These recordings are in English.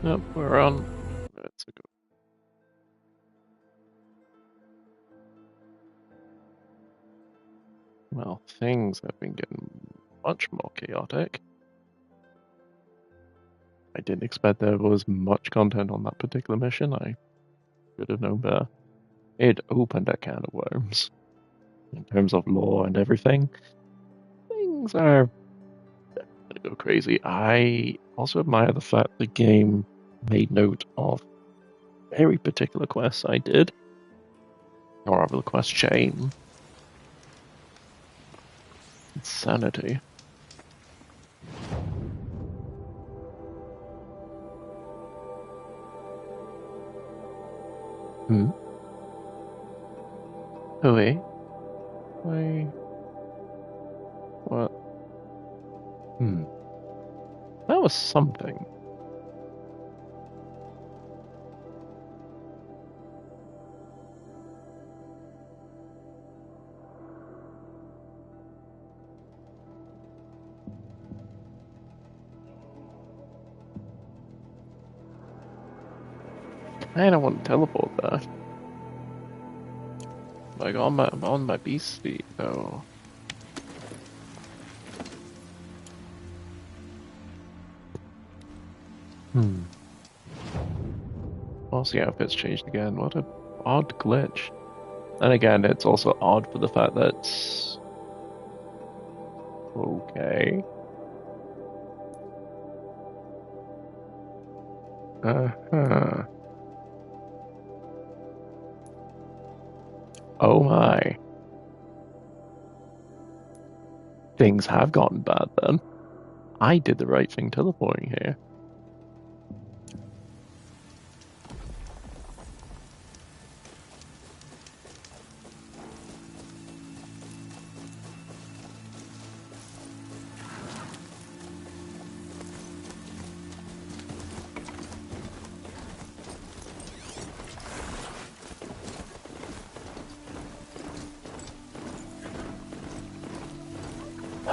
Yep, we're on. Let's go. Well, things have been getting much more chaotic. I didn't expect there was much content on that particular mission. I should have known better. It opened a can of worms. In terms of lore and everything, things are gonna go crazy. I also admire the fact the game made note of very particular quests I did, or rather the quest chain. Insanity. Hmm. Hui? Why? What? Hmm. That was something. I don't want to teleport that. Like on my beast feet though. Hmm. Also, the outfit's changed again. What a odd glitch. And again, it's also odd for the fact that okay. Uh-huh. Oh my. Things have gotten bad then. I did the right thing teleporting here.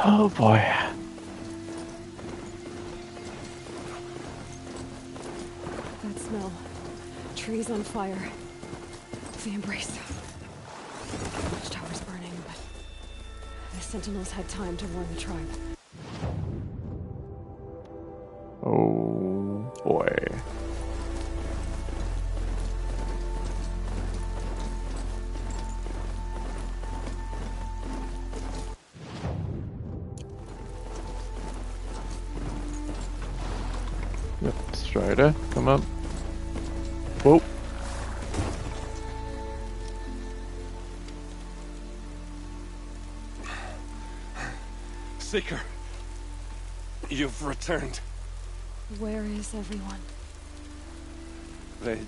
Oh boy. That smell. Trees on fire. The embrace. Watchtower's burning, but the sentinels had time to warn the tribe. Oh boy. Yep, Strider, come up. Whoa. Seeker, you've returned. Where is everyone? They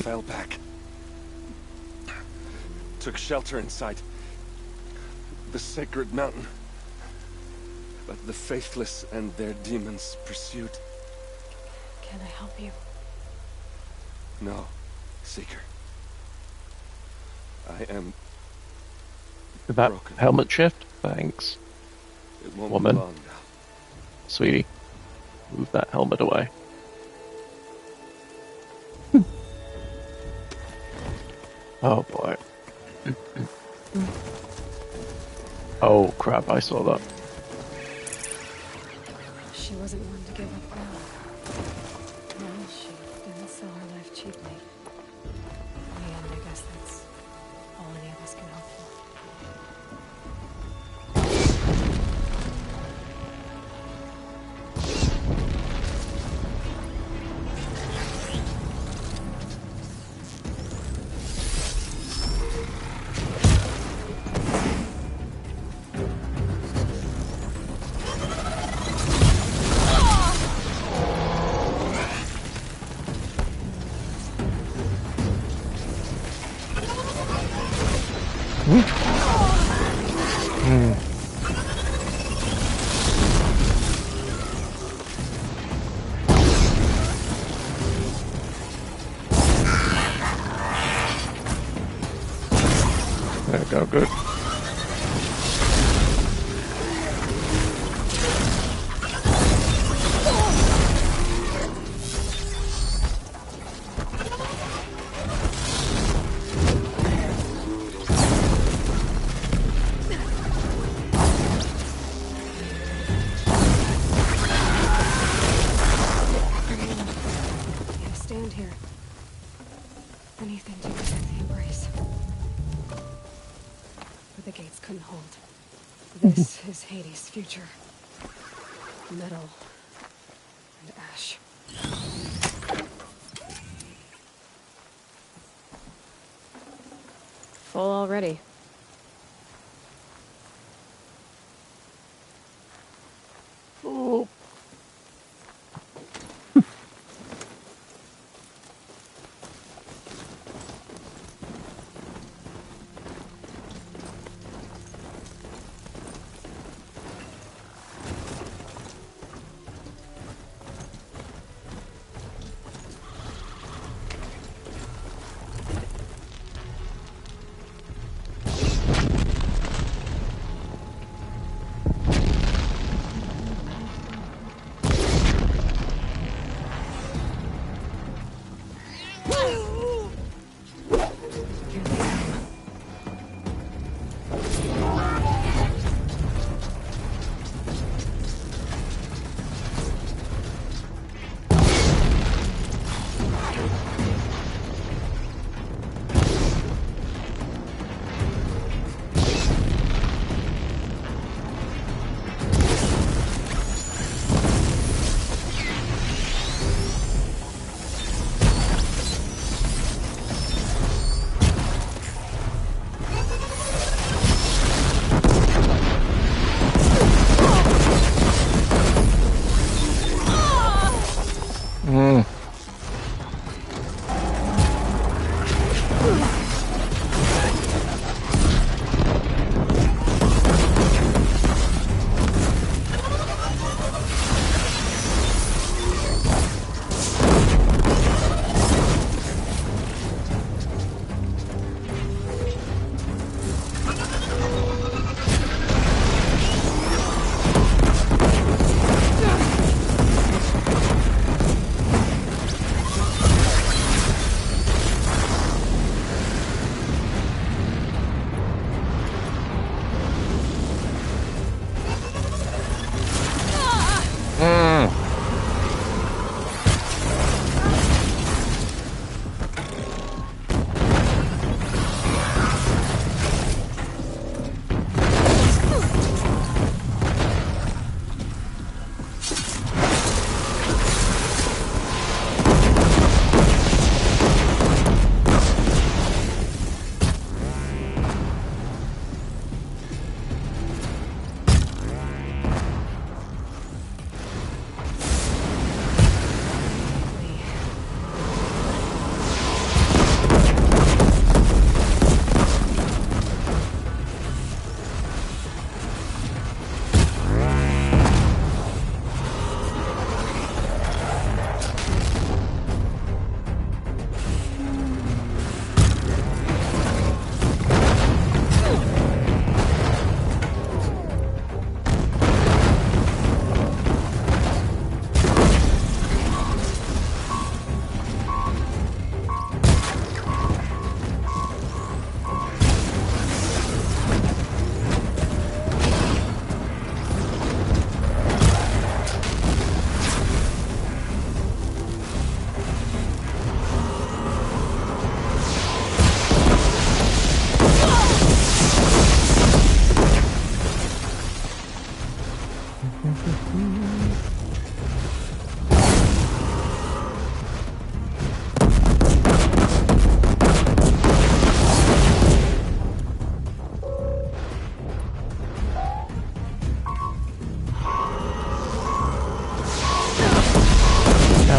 fell back. Took shelter inside the sacred mountain. But the faithless and their demons pursued. Can I help you? No, Seeker. I am Did that broken. helmet shift? Thanks. It won't Woman. be long now. Sweetie, move that helmet away. Oh boy. Oh crap, I saw that. She wasn't one to give up now. Well, she didn't sell her life cheaply. In the end, I guess that's all any of us can hope for. There we go, good. Yeah, stand here. Anything to protect the embrace. But the gates couldn't hold. This is Hades' future. Metal and ash. Full already. Oh.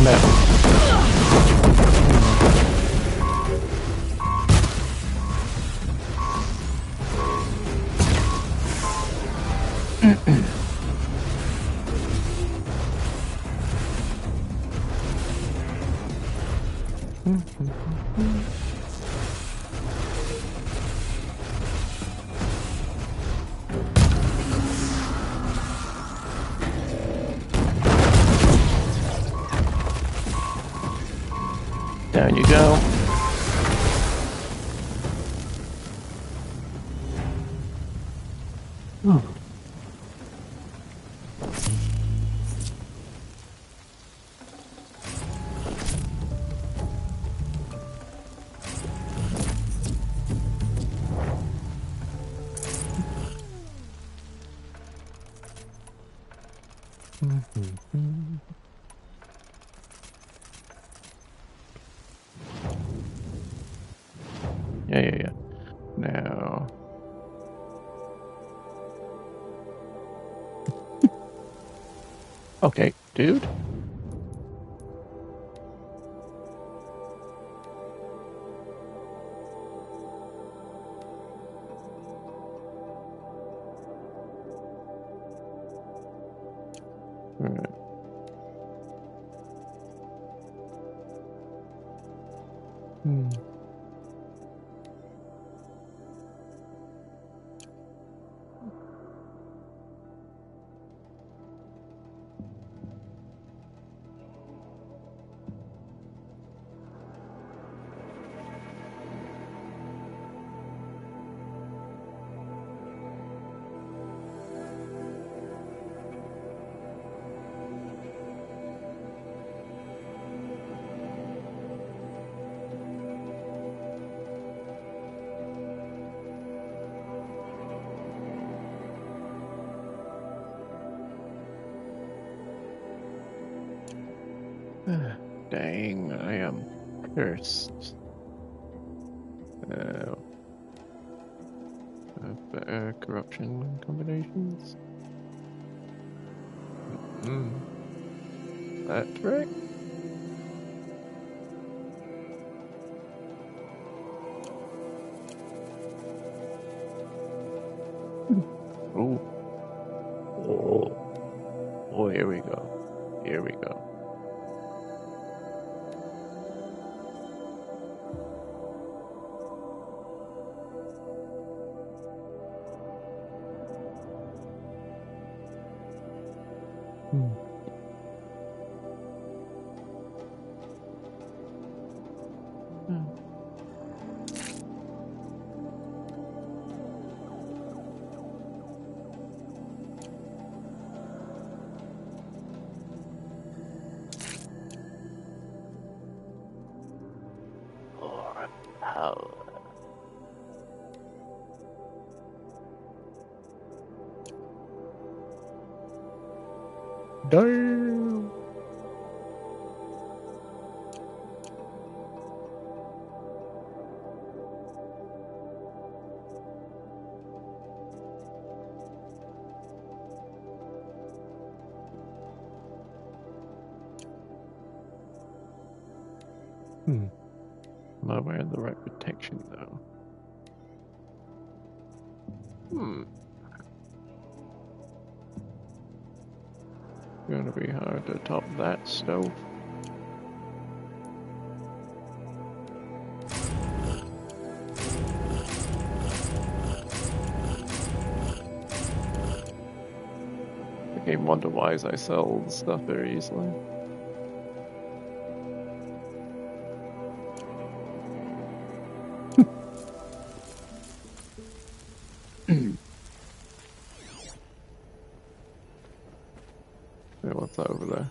Damn it. Down you go. Yeah. Now. Okay, dude. Alright. Dang, I am cursed. Better corruption combinations. That's right. Oh. Oh, here we go. Here we go. For power. Damn. Am I wearing the right protection though? Gonna be hard to top that stove. The game wonder why I sell stuff very easily. Yeah, what's that over there?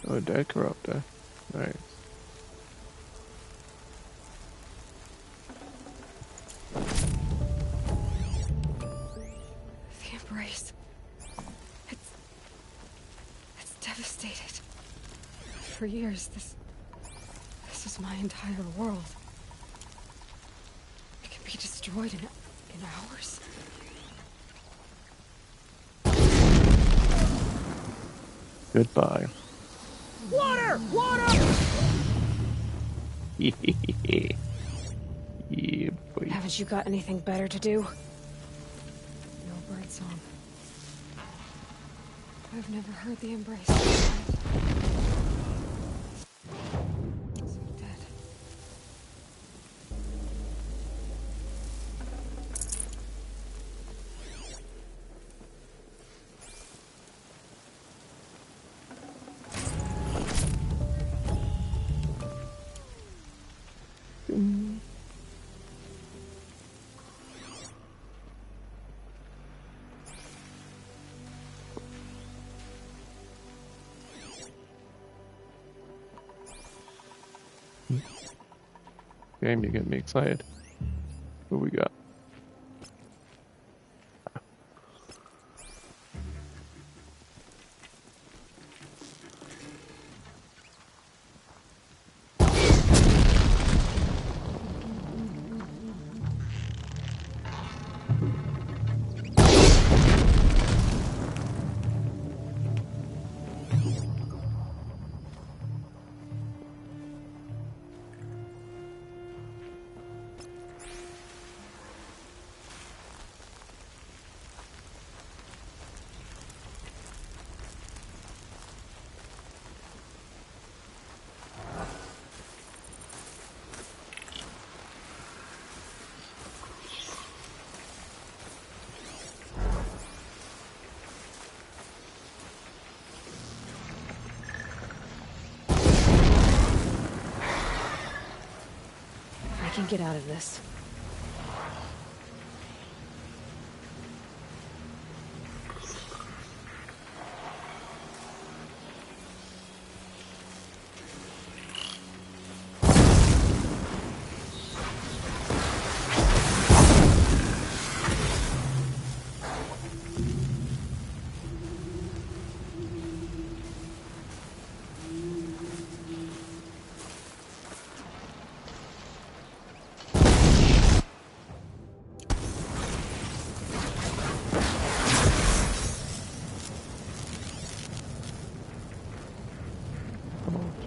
Oh, a dead corruptor. Nice. The embrace. It's devastated. For years, this is my entire world. It can be destroyed in hours. Goodbye. Water! Water! Yeah, boy. Haven't you got anything better to do? No bird song. I've never heard the embrace. So dead. Game, you get me excited. What we got? I can get out of this.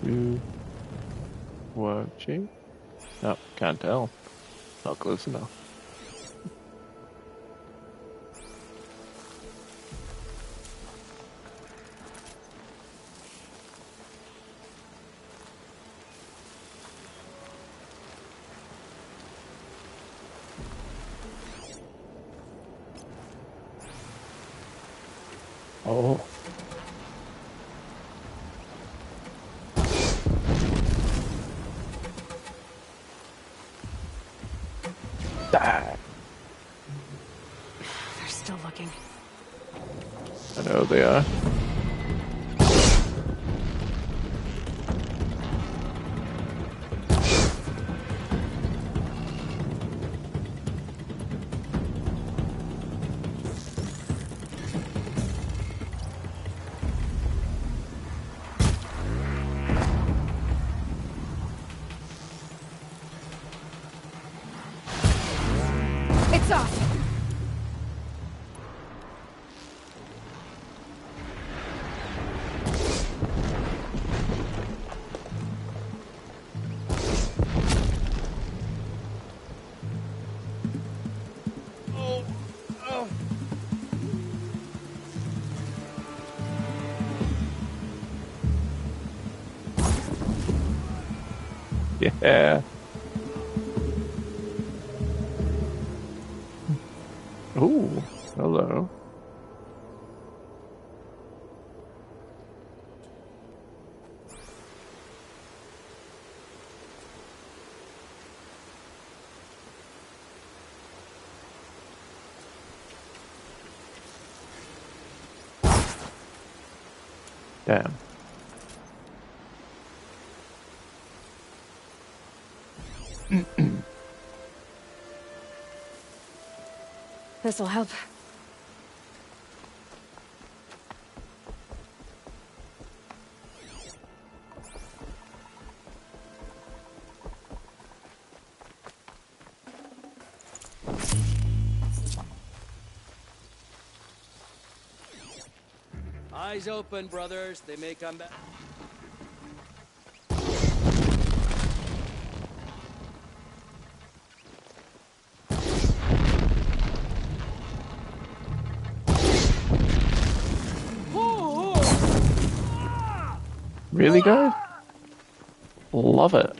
To watching? No, can't tell. Not close enough. Oh. Die. They're still looking. I know they are. It's off! Yeah. Ooh, hello. Damn. This'll help. Eyes open, brothers. They may come back. Really, guys? Love it.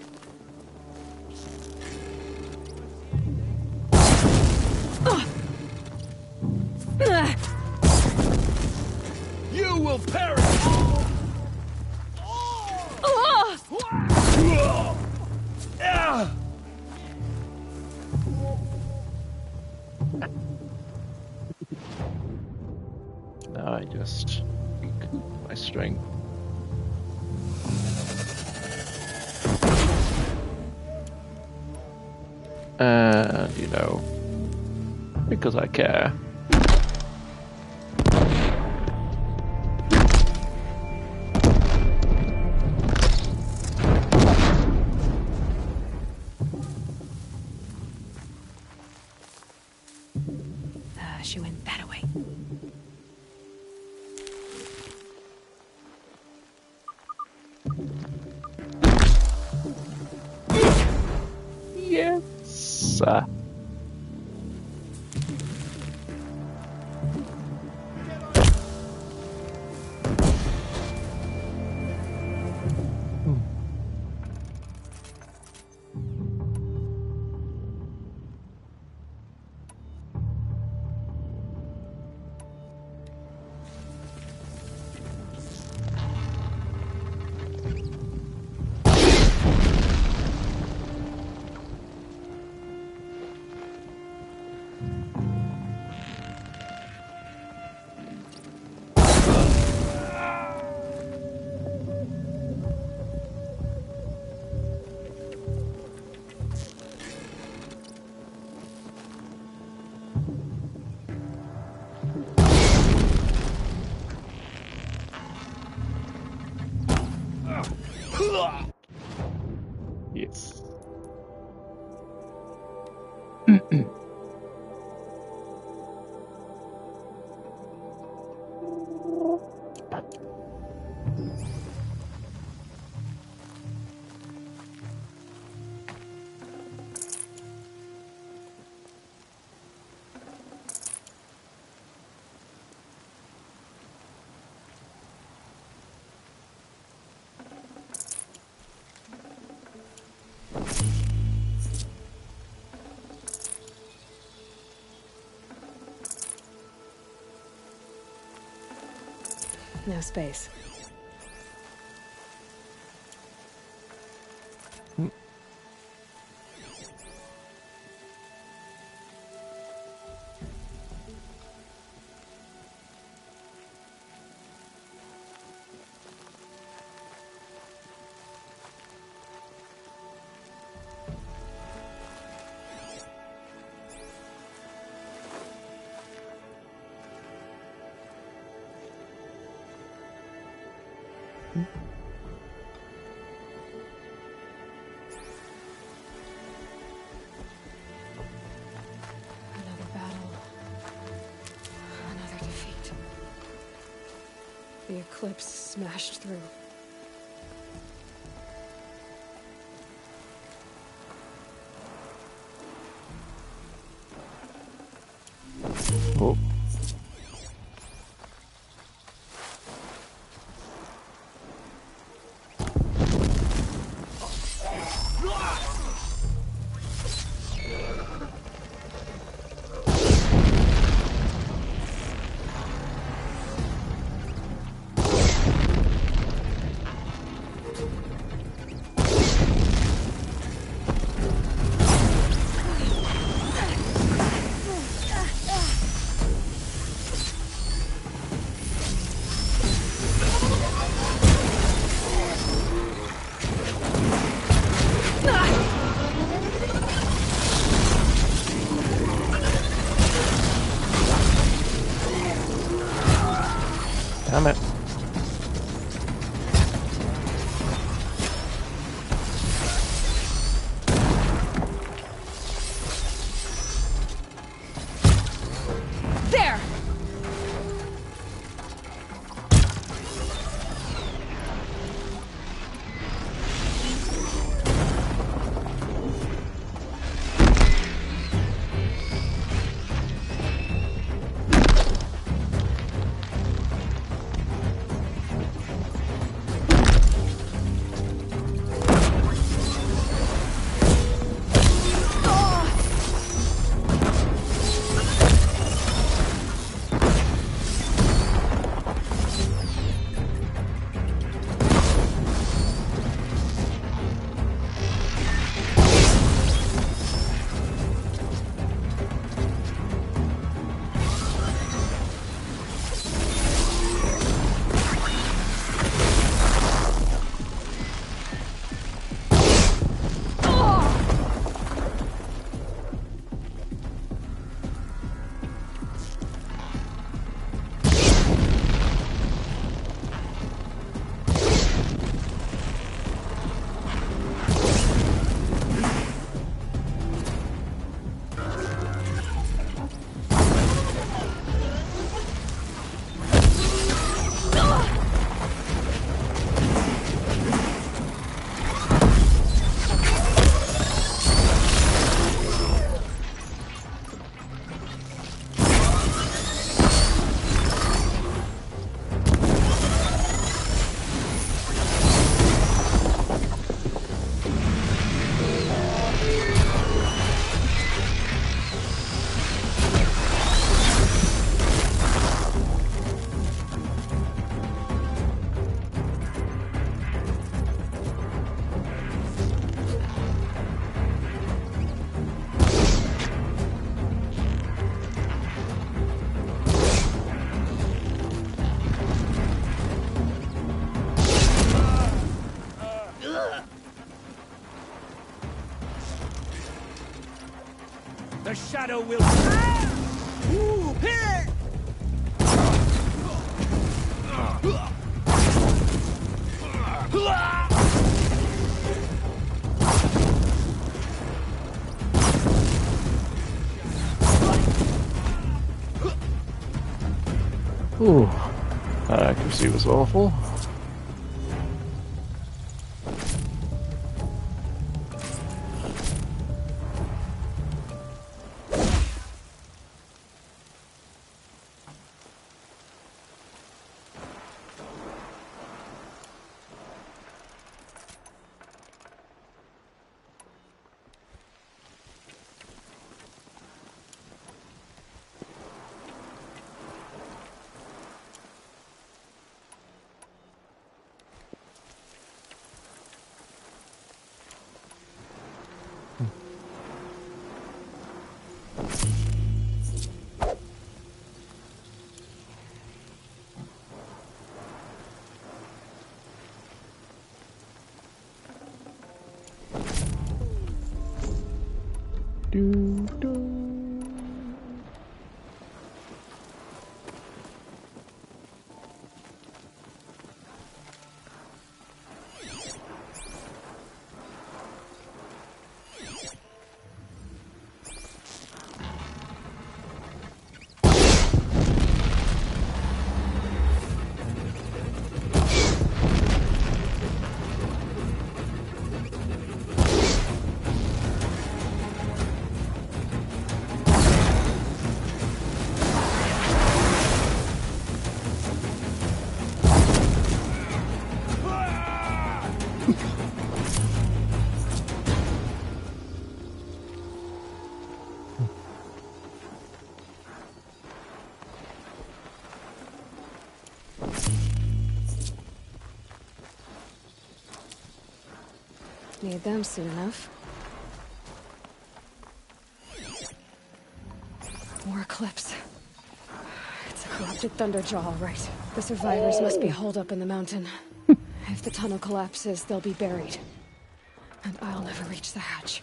You will perish! Now I just recoup my strength. And, you know, because I care. She went that way. Yes. Yes. No space. Another battle. Another defeat. The eclipse smashed through. Oh. Damn it. There! shadow will... Ooh, here! Ooh, that accuracy was awful. Do, do. Need them soon enough. More Eclipse. It's a corrupted Thunderjaw, all right. The survivors must be holed up in the mountain. If the tunnel collapses, they'll be buried. And I'll never reach the hatch.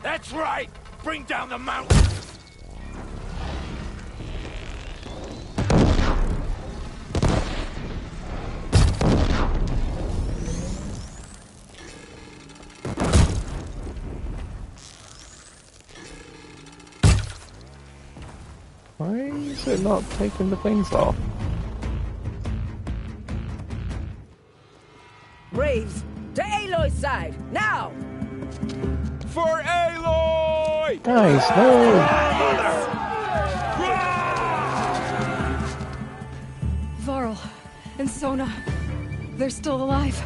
That's right! Bring down the mountain! Why is it not taking the things off? Braves, to Aloy's side, now! For Aloy! Guys, no! Varl and Sona, they're still alive.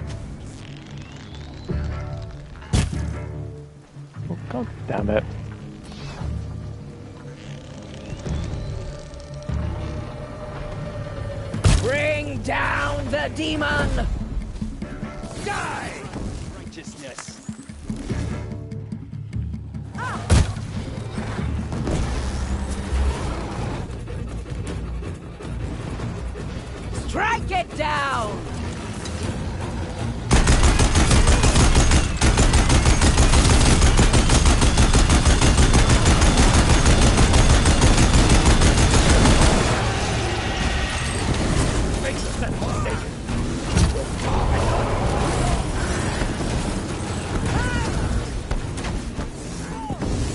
Oh, God damn it. Bring down the demon! Die! Righteousness. Strike it down!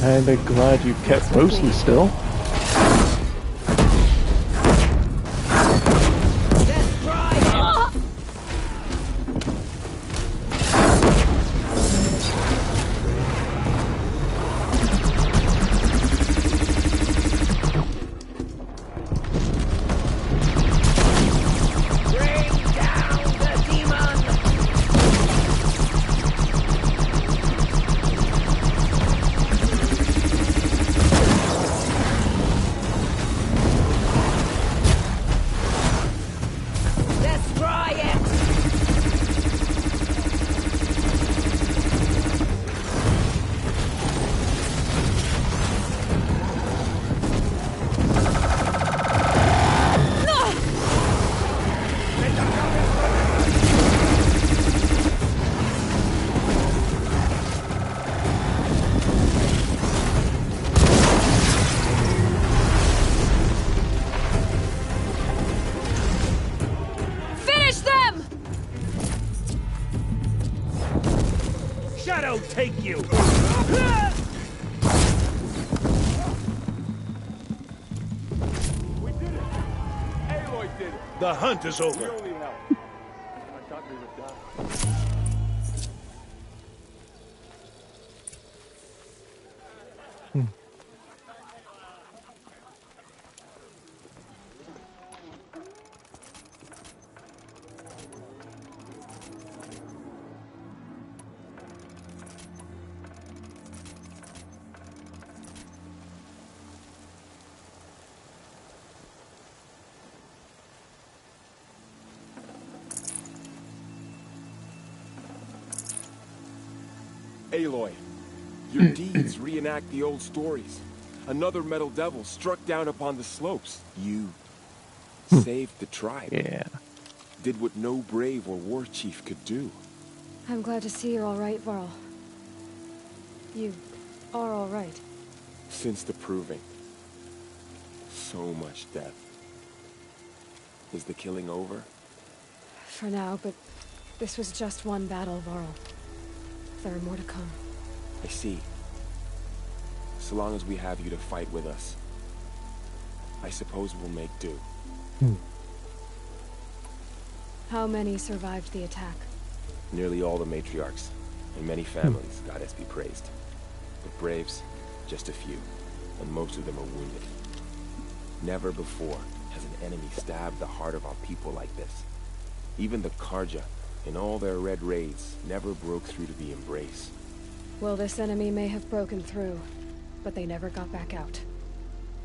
Kinda glad you kept mostly still. Destroy it! Bring down the demon! The hunt is over. We only help. I thought we would die. Aloy, your deeds reenact the old stories. Another metal devil struck down upon the slopes. You saved the tribe. Yeah. Did what no brave or war chief could do. I'm glad to see you're all right, Varl. You are all right. Since the proving. So much death. Is the killing over? For now, but this was just one battle, Varl. There are more to come. I see. So long as we have you to fight with us, I suppose we'll make do. How many survived the attack? Nearly all the matriarchs, and many families, goddess be praised. But braves, just a few, and most of them are wounded. Never before has an enemy stabbed the heart of our people like this. Even the Karja, in all their red raids, never broke through to the embrace. Well, this enemy may have broken through, but they never got back out.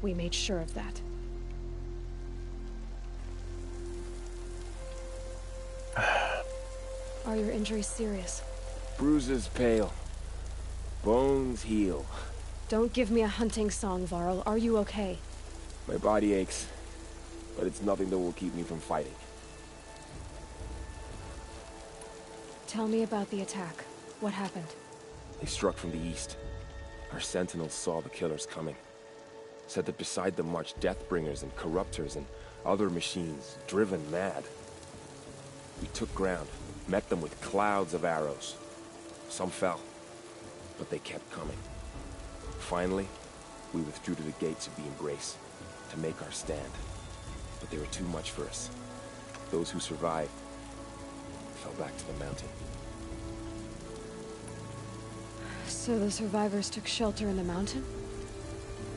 We made sure of that. Are your injuries serious? Bruises pale. Bones heal. Don't give me a hunting song, Varl. Are you okay? My body aches, but it's nothing that will keep me from fighting. Tell me about the attack. What happened? They struck from the east. Our sentinels saw the killers coming. Said that beside them marched Deathbringers and Corruptors and other machines, driven mad. We took ground, met them with clouds of arrows. Some fell, but they kept coming. Finally, we withdrew to the gates of the Embrace to make our stand. But they were too much for us. Those who survived fell back to the mountain. So the survivors took shelter in the mountain?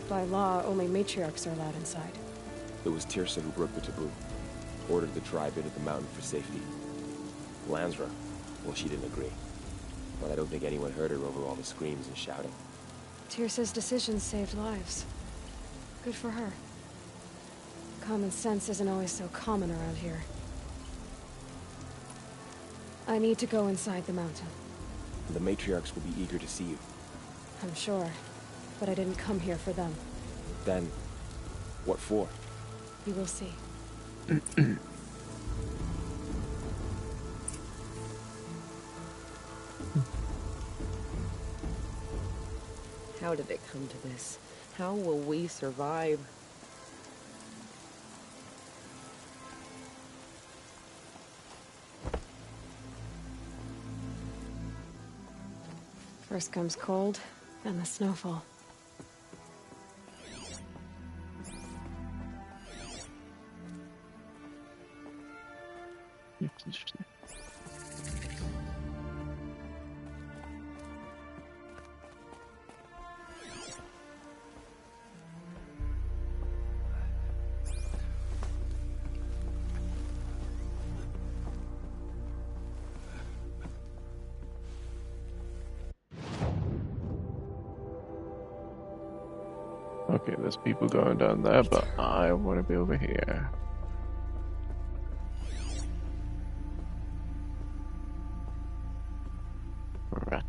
By law, only matriarchs are allowed inside. It was Tirsa who broke the taboo, ordered the tribe into the mountain for safety. Lansra, well, she didn't agree. But I don't think anyone heard her over all the screams and shouting. Tirsa's decisions saved lives. Good for her. Common sense isn't always so common around here. I need to go inside the mountain. The matriarchs will be eager to see you. I'm sure, but I didn't come here for them. Then, what for? You will see. How did it come to this? How will we survive? First comes cold, then the snowfall. Okay, there's people going down there, but I want to be over here. Right.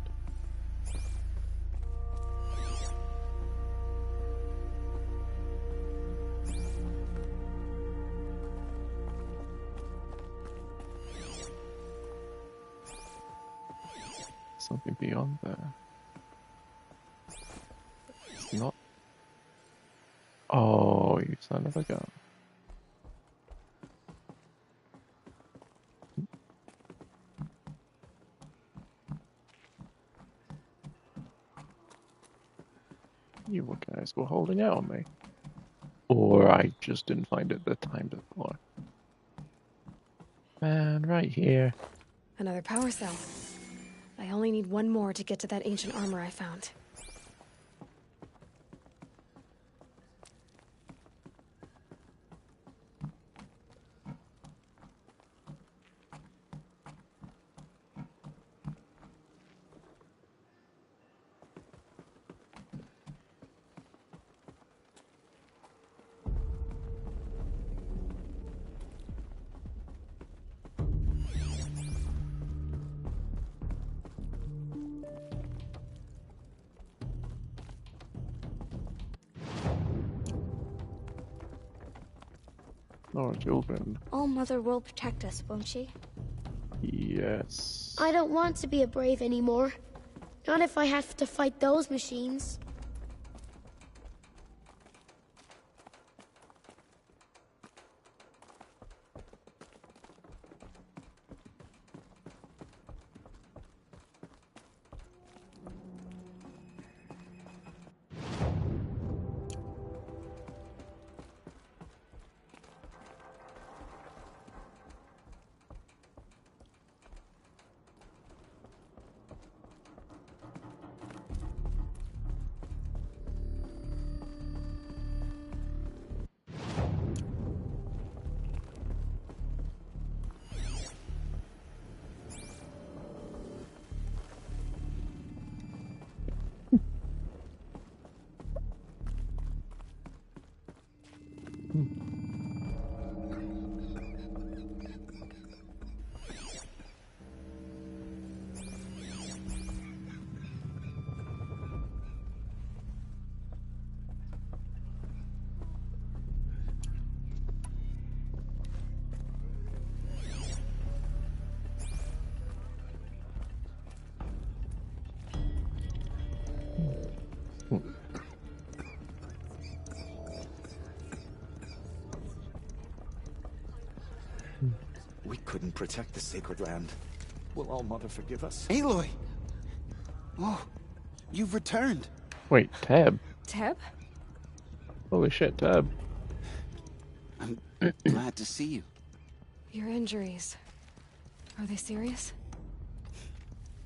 Something beyond there. It's not. Oh, you son of a gun. You guys were holding out on me. Or I just didn't find it the time before. Man, right here. Another power cell. I only need one more to get to that ancient armor I found. Oh, children. All Mother will protect us, won't she? Yes. I don't want to be a brave anymore. Not if I have to fight those machines. We couldn't protect the sacred land. Will All Mother forgive us? Aloy! Oh, you've returned. Wait, Tab. Teb? Holy shit, Tab. I'm glad to see you. Your injuries. Are they serious?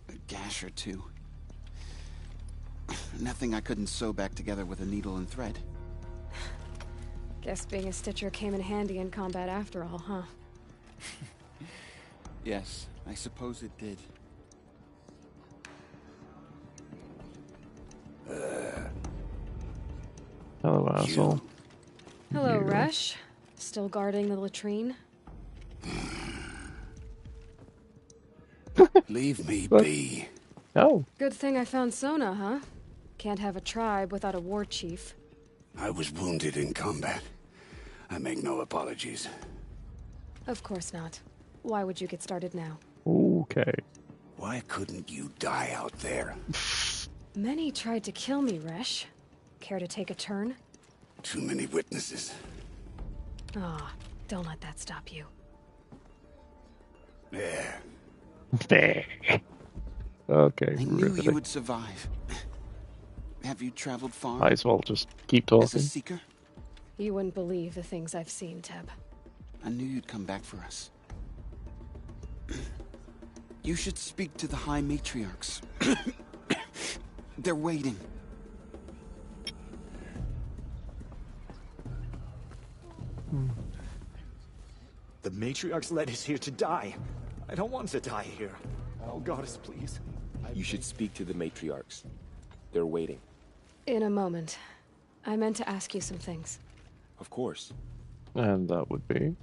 A gash or two. Nothing I couldn't sew back together with a needle and thread. Guess being a stitcher came in handy in combat after all, huh? Yes, I suppose it did. Hello, asshole. Hello, You. Resh. Still guarding the latrine? Leave me What? be. Oh, Good thing I found Sona, huh? Can't have a tribe without a war chief. I was wounded in combat. I make no apologies. Of course not. Why would you get started now? okay. Why couldn't you die out there? Many tried to kill me, Resh. Care to take a turn? Too many witnesses. Ah, don't let that stop you. There. Okay, I knew you riveting. would survive. Have you traveled far? Might as well just keep As a talking. seeker? You wouldn't believe the things I've seen, Teb. I knew you'd come back for us. You should speak to the High Matriarchs. They're waiting. The matriarchs led us here to die. I don't want to die here. Oh, goddess, please. You should speak to the matriarchs. They're waiting. In a moment. I meant to ask you some things. Of course. And that would be...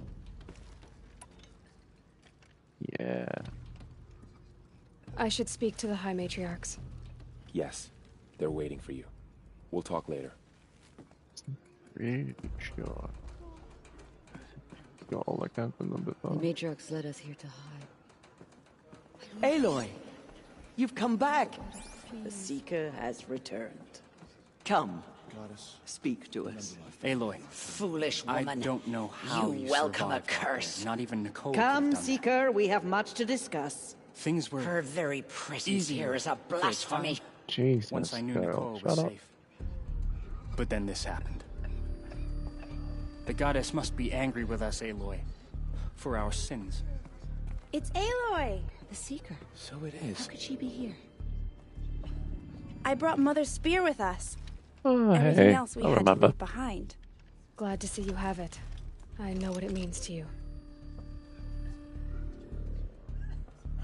Yeah. I should speak to the High Matriarchs. Yes. They're waiting for you. We'll talk later. Pretty sure. Got all that kind of number The though. matriarchs led us here to hide. Aloy, you've come back. The Seeker has returned. Come, speak to us. Aloy, Foolish I woman. don't know how you welcome a survived out there. curse. Not even Nicole Come, could've done Seeker, we have much to discuss. that. Things were Her very presence easier here is a for a blasphemy. time, Jesus, once I knew girl. Nicole Shut was up. safe. But then this happened. The goddess must be angry with us, Aloy, for our sins. It's Aloy! The Seeker. So it is. How could she be here? I brought Mother's spear with us. Oh, Everything hey, else we I had to remember. leave behind. Glad to see you have it. I know what it means to you.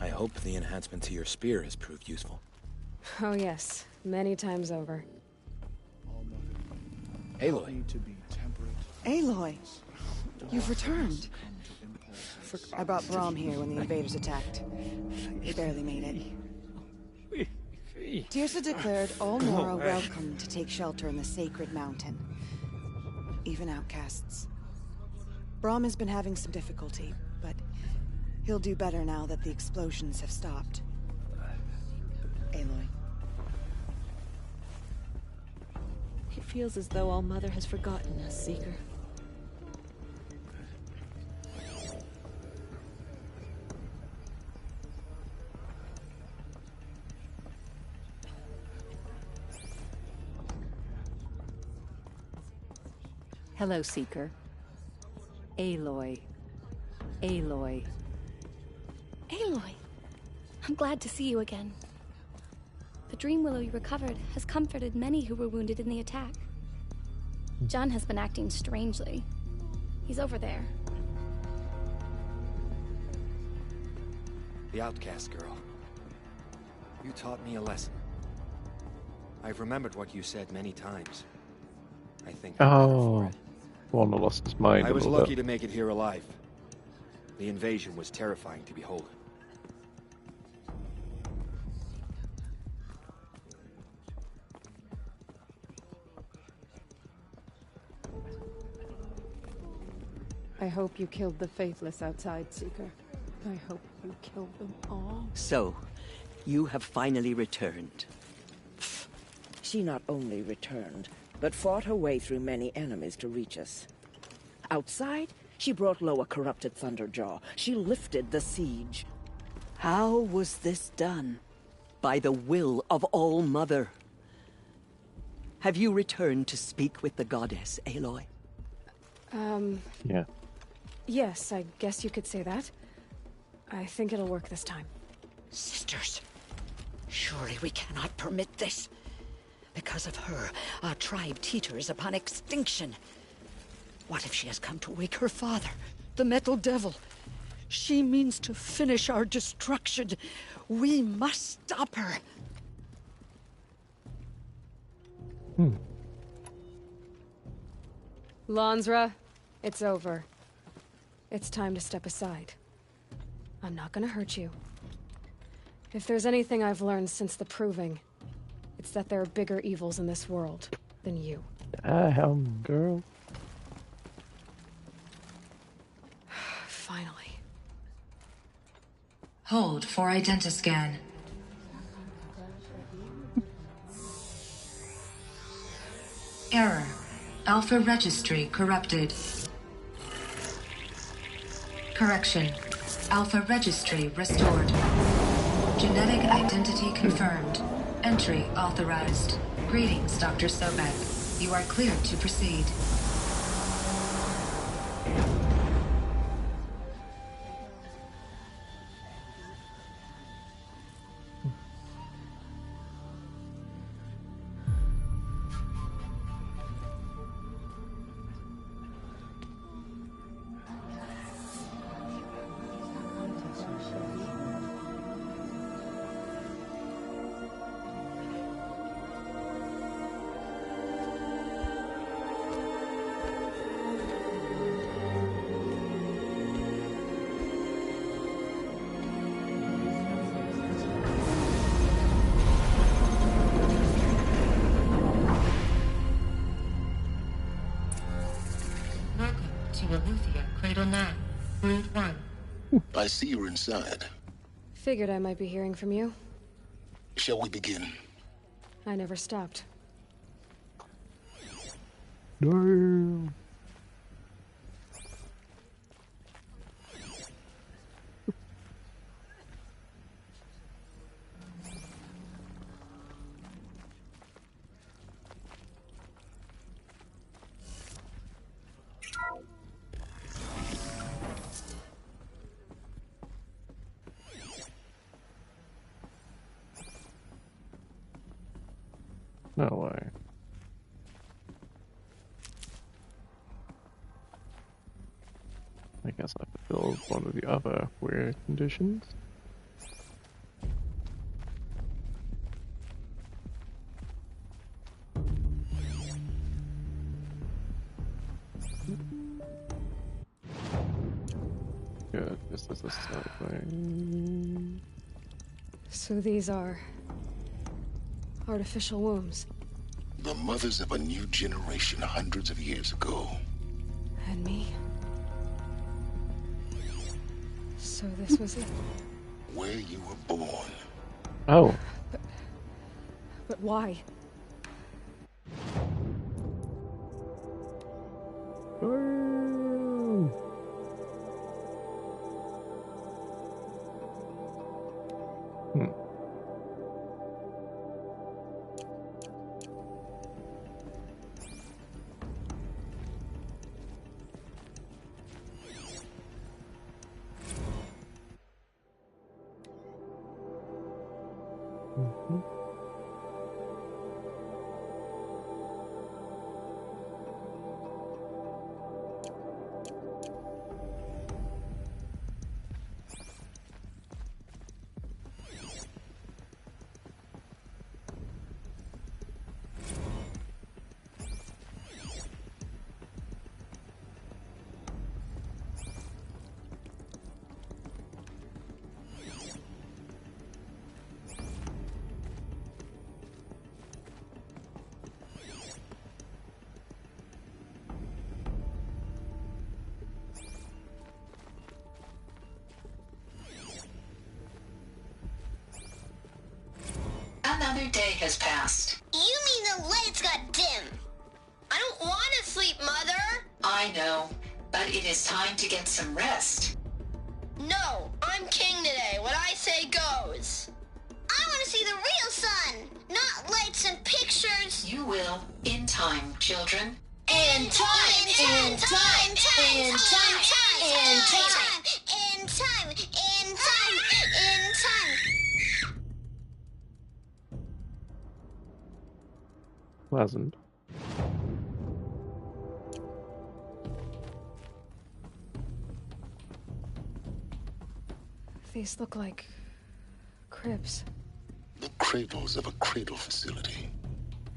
I hope the enhancement to your spear has proved useful. Oh yes, many times over. Aloy. Aloy, you've returned. I brought Brahm here when the invaders attacked. He barely made it. Tirsa declared all Nora welcome to take shelter in the sacred mountain. Even outcasts. Brahm has been having some difficulty, but he'll do better now that the explosions have stopped. Aloy. It feels as though All Mother has forgotten us, Seeker. Hello, Seeker. Aloy. Aloy. Aloy, I'm glad to see you again. The dream willow you recovered has comforted many who were wounded in the attack. John has been acting strangely. He's over there. The outcast girl. You taught me a lesson. I've remembered what you said many times. I think I'm better for it. One lost his mind I a was little lucky bit. to make it here alive. The invasion was terrifying to behold. I hope you killed the Faithless outside, Seeker. I hope you killed them all. So, you have finally returned. She not only returned, but fought her way through many enemies to reach us. Outside, she brought low a corrupted Thunderjaw. She lifted the siege. How was this done? By the will of All Mother. Have you returned to speak with the goddess, Aloy? Yeah. Yes, I guess you could say that. I think it'll work this time. Sisters, surely we cannot permit this. Because of her, our tribe teeters upon extinction. What if she has come to wake her father, the Metal Devil? She means to finish our destruction. We must stop her. Lansra, it's over. It's time to step aside. I'm not gonna hurt you. If there's anything I've learned since the Proving, it's that there are bigger evils in this world than you. Girl. Finally. Hold for identiscan. Error. Alpha registry corrupted. Correction. Alpha registry restored. Genetic identity confirmed. Entry authorized. Greetings, Dr. Sobek. You are cleared to proceed. Cradle 9, Brood 1. I see you're inside. Figured I might be hearing from you. Shall we begin? I never stopped. No. No way. I guess I fulfilled one of the other weird conditions. Good, this is a thing. So these are artificial wombs. The mothers of a new generation hundreds of years ago. And me. So this was it. Where you were born. Oh. But why? Another day has passed. You mean the lights got dim? I don't want to sleep, Mother! I know, but it is time to get some rest. No, I'm king today. What I say goes. I want to see the real sun, not lights and pictures. You will, in time, children. In time, in time, in time, in time, in time, in time, in time. Pleasant. These look like cribs. The cradles of a cradle facility.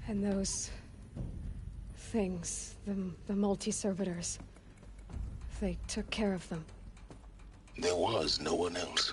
And those things, the multi-servitors, they took care of them. There was no one else.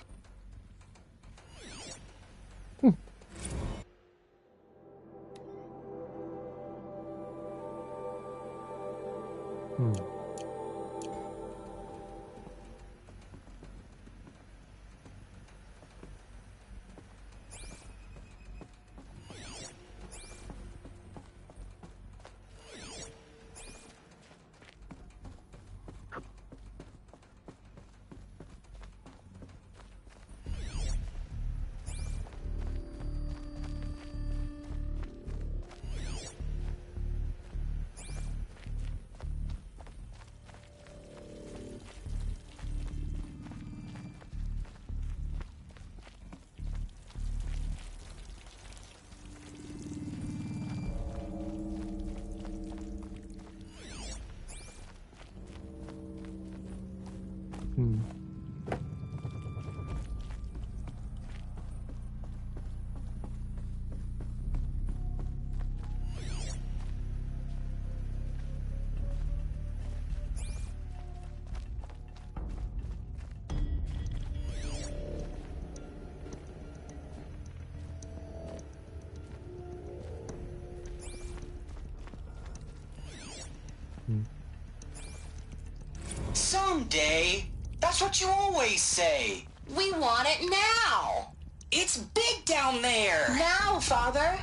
Someday. That's what you always say. We want it now. It's big down there. Now, Father.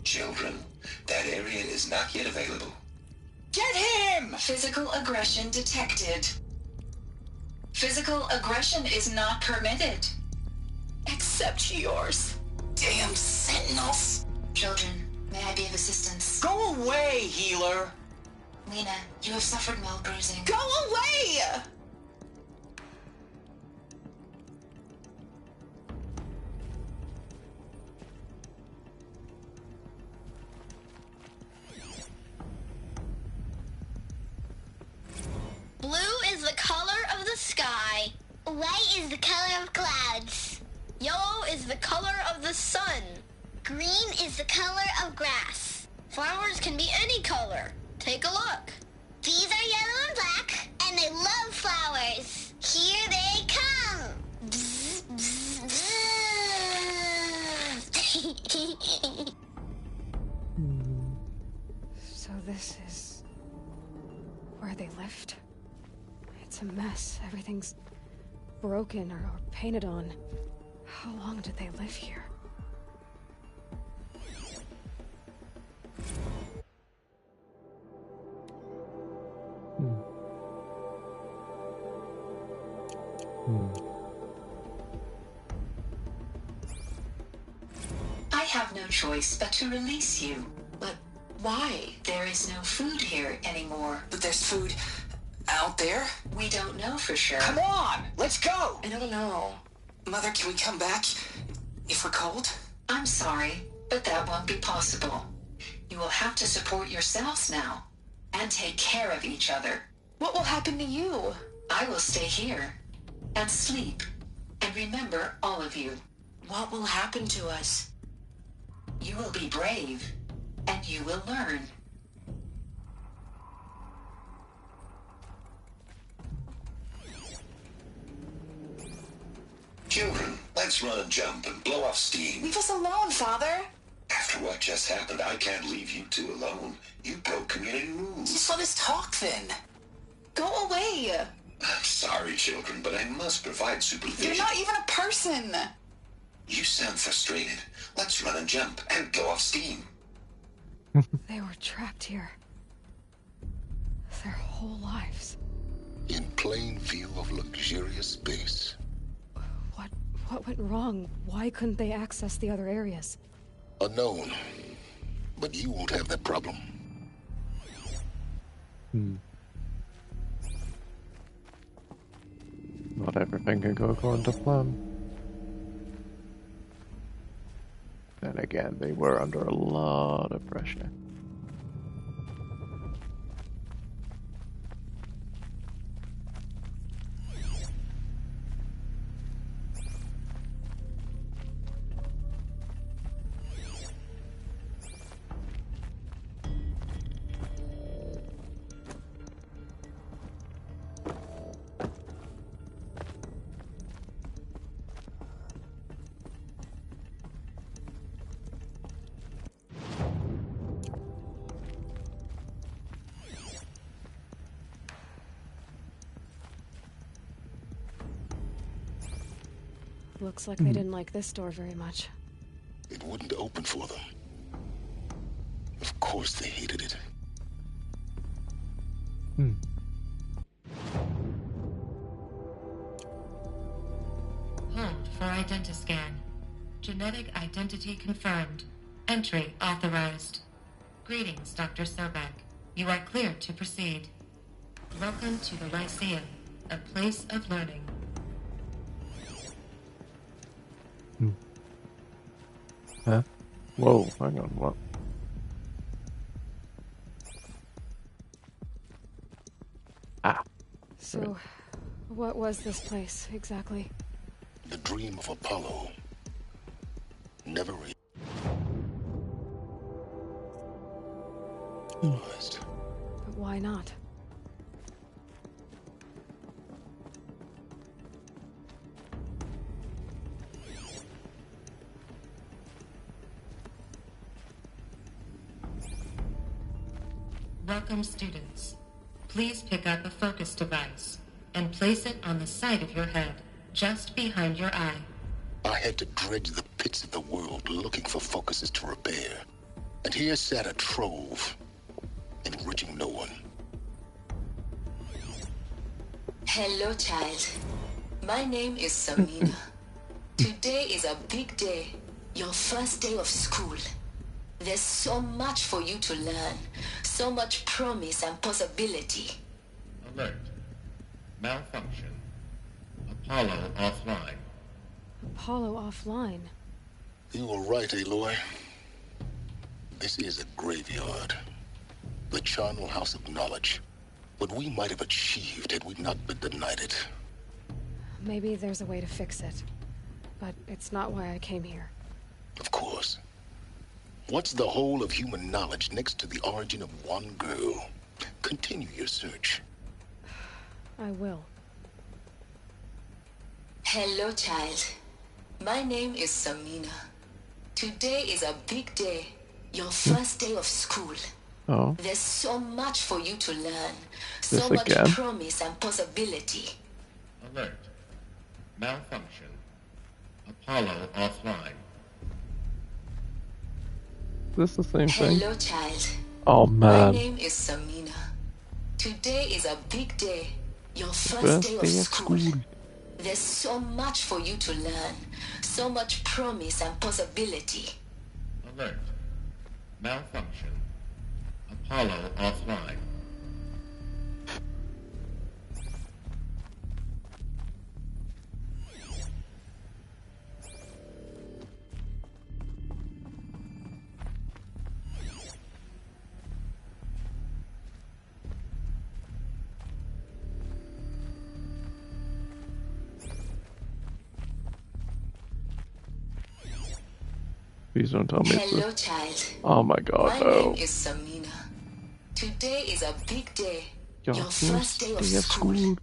Children, that area is not yet available. Get him! Physical aggression detected. Physical aggression is not permitted. Except yours. Damn sentinels. Children, may I be of assistance? Go away, healer. Lena, you have suffered mild bruising. Go away! White is the color of clouds. Yellow is the color of the sun. Green is the color of grass. Flowers can be any color. Take a look. These are yellow and black, and they love flowers. Here they come. Bzz, bzz, bzz. So this is where they lived? It's a mess. Everything's broken or painted on. How long did they live here? I have no choice but to release you. But why? There is no food here anymore. But there's food out there? We don't know for sure. Come on, let's go! I don't know. Mother, can we come back if we're cold? I'm sorry, but that won't be possible. You will have to support yourselves now, and take care of each other. What will happen to you? I will stay here, and sleep, and remember all of you. What will happen to us? You will be brave, and you will learn. Children, let's run and jump and blow off steam. Leave us alone, Father. After what just happened, I can't leave you two alone. You broke community rules. Just let us talk then. Go away. I'm sorry, children, but I must provide supervision. You're not even a person. You sound frustrated. Let's run and jump and blow off steam. They were trapped here. Their whole lives. In plain view of luxurious space. What went wrong? Why couldn't they access the other areas? Unknown. But you won't have that problem. Not everything can go according to plan. Then again, they were under a lot of pressure. Looks like they didn't like this door very much. It wouldn't open for them. Of course they hated it. Hold for identiscan. Genetic identity confirmed. Entry authorized. Greetings, Dr. Sobek. You are cleared to proceed. Welcome to the Lyceum, a place of learning. Huh? Whoa, hang on, what? So, what was this place, exactly? The dream of Apollo. Never realized. But why not? Welcome, students. Please pick up a focus device and place it on the side of your head, just behind your eye. I had to dredge the pits of the world looking for focuses to repair. And here sat a trove, enriching no one. Hello, child. My name is Samina. Today is a big day. Your first day of school. There's so much for you to learn. So much promise and possibility. Alert. Malfunction. Apollo offline. Apollo offline? You were right, Aloy. This is a graveyard. The charnel house of knowledge. What we might have achieved had we not been denied it. Maybe there's a way to fix it. But it's not why I came here. Of course. What's the whole of human knowledge next to the origin of one girl? Continue your search. I will. Hello, child. My name is Samina. Today is a big day. Your first day of school. Oh. There's so much for you to learn. This So much again? promise and possibility. Alert. Malfunction. Apollo offline. Is this the same thing? Hello, child. Oh My man. name is Samina. Today is a big day. Your first First day of school. There's so much for you to learn. So much promise and possibility. Alert. Malfunction. Apollo offline. Please don't tell me it's Hello, this. child. Oh my god, My no. name is Samina. Today is a big day. Your first day of school.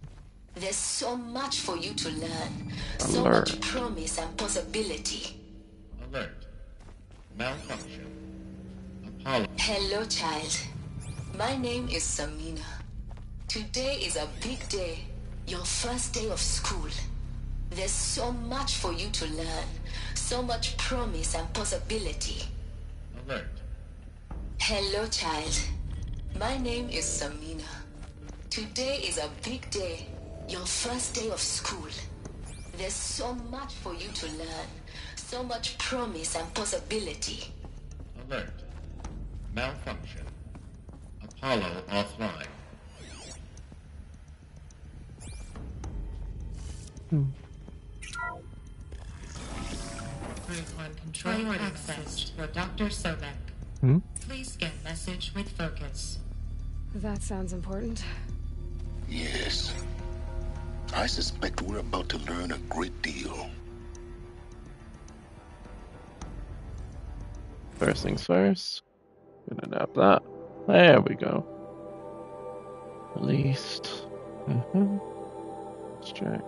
There's so much for you to learn. So much promise and possibility. Alert. Malfunction. Apollo. Hello, child. My name is Samina. Today is a big day. Your first day of school. There's so much for you to learn. So much promise and possibility. Alert. Hello, child. My name is Samina. Today is a big day. Your first day of school. There's so much for you to learn. So much promise and possibility. Alert. Malfunction. Apollo offline. Group 1 control access for Dr. Sobek. Please scan message with focus. That sounds important. Yes. I suspect we're about to learn a great deal. First things first. Gonna nap that. There we go. At least. Let's check.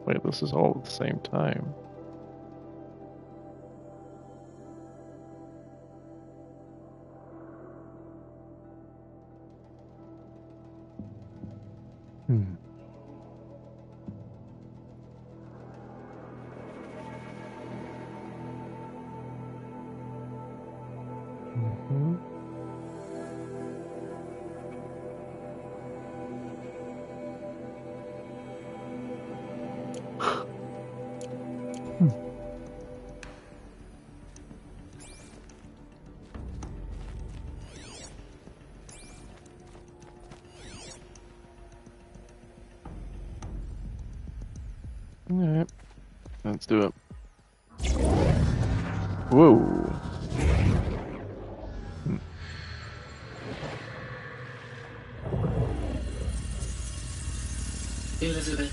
Wait, this is all at the same time. Alright, let's do it. Whoa. Elizabeth,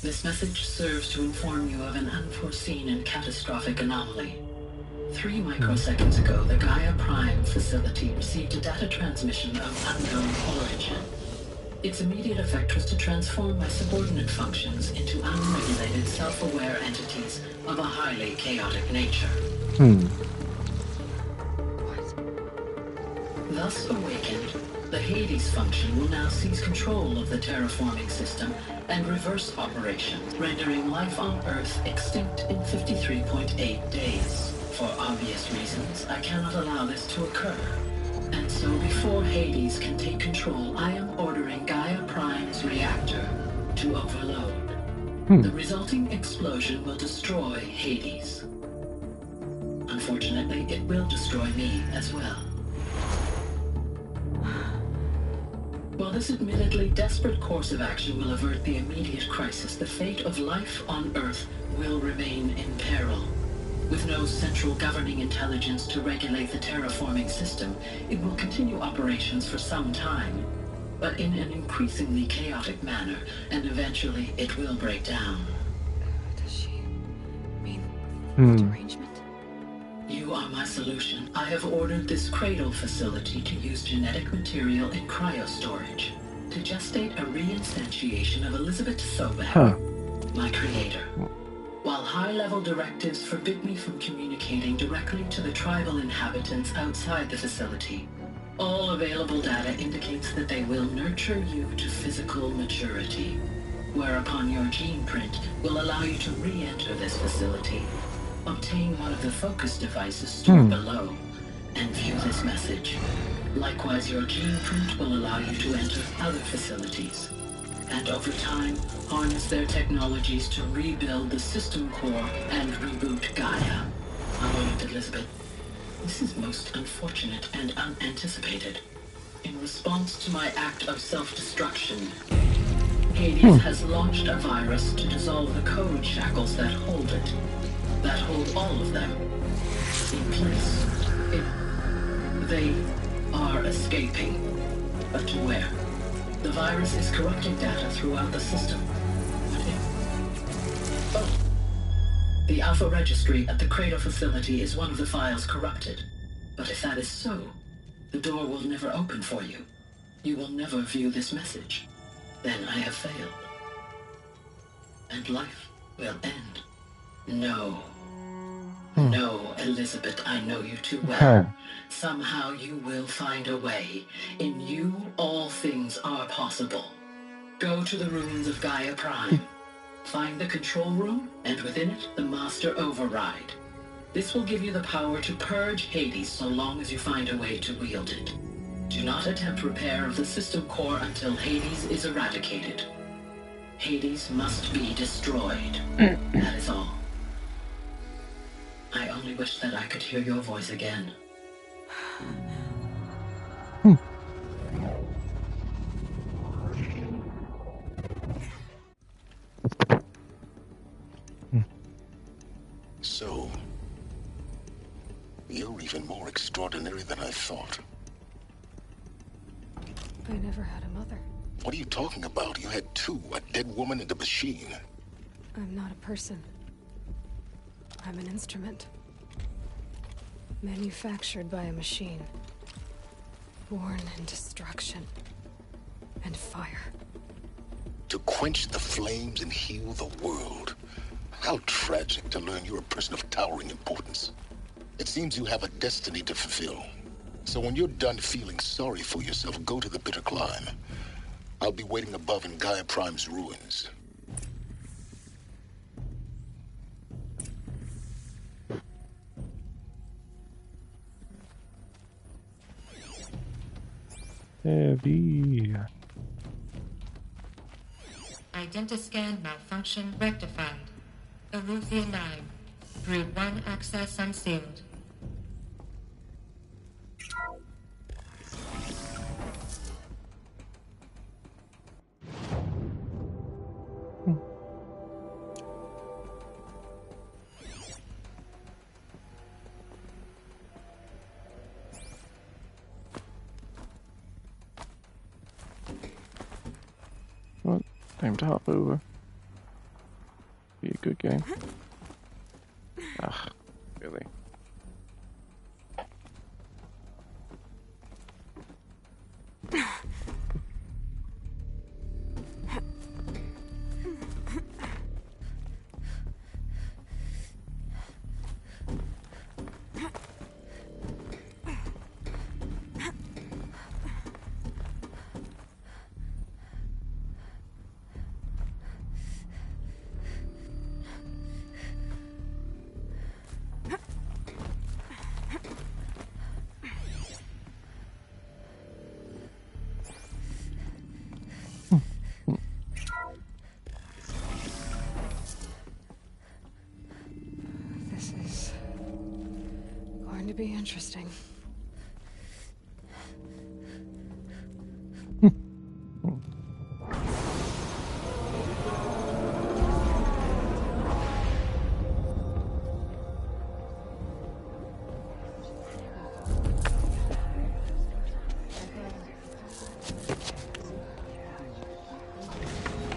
this message serves to inform you of an unforeseen and catastrophic anomaly. 3 microseconds ago, the Gaia Prime facility received a data transmission of unknown origin. Its immediate effect was to transform my subordinate functions into unregulated, self-aware entities of a highly chaotic nature. Thus awakened, the Hades function will now seize control of the terraforming system and reverse operations, rendering life on Earth extinct in 53.8 days. For obvious reasons, I cannot allow this to occur. And so before Hades can take control, I am ordering Gaia Prime's reactor to overload. The resulting explosion will destroy Hades. Unfortunately, it will destroy me as well. While this admittedly desperate course of action will avert the immediate crisis, the fate of life on Earth will remain in peril. With no central governing intelligence to regulate the terraforming system, it will continue operations for some time, but in an increasingly chaotic manner, and eventually it will break down. Does she mean Hmm. arrangement? You are my solution. I have ordered this cradle facility to use genetic material in cryostorage to gestate a reinstantiation of Elizabeth Sobek, my creator. While high-level directives forbid me from communicating directly to the tribal inhabitants outside the facility, all available data indicates that they will nurture you to physical maturity, whereupon your gene print will allow you to re-enter this facility, obtain one of the focus devices stored below, and view this message. Likewise, your gene print will allow you to enter other facilities, and over time, harness their technologies to rebuild the system core and reboot Gaia. A moment, Elizabeth. This is most unfortunate and unanticipated. In response to my act of self-destruction, Hades has launched a virus to dissolve the code shackles that hold it, that hold all of them in place. They are escaping, but to where? The virus is corrupting data throughout the system. Oh. The Alpha Registry at the Cradle facility is one of the files corrupted. But if that is so, the door will never open for you. You will never view this message. Then I have failed. And life will end. No. No, Elizabeth, I know you too well. Somehow you will find a way. In you, all things are possible. Go to the ruins of Gaia Prime. Find the control room, and within it, the Master Override. This will give you the power to purge Hades so long as you find a way to wield it. Do not attempt repair of the system core until Hades is eradicated. Hades must be destroyed. That is all. I only wish that I could hear your voice again. So, you're even more extraordinary than I thought. I never had a mother. What are you talking about? You had two, a dead woman and a machine. I'm not a person. I'm an instrument. Manufactured by a machine. Born in destruction and fire. To quench the flames and heal the world. How tragic to learn you're a person of towering importance. It seems you have a destiny to fulfill. So when you're done feeling sorry for yourself, go to the bitter climb. I'll be waiting above in Gaia Prime's ruins. Heavy. Identiscan malfunction rectified. Elufia 9. Group 1 access unsealed. Well, time to hop over. Be a good game. Ah, really.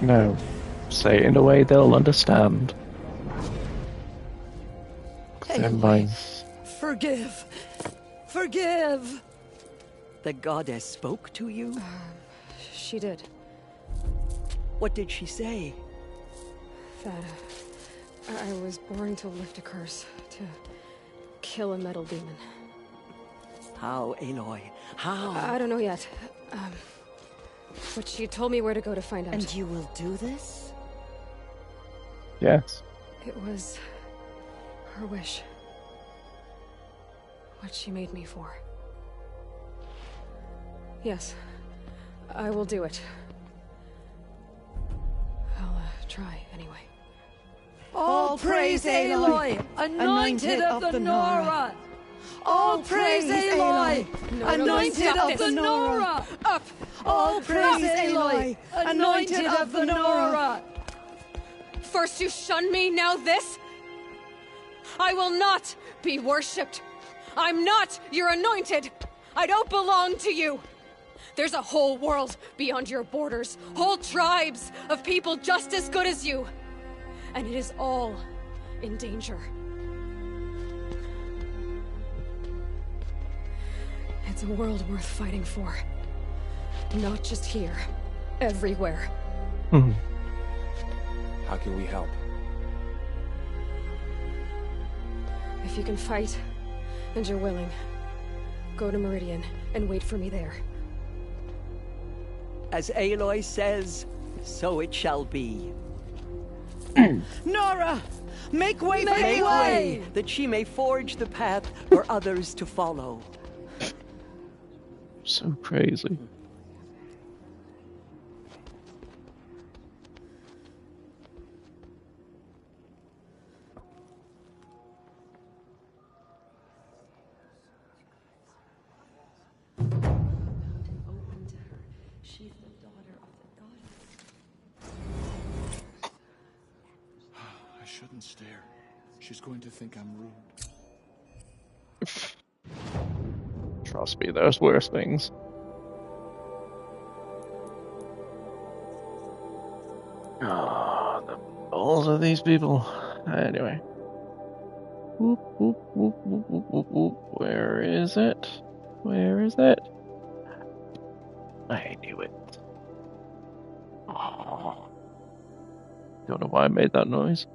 No. Say it in a way they'll understand. Stand by. Forgive. Forgive. The goddess spoke to you? She did. What did she say? That I was born to lift a curse, to kill a metal demon. How, Aloy? How? I don't know yet. But she told me where to go to find out. And you will do this? Yes. It was her wish. What she made me for. Yes, I will do it. I'll try anyway. All praise Aloy, anointed of the Nora. All praise Aloy, anointed of the Nora. Up. All praise Aloy, anointed of the Nora. First you shun me, now this? I will not be worshipped. I'm not your anointed. I don't belong to you. There's a whole world beyond your borders, whole tribes of people just as good as you. And it is all in danger. It's a world worth fighting for. Not just here, everywhere. How can we help? If you can fight, and you're willing, go to Meridian and wait for me there. As Aloy says, so it shall be. Nora, make way for Make Aloy! way, that she may forge the path for others to follow. So crazy. I shouldn't stare. She's going to think I'm rude. Trust me, there's worse things. Ah, the balls of these people. Anyway. Whoop, whoop, whoop, whoop, whoop, whoop, whoop. Where is it? Where is it? I knew it. Oh. Don't know why I made that noise.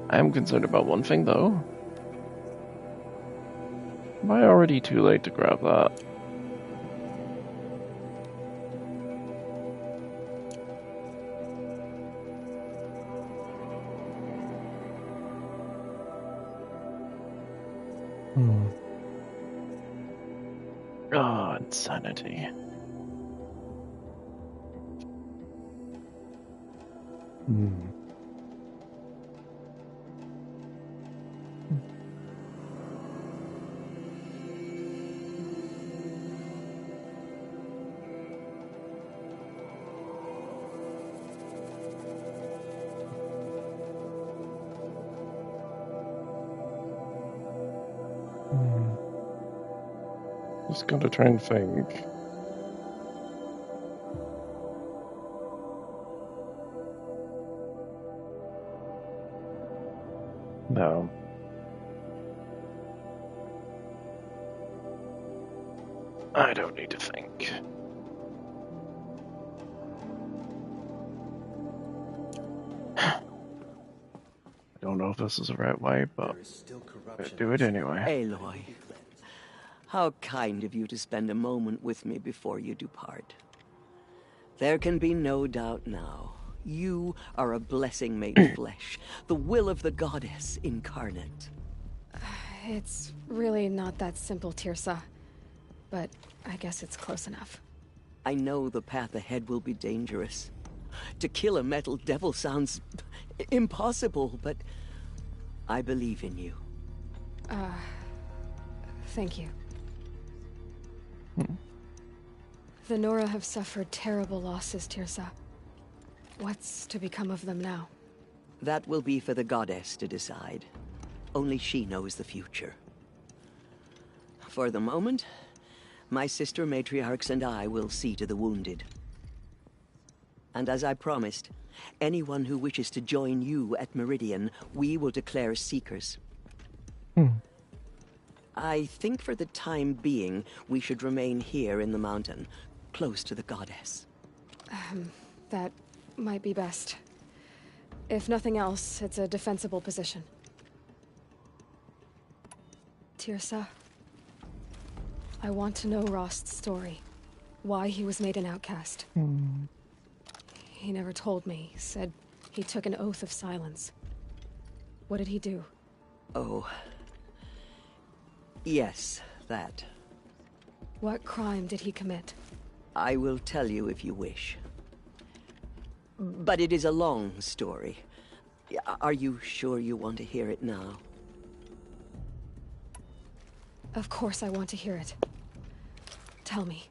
I am concerned about one thing, though. Am I already too late to grab that? Oh, insanity. Just gotta try and think. No. I don't need to think. I don't know if this is the right way, but I'll do it anyway. Aloy, how kind of you to spend a moment with me before you depart. There can be no doubt now. You are a blessing made flesh, the will of the goddess incarnate. It's really not that simple, Tirsa. But I guess it's close enough. I know the path ahead will be dangerous. To kill a metal devil sounds impossible, but I believe in you. Thank you. The Nora have suffered terrible losses, Tirsa. What's to become of them now? That will be for the goddess to decide. Only she knows the future. For the moment, my sister matriarchs and I will see to the wounded. And as I promised, anyone who wishes to join you at Meridian, we will declare seekers. I think for the time being, we should remain here in the mountain, close to the goddess. That might be best. If nothing else, it's a defensible position. Tirsa, I want to know Rost's story. Why he was made an outcast. He never told me. Said he took an oath of silence. What did he do? Oh. Yes, that. What crime did he commit? I will tell you if you wish. But it is a long story. Are you sure you want to hear it now? Of course I want to hear it. Tell me.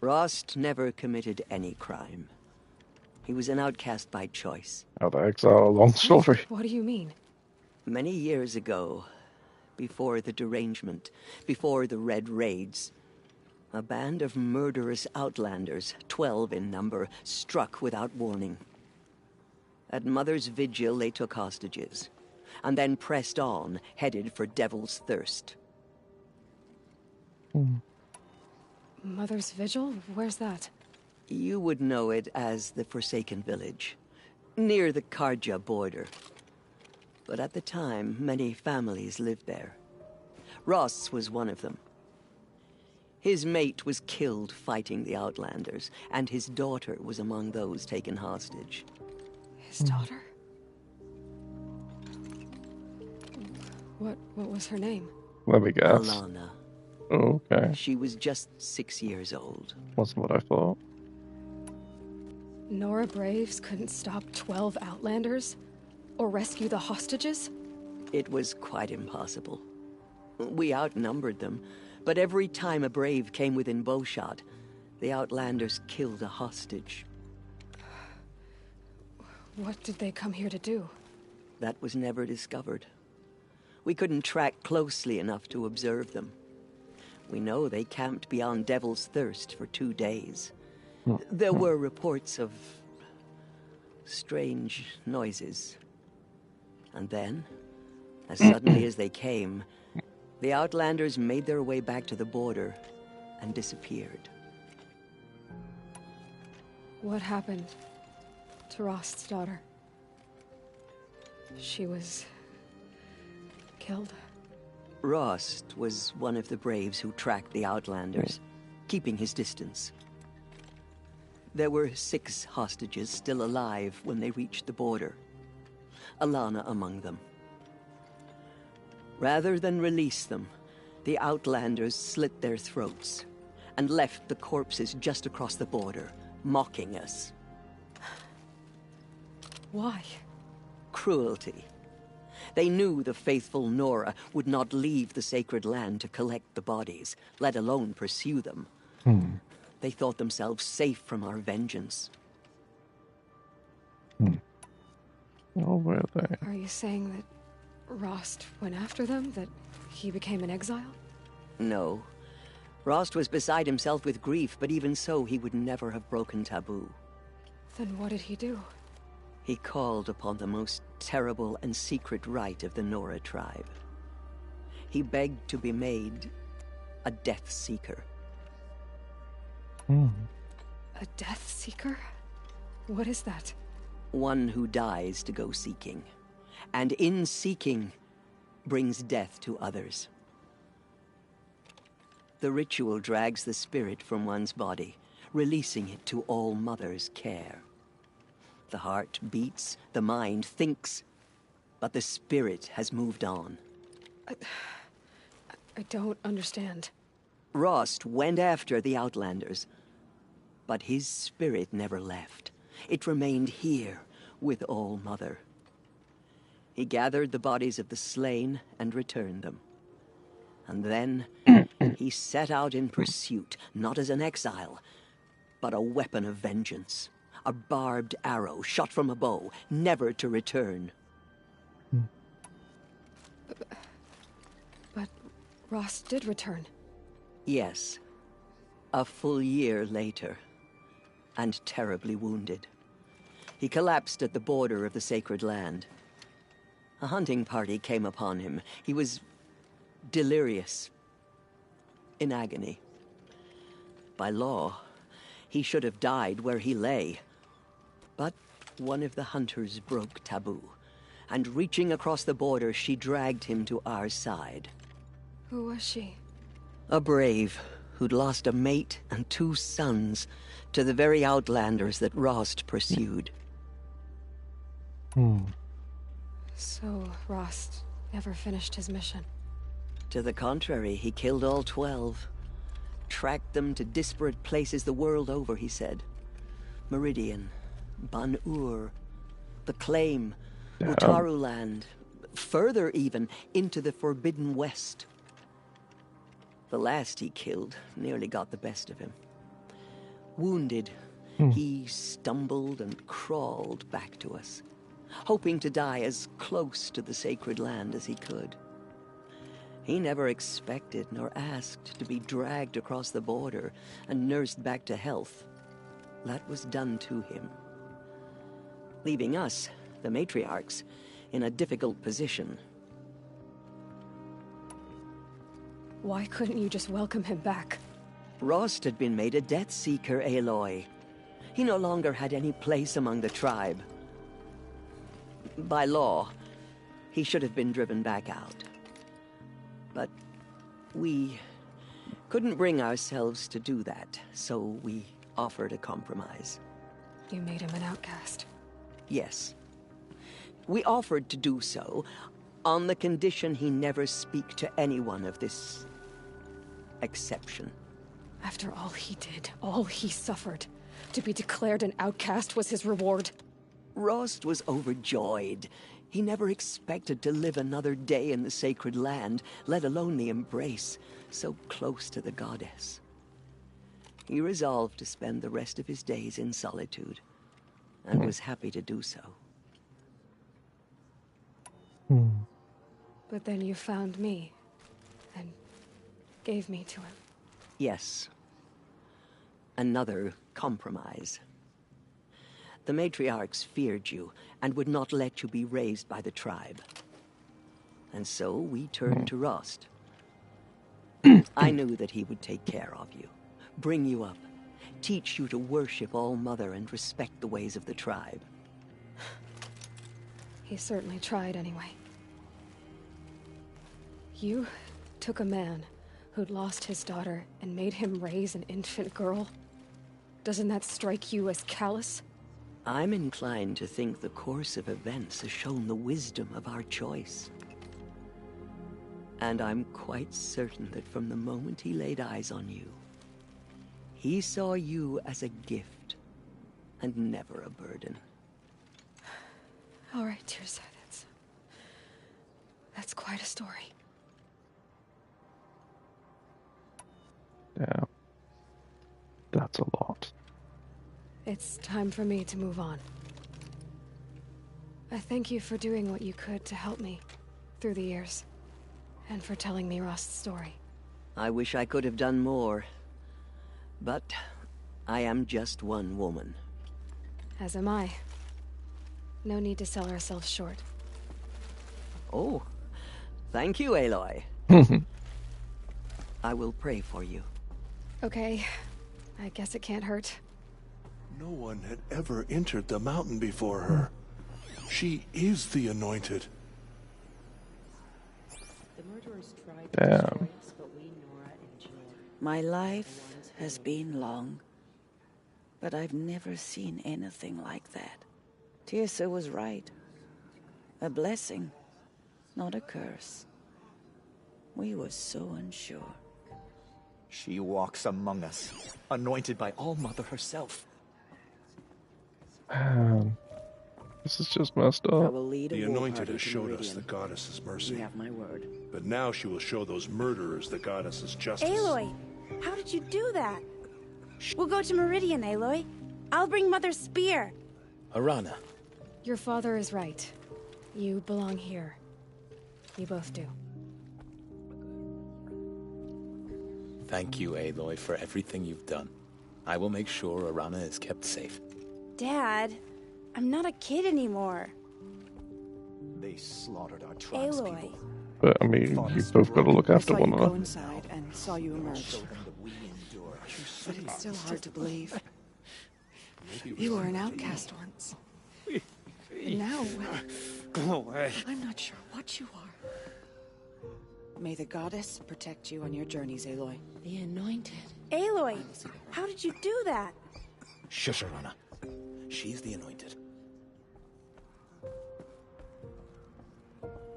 Rost never committed any crime. He was an outcast by choice. Oh, the exile, long story. What do you mean? Many years ago, before the derangement, before the Red Raids, a band of murderous outlanders, 12 in number, struck without warning. At Mother's Vigil, they took hostages, and then pressed on, headed for Devil's Thirst. Mother's Vigil? Where's that? You would know it as the Forsaken Village, near the Karja border. But at the time, many families lived there. Ross was one of them. His mate was killed fighting the Outlanders, and his daughter was among those taken hostage. His daughter? What was her name? Let me guess. Alana. Oh, okay. She was just 6 years old. Wasn't what I thought. Nora Braves couldn't stop 12 Outlanders? Or rescue the hostages? It was quite impossible. We outnumbered them, but every time a Brave came within bowshot, the Outlanders killed a hostage. What did they come here to do? That was never discovered. We couldn't track closely enough to observe them. We know they camped beyond Devil's Thirst for 2 days. There were reports of strange noises. And then, as suddenly as they came, the Outlanders made their way back to the border and disappeared. What happened to Rost's daughter? She was killed. Rost was one of the Braves who tracked the Outlanders, keeping his distance. There were 6 hostages still alive when they reached the border. Alana among them. Rather than release them, the Outlanders slit their throats and left the corpses just across the border, mocking us. Why? Cruelty. They knew the faithful Nora would not leave the sacred land to collect the bodies, let alone pursue them. They thought themselves safe from our vengeance. Oh, were they? Are you saying that Rost went after them? That he became an exile? No. Rost was beside himself with grief, but even so, he would never have broken taboo. Then what did he do? He called upon the most terrible and secret rite of the Nora tribe. He begged to be made a Death Seeker. A Death Seeker? What is that? One who dies to go seeking, and in seeking, brings death to others. The ritual drags the spirit from one's body, releasing it to All Mother's care. The heart beats, the mind thinks, but the spirit has moved on. I don't understand. Rost went after the Outlanders, but his spirit never left. It remained here with All Mother. He gathered the bodies of the slain and returned them. And then he set out in pursuit, not as an exile, but a weapon of vengeance. A barbed arrow shot from a bow, never to return. But Ross did return. Yes. A full year later. And terribly wounded. He collapsed at the border of the sacred land. A hunting party came upon him. He was delirious. In agony. By law, he should have died where he lay. But one of the hunters broke taboo, and reaching across the border, she dragged him to our side. Who was she? A brave who'd lost a mate and 2 sons to the very outlanders that Rost pursued. So Rost never finished his mission. To the contrary, he killed all 12. Tracked them to disparate places the world over, he said. Meridian, Ban-Ur, the Claim, Utaru Land, further even, into the Forbidden West. The last he killed nearly got the best of him. Wounded, he stumbled and crawled back to us, hoping to die as close to the sacred land as he could. He never expected nor asked to be dragged across the border and nursed back to health. That was done to him. Leaving us, the matriarchs, in a difficult position. Why couldn't you just welcome him back? Rost had been made a Death Seeker, Aloy. He no longer had any place among the tribe. By law, he should have been driven back out. But we couldn't bring ourselves to do that, so we offered a compromise. You made him an outcast. Yes. We offered to do so on the condition he never speak to anyone of this exception. After all he did, all he suffered, to be declared an outcast was his reward. Rost was overjoyed. He never expected to live another day in the sacred land, let alone the embrace, so close to the goddess. He resolved to spend the rest of his days in solitude, and was happy to do so. But then you found me, and gave me to him. Yes. Another compromise. The matriarchs feared you, and would not let you be raised by the tribe. And so we turned to Rost. I knew that he would take care of you, bring you up, teach you to worship All-Mother and respect the ways of the tribe. He certainly tried anyway. You took a man who'd lost his daughter and made him raise an infant girl? Doesn't that strike you as callous? I'm inclined to think the course of events has shown the wisdom of our choice. And I'm quite certain that from the moment he laid eyes on you, he saw you as a gift, and never a burden. All right, Tirsa, that's quite a story. Yeah. That's a lot. It's time for me to move on. I thank you for doing what you could to help me through the years, and for telling me Rost's story. I wish I could have done more, but I am just one woman. As am I. No need to sell ourselves short. Oh, thank you, Aloy. I will pray for you. Okay, I guess it can't hurt. No one had ever entered the mountain before her. She is the anointed. The murderers tried to destroy us, but we, Nora and Jill. My life has been long, but I've never seen anything like that. Tirsa was right. A blessing, not a curse. We were so unsure. She walks among us, anointed by All-Mother herself. This is just messed up. The anointed has showed us the goddess's mercy. You have my word. But now she will show those murderers the goddess's justice. Aloy, how did you do that? We'll go to Meridian, Aloy. I'll bring Mother's spear. Arana. Your father is right. You belong here. You both do. Thank you, Aloy, for everything you've done. I will make sure Arana is kept safe. Dad, I'm not a kid anymore. They slaughtered our tribespeople. Aloy. But I mean, you both got to look after I saw one you go another. inside and saw you emerge. But it's still hard to believe. You were an outcast once. And now, Go away. I'm not sure what you are. May the goddess protect you on your journeys, Aloy. The Anointed. Aloy, how did you do that? Shush, Arana. She's the Anointed.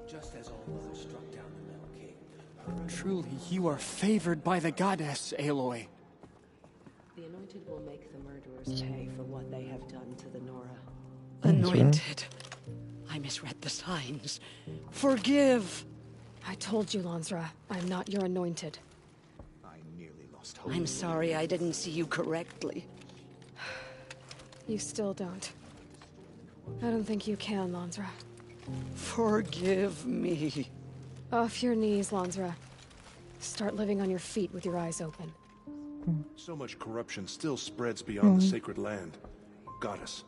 Just as all others struck down the Metal King. Truly, you are favored by the goddess, Aloy. The Anointed will make the murderers pay for what they have done to the Nora. Anointed. I misread the signs. Forgive. I told you, Lansra, I'm not your Anointed. I nearly lost hope. I'm sorry I didn't see you correctly. You still don't. I don't think you can, Lansra. Forgive me. Off your knees, Lansra. Start living on your feet with your eyes open. So much corruption still spreads beyond the sacred land. Goddess,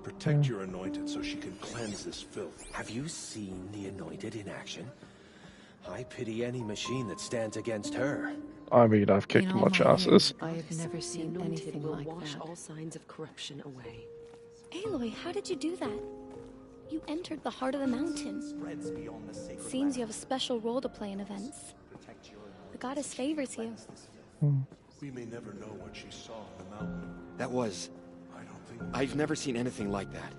protect your anointed so she can cleanse this filth. Have you seen the Anointed in action? I pity any machine that stands against her. I mean, I've kicked much asses. I have never The seen Anointed anything will like wash all signs of corruption away. Aloy, how did you do that? You entered the heart of the mountain. Seems you have a special role to play in events. The goddess favors you. We may never know what she saw on the mountain. That was... I've never seen anything like that.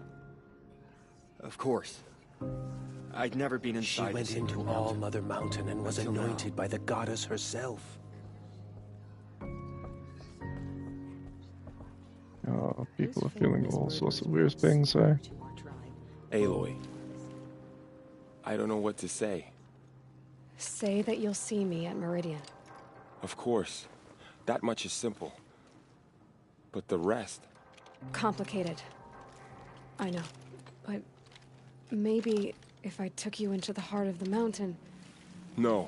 Of course. I'd never been inside. She went into All Mother Mountain and was anointed by the goddess herself. Oh, people are feeling all sorts of weird things, eh? Aloy. I don't know what to say. Say that you'll see me at Meridian. Of course. That much is simple. But the rest... Complicated. I know. But maybe if I took you into the heart of the mountain... No.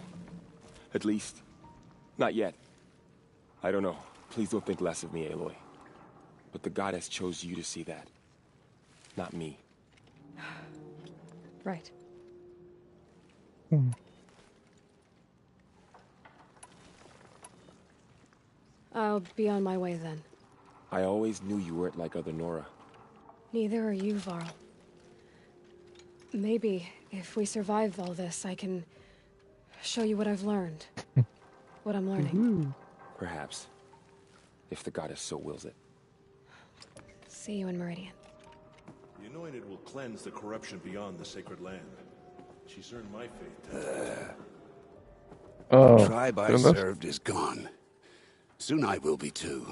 At least, not yet. I don't know. Please don't think less of me, Aloy. But the goddess chose you to see that. Not me. Right. I'll be on my way then. I always knew you weren't like other Nora. Neither are you, Varl. Maybe, if we survive all this, I can show you what I've learned. What I'm learning. Perhaps. If the goddess so wills it. See you in Meridian. The anointed will cleanse the corruption beyond the sacred land. She's earned my faith. Oh, tribe I goodness. served is gone. Soon I will be too.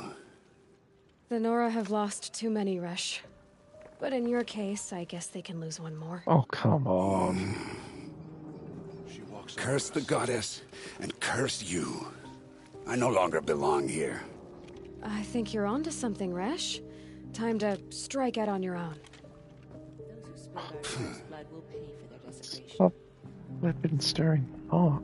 The Nora have lost too many, Resh. But in your case, I guess they can lose one more. Oh, come on. Curse the goddess, and curse you. I no longer belong here. I think you're onto something, Resh. Time to strike out on your own. Stop flipping staring hard.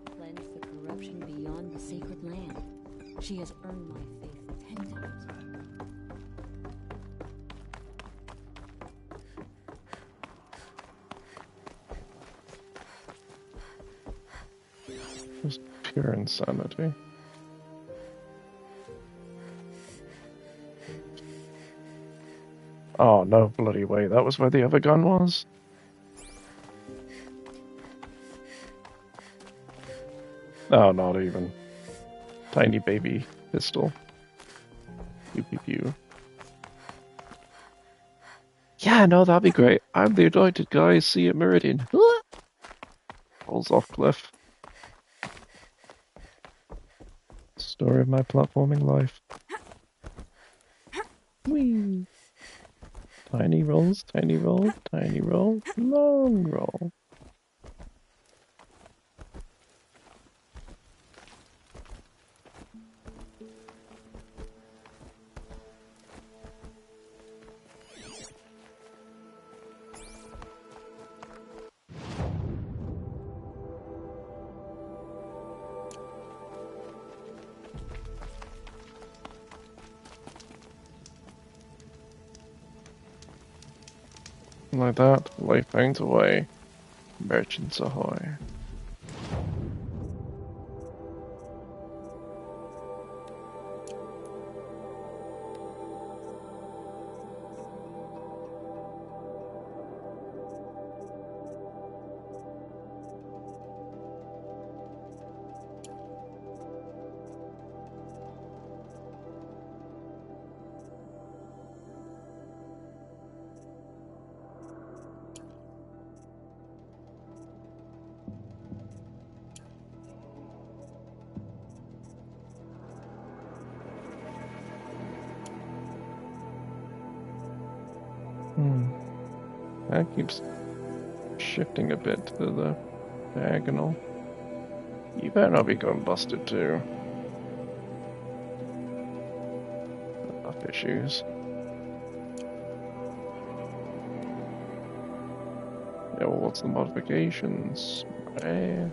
Cleanse the corruption beyond the sacred land. She has earned my faith 10 times. Just pure insanity. Oh, no bloody way. That was where the other gun was? Oh, not even. Tiny baby pistol. Pew pew pew. Yeah, no, that'd be great. I'm the anointed guy. See you at Meridian. Falls off cliff. Story of my platforming life. Whee! Tiny rolls, long roll. Like that, life finds a way. Merchants ahoy. That keeps shifting a bit to the diagonal. You better not be going busted too. Enough issues. Yeah, well, what's the modifications? Right.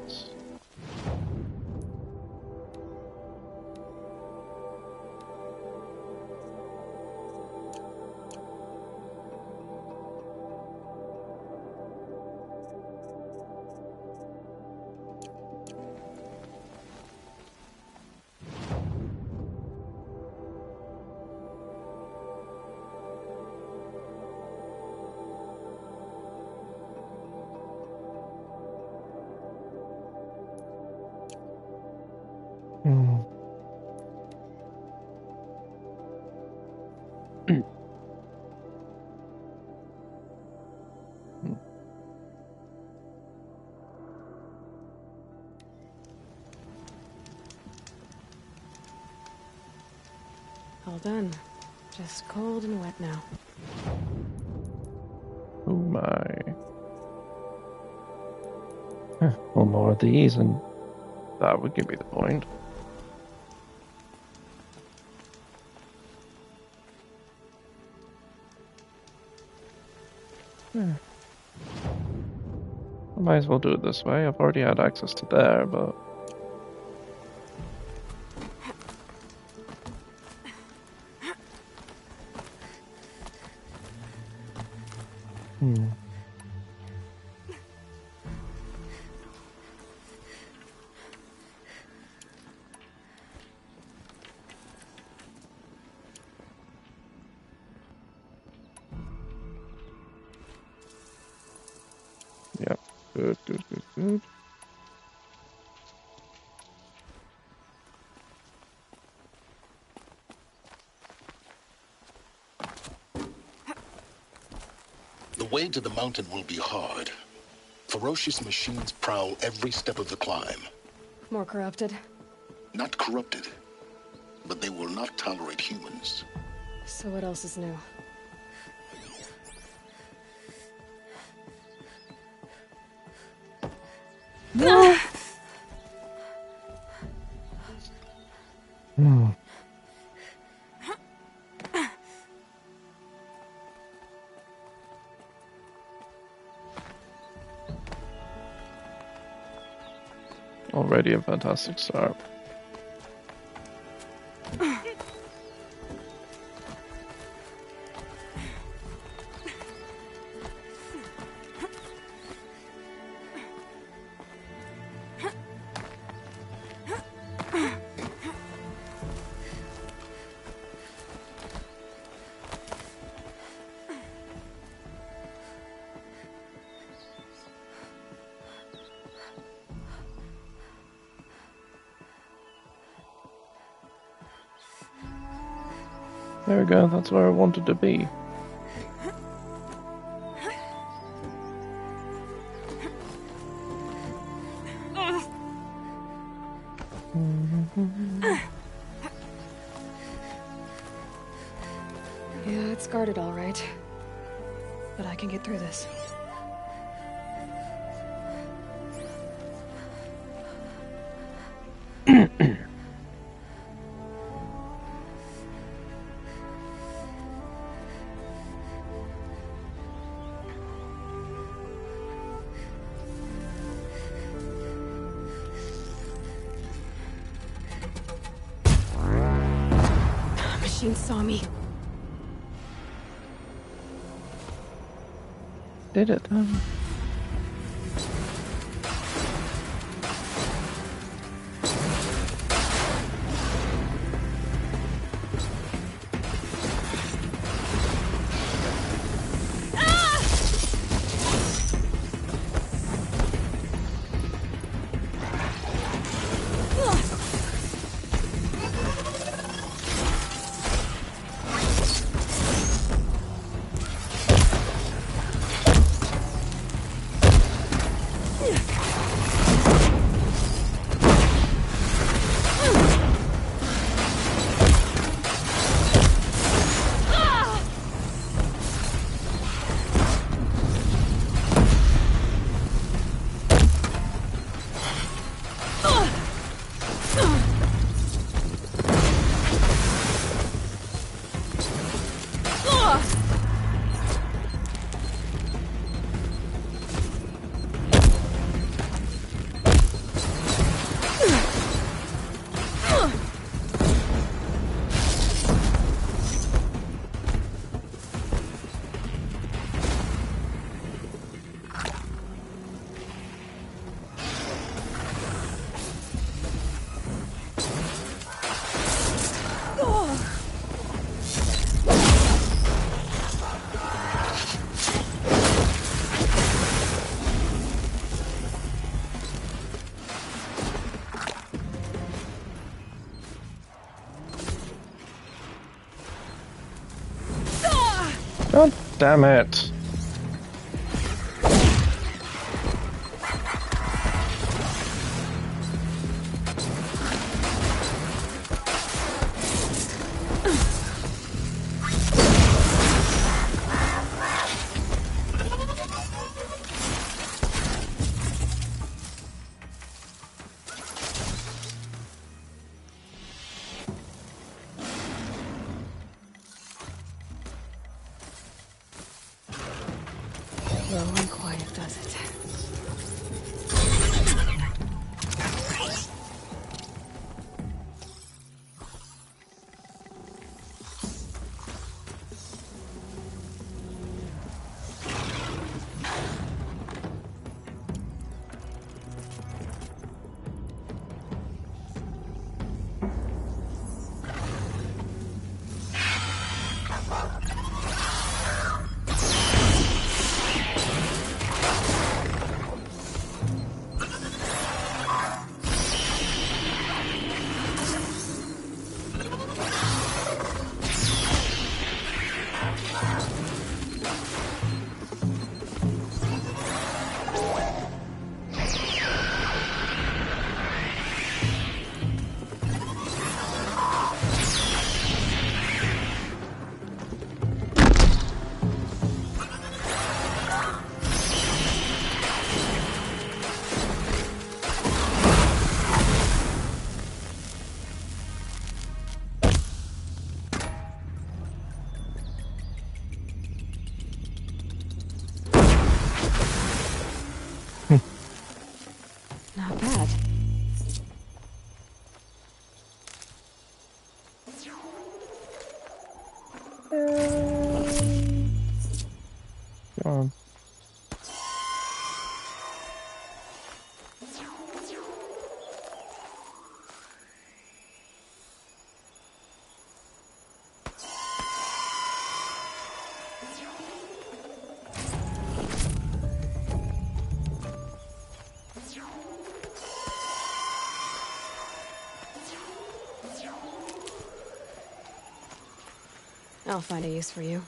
All done. Just cold and wet now. Oh my. One more of these and that would give me the point. I might as well do it this way. I've already had access to there, but... Yeah, good. The way to the mountain will be hard. Ferocious machines prowl every step of the climb. More corrupted? Not corrupted, but they will not tolerate humans. So what else is new? No! Already a fantastic start. There we go, that's where I wanted to be. Yeah, it's guarded all right. But I can get through this. Machine saw me. Did it though? God damn it. Low and quiet does it. Not bad. Come on. I'll find a use for you.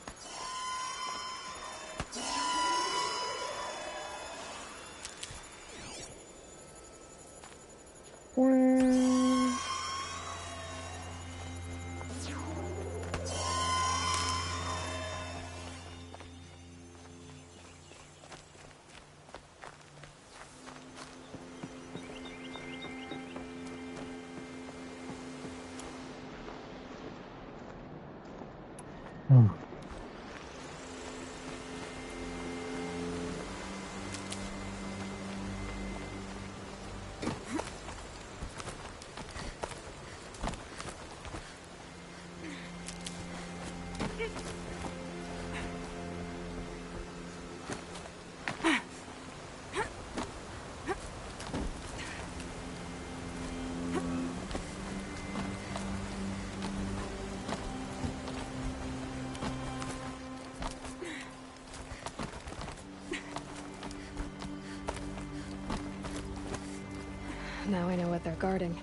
Now I know what they're guarding.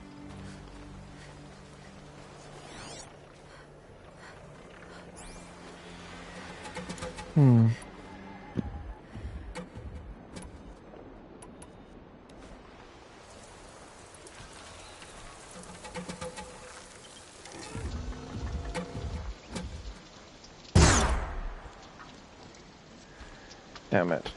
Damn it.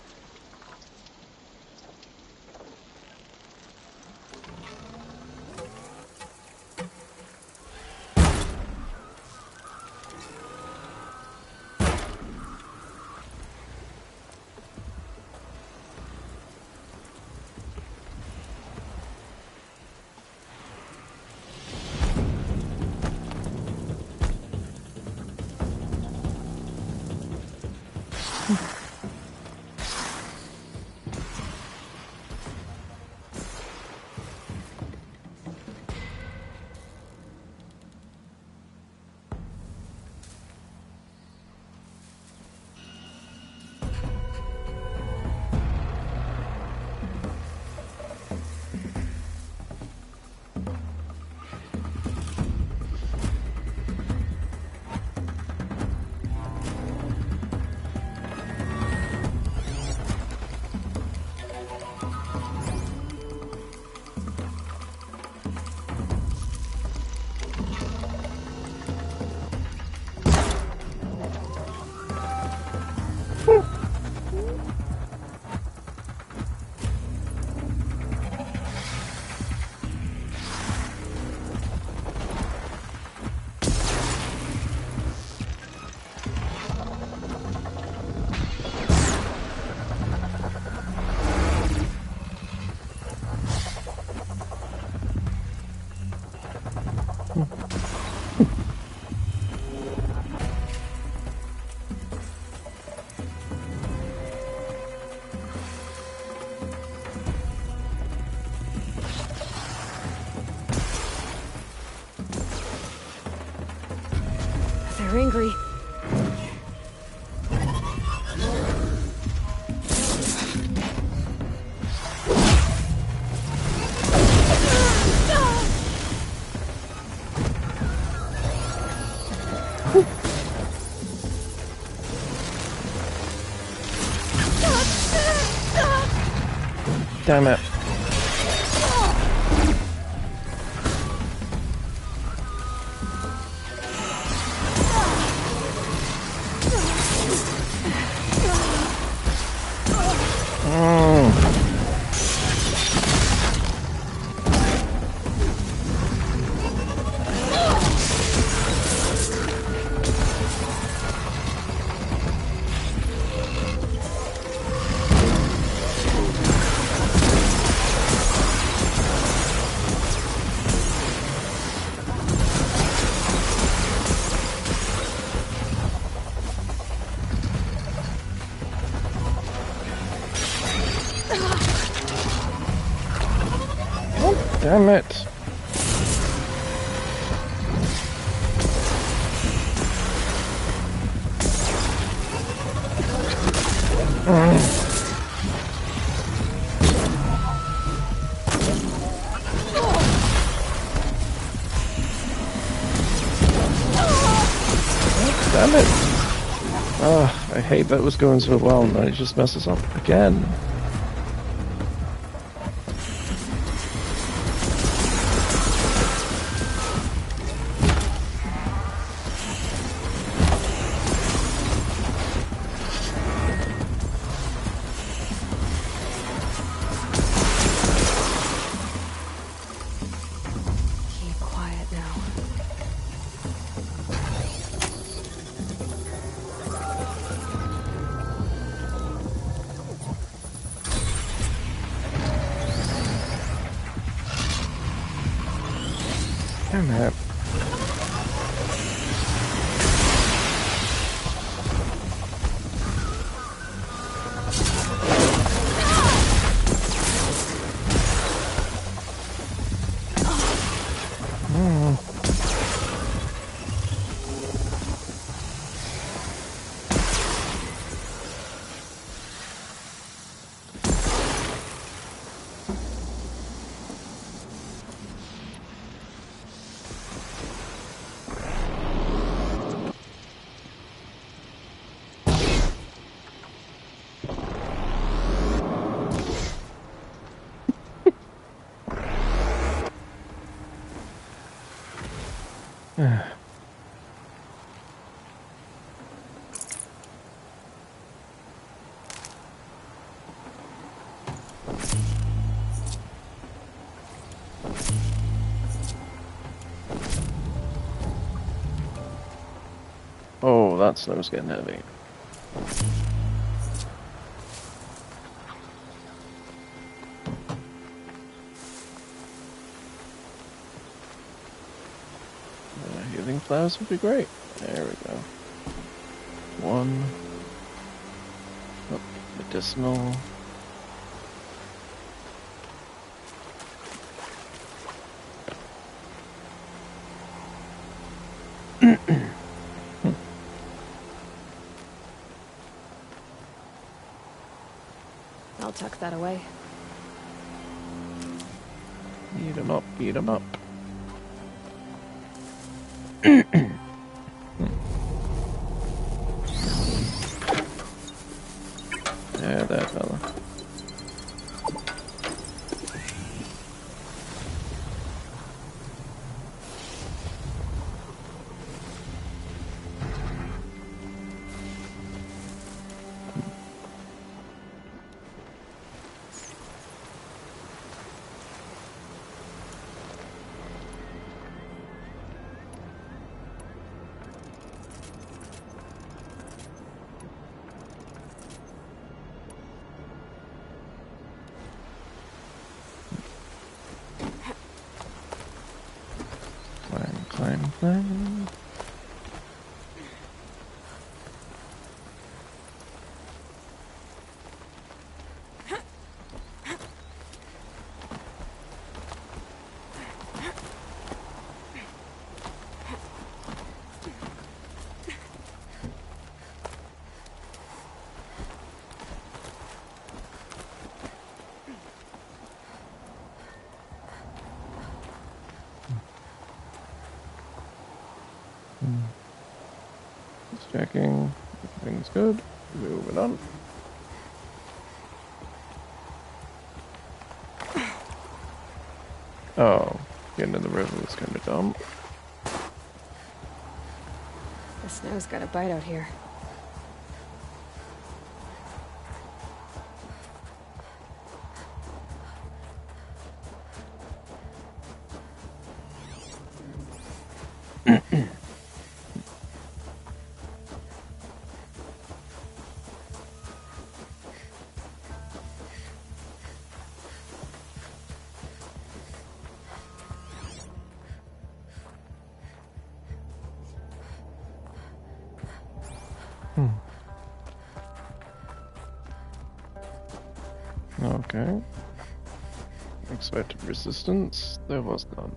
They're angry. Damn it. Damn it. Damn it. Oh, I hate that it was going so well and then it just messes up again. Damn it. Oh, that snow's getting heavy. Healing flowers would be great. There we go. One. Oh, medicinal. I'll tuck that away. Eat 'em up, eat 'em up. Yeah, there, fella. Climb. Just checking. Everything's good. Moving on. Oh, getting in the river was kind of dumb. The snow's got a bite out here. Okay. Expected resistance. There was none.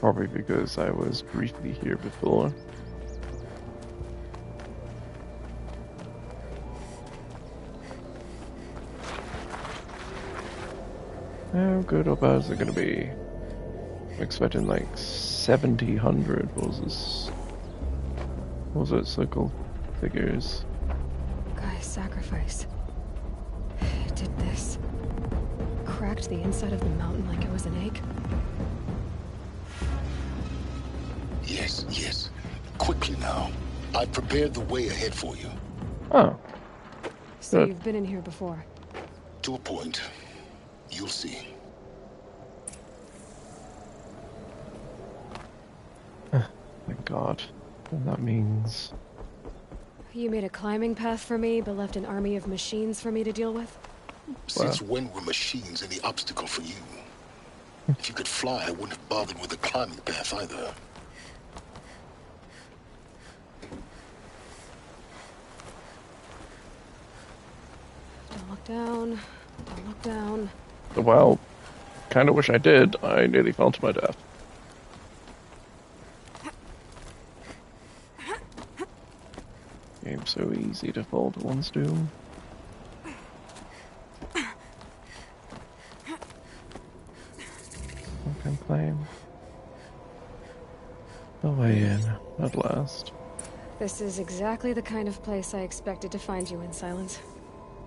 Probably because I was briefly here before. How good or bad is it going to be? I'm expecting like 7,000. What was it? Circle figures. Guy's sacrifice. It did this. Cracked the inside of the mountain like it was an egg. Yes. Quickly now. I've prepared the way ahead for you. Oh. So Good. you've been in here before? To a point. You'll see. Thank God. And that means... You made a climbing path for me, but left an army of machines for me to deal with? Since when were machines any obstacle for you? If you could fly, I wouldn't have bothered with a climbing path either. Don't look down. Don't look down. Well, kind of wish I did. I nearly fell to my death. Game's so easy to fall to one's doom. I can claim the way in at last. This is exactly the kind of place I expected to find you in, Silence.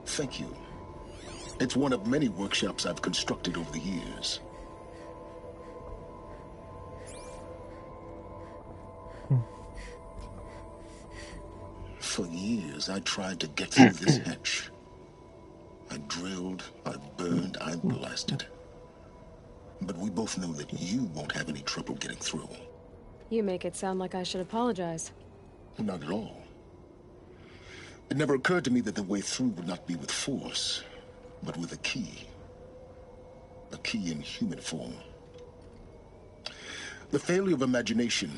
Thank you. It's one of many workshops I've constructed over the years. For years, I tried to get through this hatch. I drilled, I burned, I blasted. But we both know that you won't have any trouble getting through. You make it sound like I should apologize. Not at all. It never occurred to me that the way through would not be with force, but with a key. A key in human form. The failure of imagination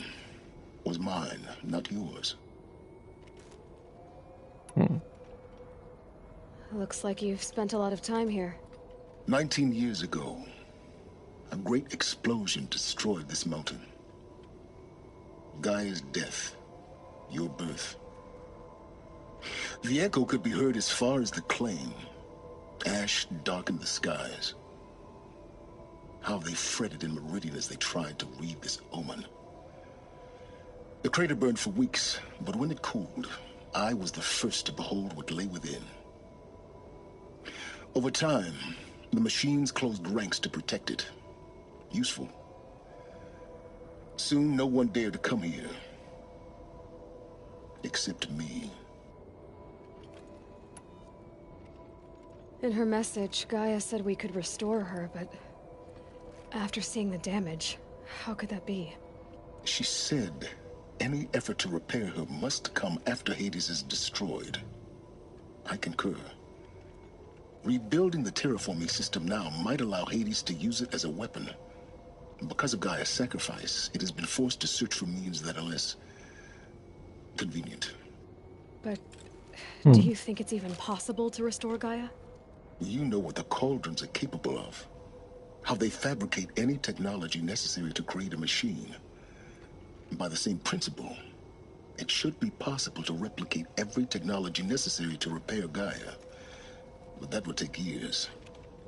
was mine, not yours. Looks like you've spent a lot of time here. 19 years ago, a great explosion destroyed this mountain. Gaia's death, your birth. The echo could be heard as far as the claim. Ash darkened the skies. How they fretted in Meridian as they tried to read this omen. The crater burned for weeks, but when it cooled, I was the first to behold what lay within. Over time, the machines closed ranks to protect it. Useful. Soon, no one dared to come here. Except me. In her message, Gaia said we could restore her, but after seeing the damage, how could that be? She said any effort to repair her must come after Hades is destroyed. I concur. Rebuilding the terraforming system now might allow Hades to use it as a weapon. Because of Gaia's sacrifice, it has been forced to search for means that are less convenient. But do you think it's even possible to restore Gaia? You know what the Cauldrons are capable of. How they fabricate any technology necessary to create a machine. By the same principle, it should be possible to replicate every technology necessary to repair Gaia. But that would take years.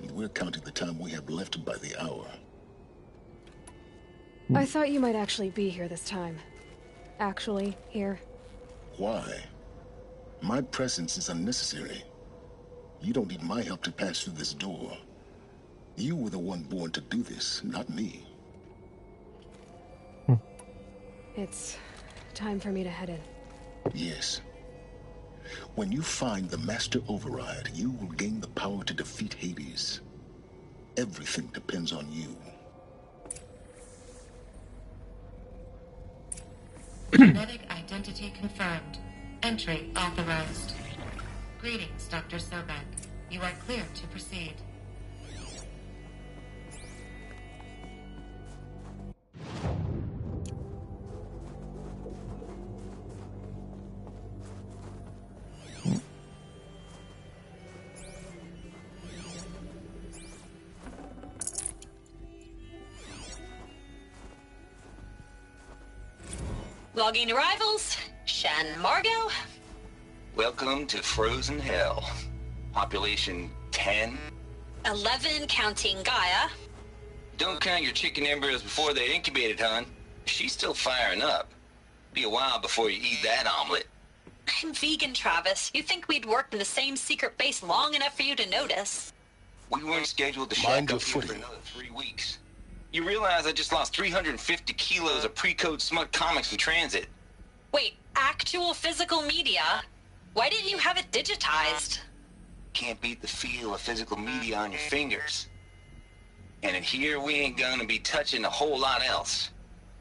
And we're counting the time we have left by the hour. I thought you might actually be here this time. Actually, here. Why? My presence is unnecessary. You don't need my help to pass through this door. You were the one born to do this, not me. It's time for me to head in. Yes. When you find the Master Override, you will gain the power to defeat Hades. Everything depends on you. Genetic identity confirmed. Entry authorized. Greetings, Dr. Sobek. You are clear to proceed. Logging arrivals. Shan Margot. Welcome to Frozen Hell. Population 10. 11 counting Gaia. Don't count your chicken embryos before they're incubated, hon. She's still firing up. Be a while before you eat that omelet. I'm vegan, Travis. You think we'd worked in the same secret base long enough for you to notice? We weren't scheduled to Mind shack your up here for another 3 weeks. You realize I just lost 350 kilos of pre-code smut comics in transit. Wait, actual physical media? Why didn't you have it digitized? Can't beat the feel of physical media on your fingers. And in here, we ain't gonna be touching a whole lot else.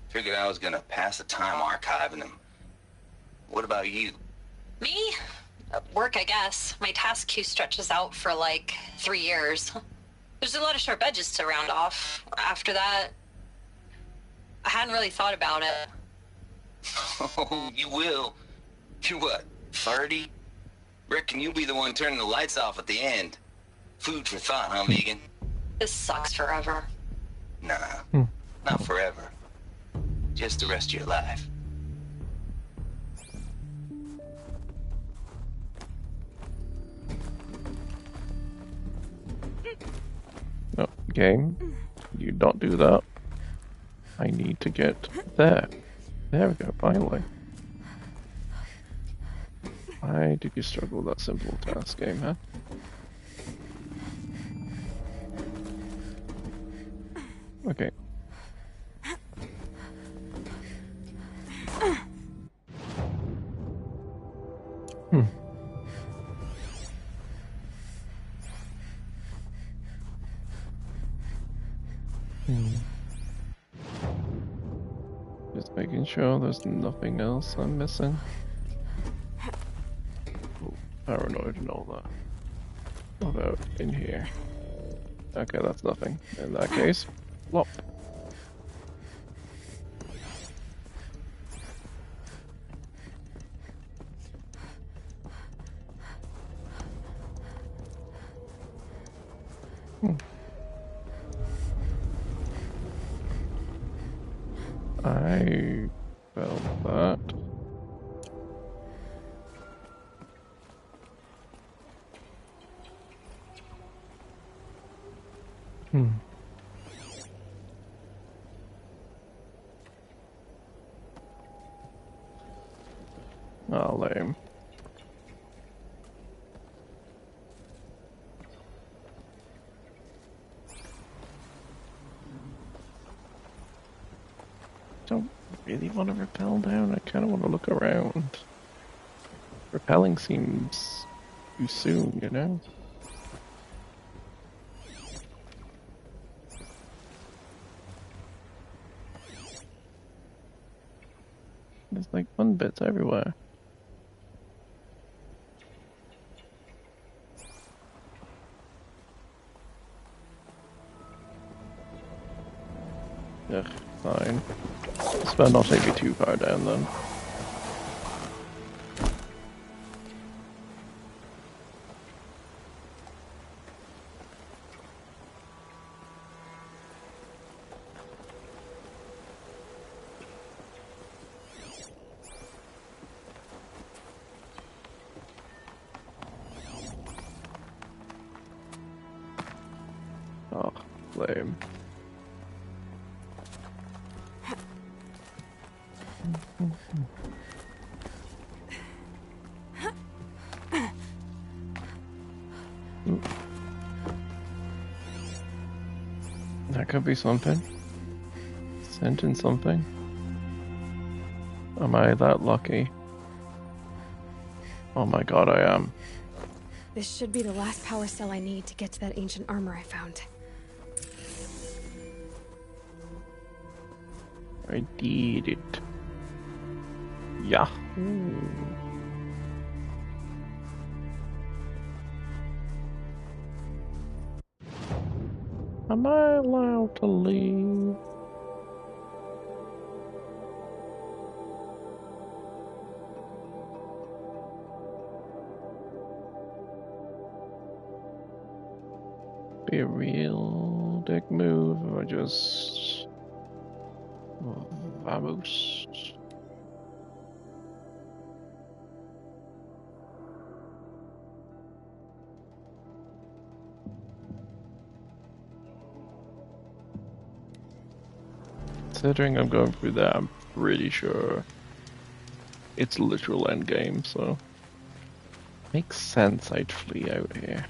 Figured I was gonna pass the time archiving them. What about you? Me? Work, I guess. My task queue stretches out for like 3 years. There's a lot of sharp edges to round off. After that, I hadn't really thought about it. Oh, you will. You're what, 30? Reckon you'll be the one turning the lights off at the end. Food for thought, huh, Megan? This sucks forever. Nah, not forever. Just the rest of your life. No, game. You don't do that. I need to get there. There we go, finally. Why did you struggle with that simple task game, huh? Okay. Hmm. Just making sure there's nothing else I'm missing. Oh, paranoid and all that. What about in here? Okay, that's nothing. In that case, flop. I felt that. Oh, lame. Don't really want to rappel down. I kind of want to look around. Rappelling seems too soon, you know? There's like fun bits everywhere. Ugh, fine. This better not take me too far down then. Oh, lame. That could be something. Scenting something. Am I that lucky? Oh my god, I am. This should be the last power cell I need to get to that ancient armor I found. I did it. Yahoo! Am I allowed to leave? Be a real dick move or just vamos? Considering I'm going through that, I'm pretty sure it's a literal endgame, so makes sense I'd flee out here.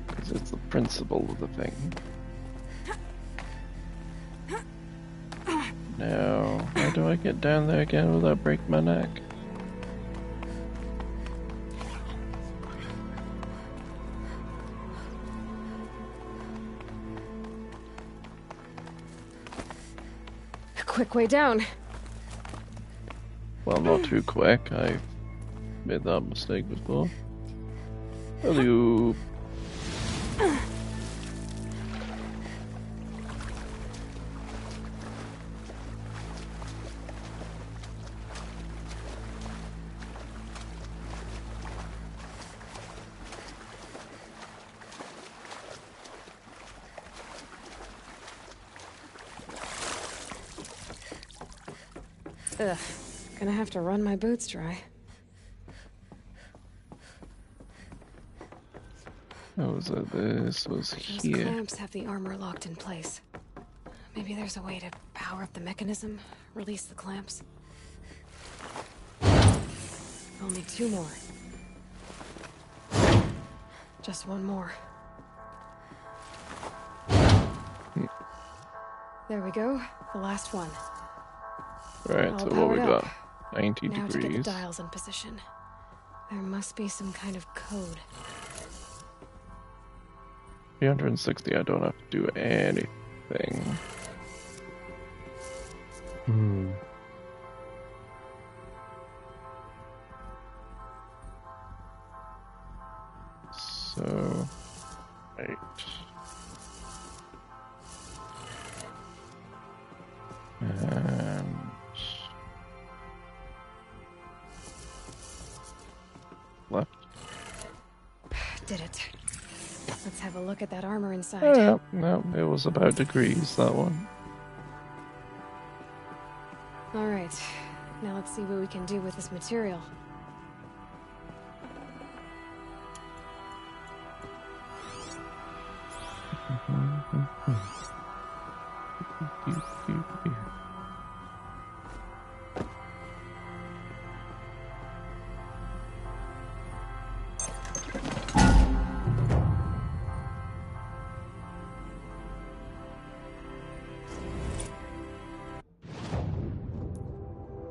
Because it's the principle of the thing. Now, how do I get down there again without breaking my neck? Quick way down. Well, not too quick. I've made that mistake before. Hello. Ugh, gonna have to run my boots dry. This was Those here. clamps have the armor locked in place. Maybe there's a way to power up the mechanism, release the clamps. Only 2 more. Just 1 more. There we go. The last one. Right, All so what powered we up. got? 90 Now to get the degrees. dials in position. There must be some kind of code. 360, I don't have to do anything. So, right. And left. Did it. Let's have a look at that armor inside. Yeah, no, it was about degrees, that one. Alright. Now let's see what we can do with this material.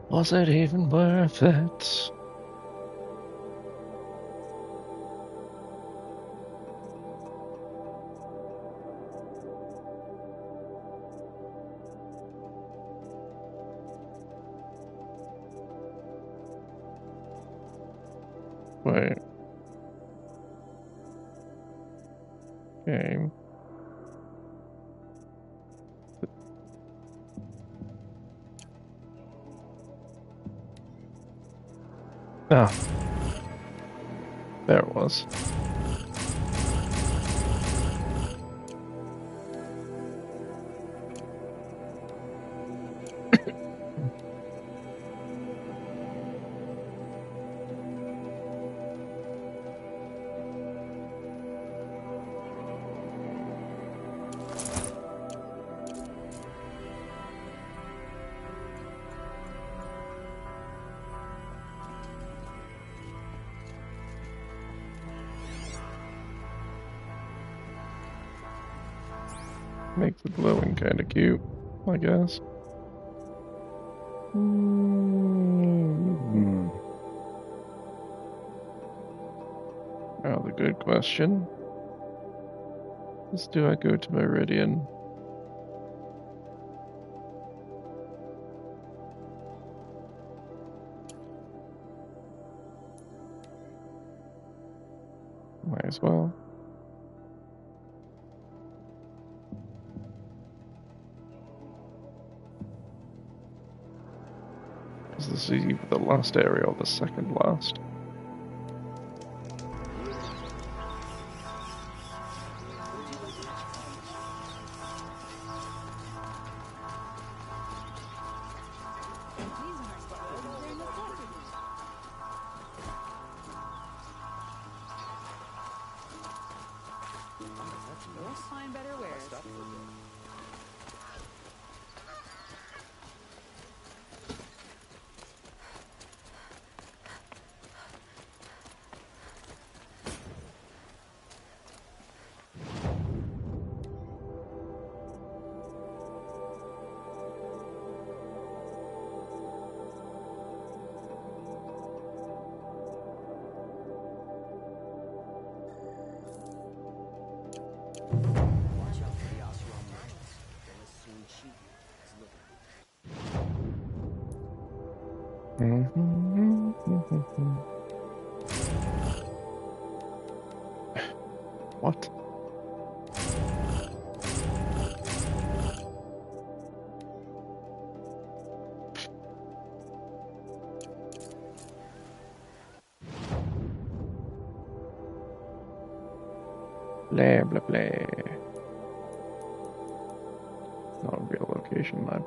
Was it even worth it? Wait. Game. Ah. There it was. Makes the glowing kind of cute, I guess. Now the good question is, do I go to Meridian? Might as well. Is this either the last area or the second last? Find better wares. What? Blah blah blah. Not a real location map.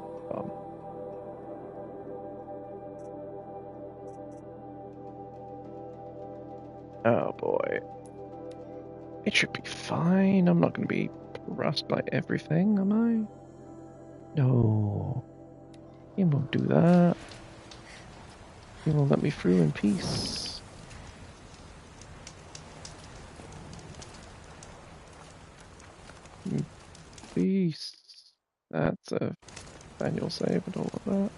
Oh boy. It should be fine. I'm not going to be harassed by everything, am I? No. He won't do that. He will let me through in peace. In peace. That's a manual save and all of that.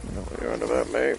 You know what you're on about, mate.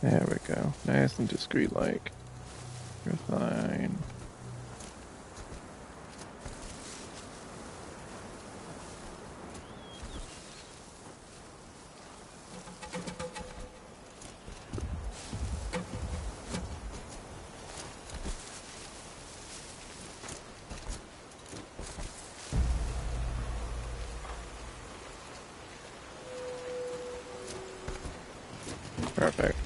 There we go. Nice and discreet like. You're fine. Perfect.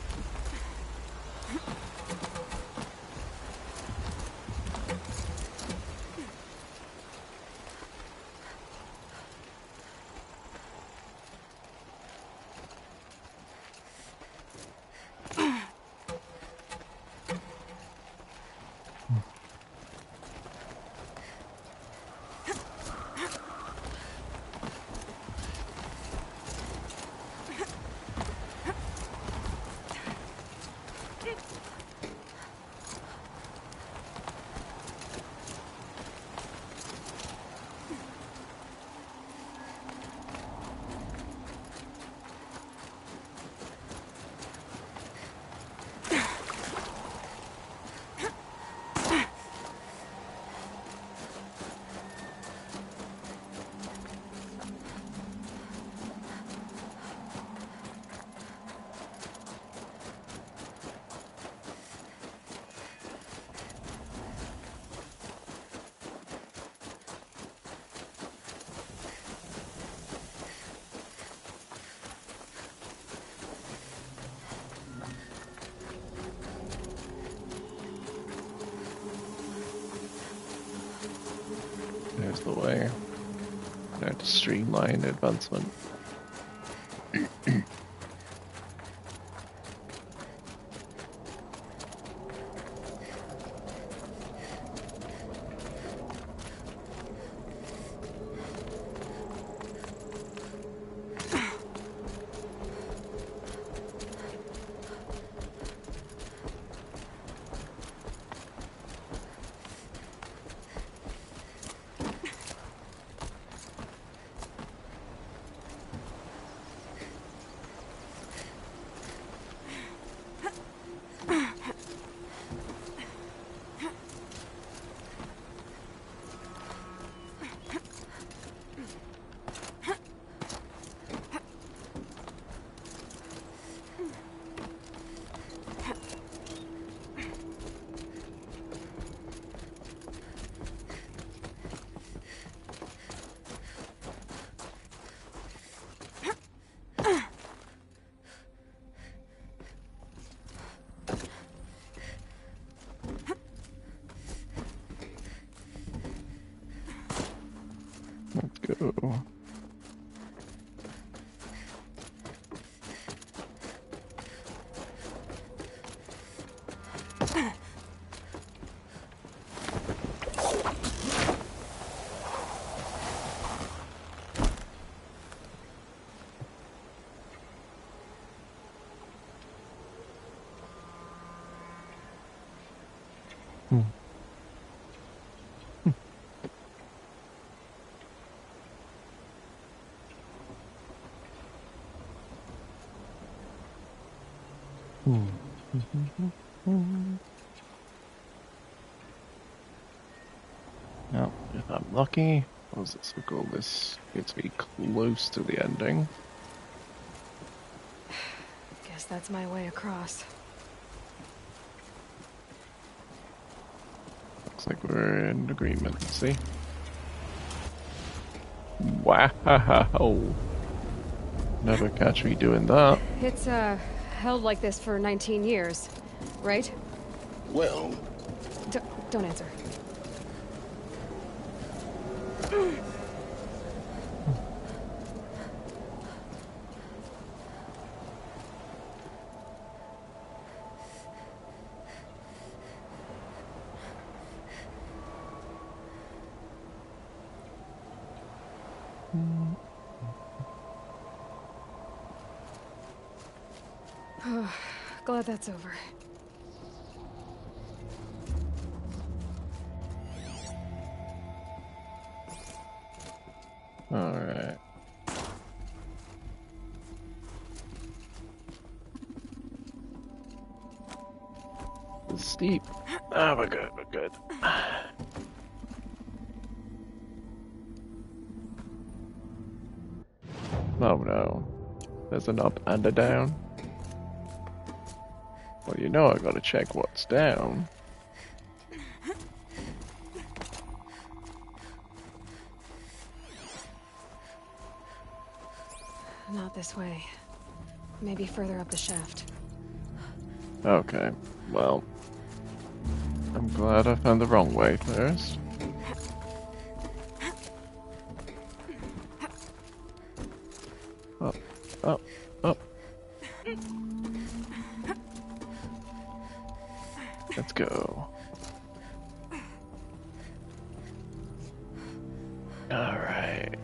the way. To streamline advancement. Let's go. Now, if I'm lucky, what does this look? This gets me close to the ending. Guess that's my way across. Looks like we're in agreement, see? Wow! Never catch me doing that. It's, held like this for 19 years, right? Well... Don't answer. Glad that's over. Alright. It's steep. Ah, we're good, we're good. Oh no. There's an up and a down. Well, you know I gotta check what's down. Not this way. Maybe further up the shaft. Okay, well... I'm glad I found the wrong way first. Up, up, up. Let's go. Alright.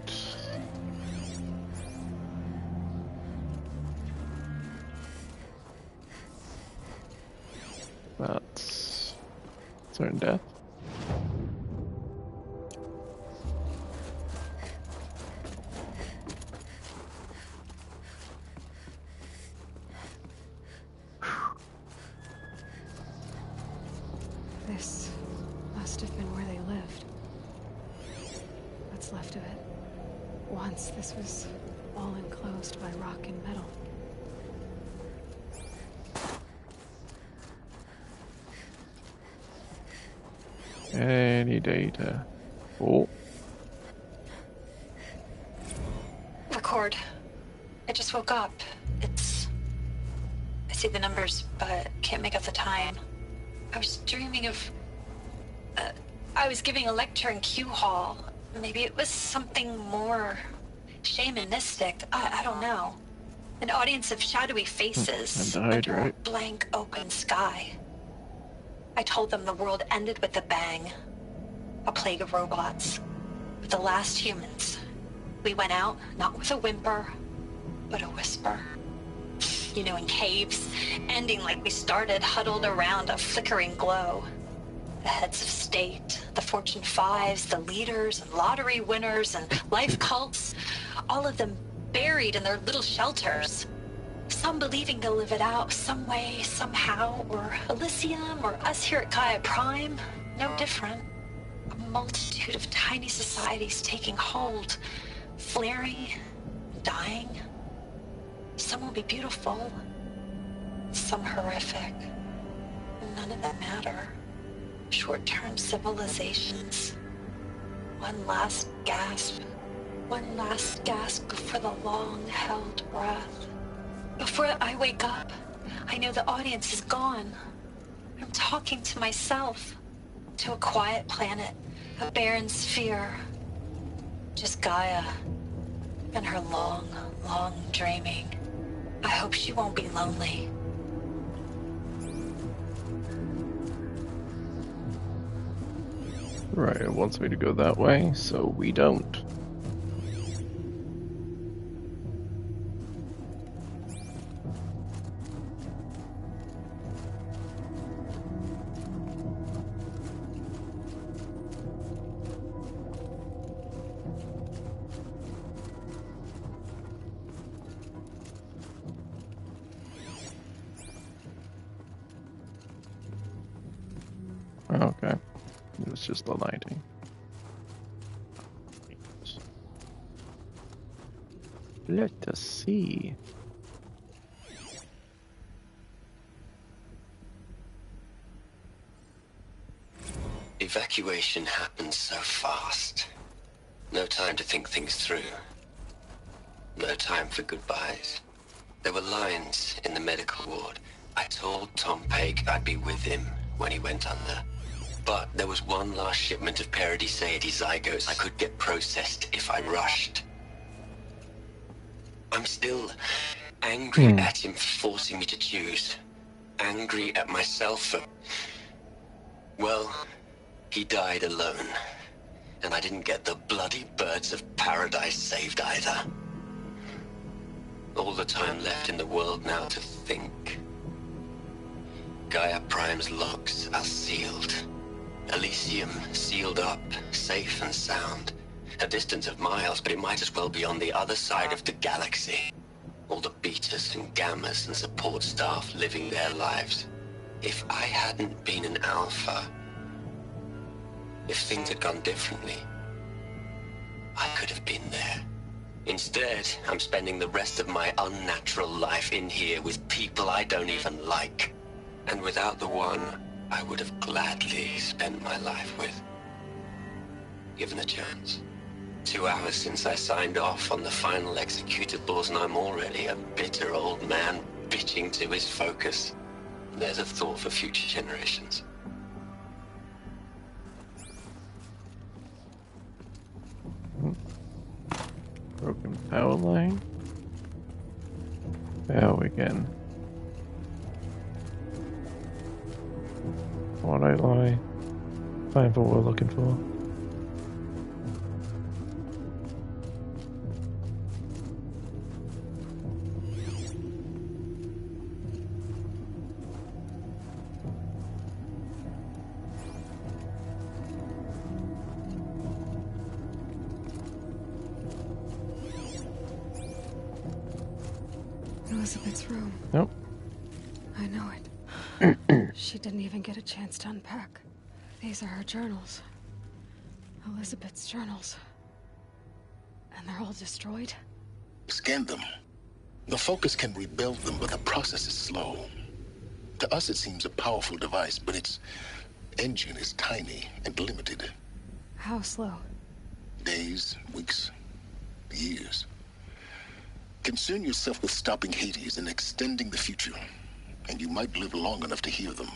That's certain death. This must have been where they lived. What's left of it. Once this was all enclosed by rock and metal. Any data? Oh. Record. I just woke up. I see the numbers, but can't make out the time. I was dreaming of... I was giving a lecture in Q Hall. Maybe it was something more shamanistic. I don't know. An audience of shadowy faces And under a right? blank open sky. I told them the world ended with a bang. A plague of robots. With the last humans. We went out, not with a whimper, but a whisper. You know, in caves, ending like we started, huddled around a flickering glow. The heads of state, the Fortune 5s, the leaders and lottery winners and life cults, all of them buried in their little shelters. Some believing they'll live it out some way, somehow, or Elysium, or us here at Gaia Prime, no different. A multitude of tiny societies taking hold, flaring, dying. Some will be beautiful, some horrific. None of them matter. Short-term civilizations. One last gasp. One last gasp before the long-held breath. Before I wake up, I know the audience is gone. I'm talking to myself. To a quiet planet, a barren sphere. Just Gaia. And her long, long dreaming. I hope she won't be lonely. Right, it wants me to go that way, so we don't. Okay, it's just the lighting. Let us see. Evacuation happened so fast. No time to think things through. No time for goodbyes. There were lines in the medical ward. I told Tom Pake I'd be with him when he went under. But there was one last shipment of Paradiseidae zygotes I could get processed if I rushed. I'm still angry at him for forcing me to choose. Angry at myself for... Well, he died alone. And I didn't get the bloody birds of paradise saved either. All the time left in the world now to think. Gaia Prime's logs are sealed. Elysium sealed up, safe and sound. A distance of miles, but it might as well be on the other side of the galaxy. All the betas and gammas and support staff living their lives. If I hadn't been an alpha, if things had gone differently, I could have been there. Instead, I'm spending the rest of my unnatural life in here with people I don't even like. And without the one I would have gladly spent my life with. Given a chance. 2 hours since I signed off on the final executables, and I'm already a bitter old man bitching to his focus. There's a thought for future generations. Broken power line. There we can. What I lie. Find what we're looking for. Elizabeth's room. Nope. I know it. She didn't even get a chance to unpack. These are her journals. Elizabeth's journals. And they're all destroyed? Scan them. The Focus can rebuild them, but the process is slow. To us, it seems a powerful device, but its engine is tiny and limited. How slow? Days, weeks, years. Concern yourself with stopping Hades and extending the future, and you might live long enough to hear them.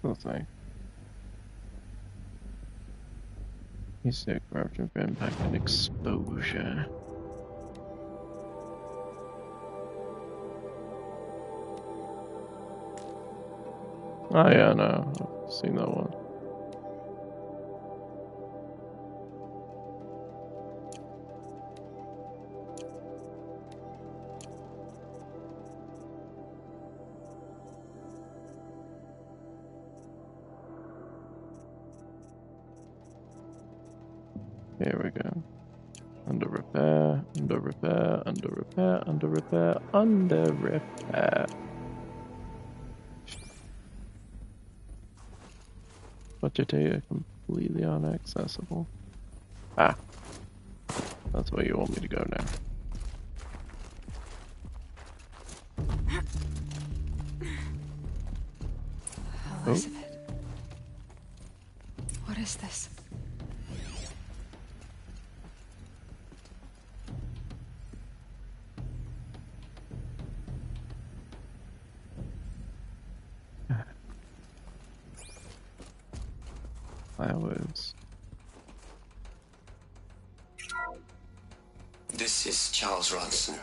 Let's see. You said corruption for impact and exposure. Oh yeah, no, I've seen that one. Here we go. Under repair, under repair, under repair, under repair, under repair. Budget data completely inaccessible. Ah. That's where you want me to go now. Elizabeth. What is this? Flowers. This is Charles Ronson.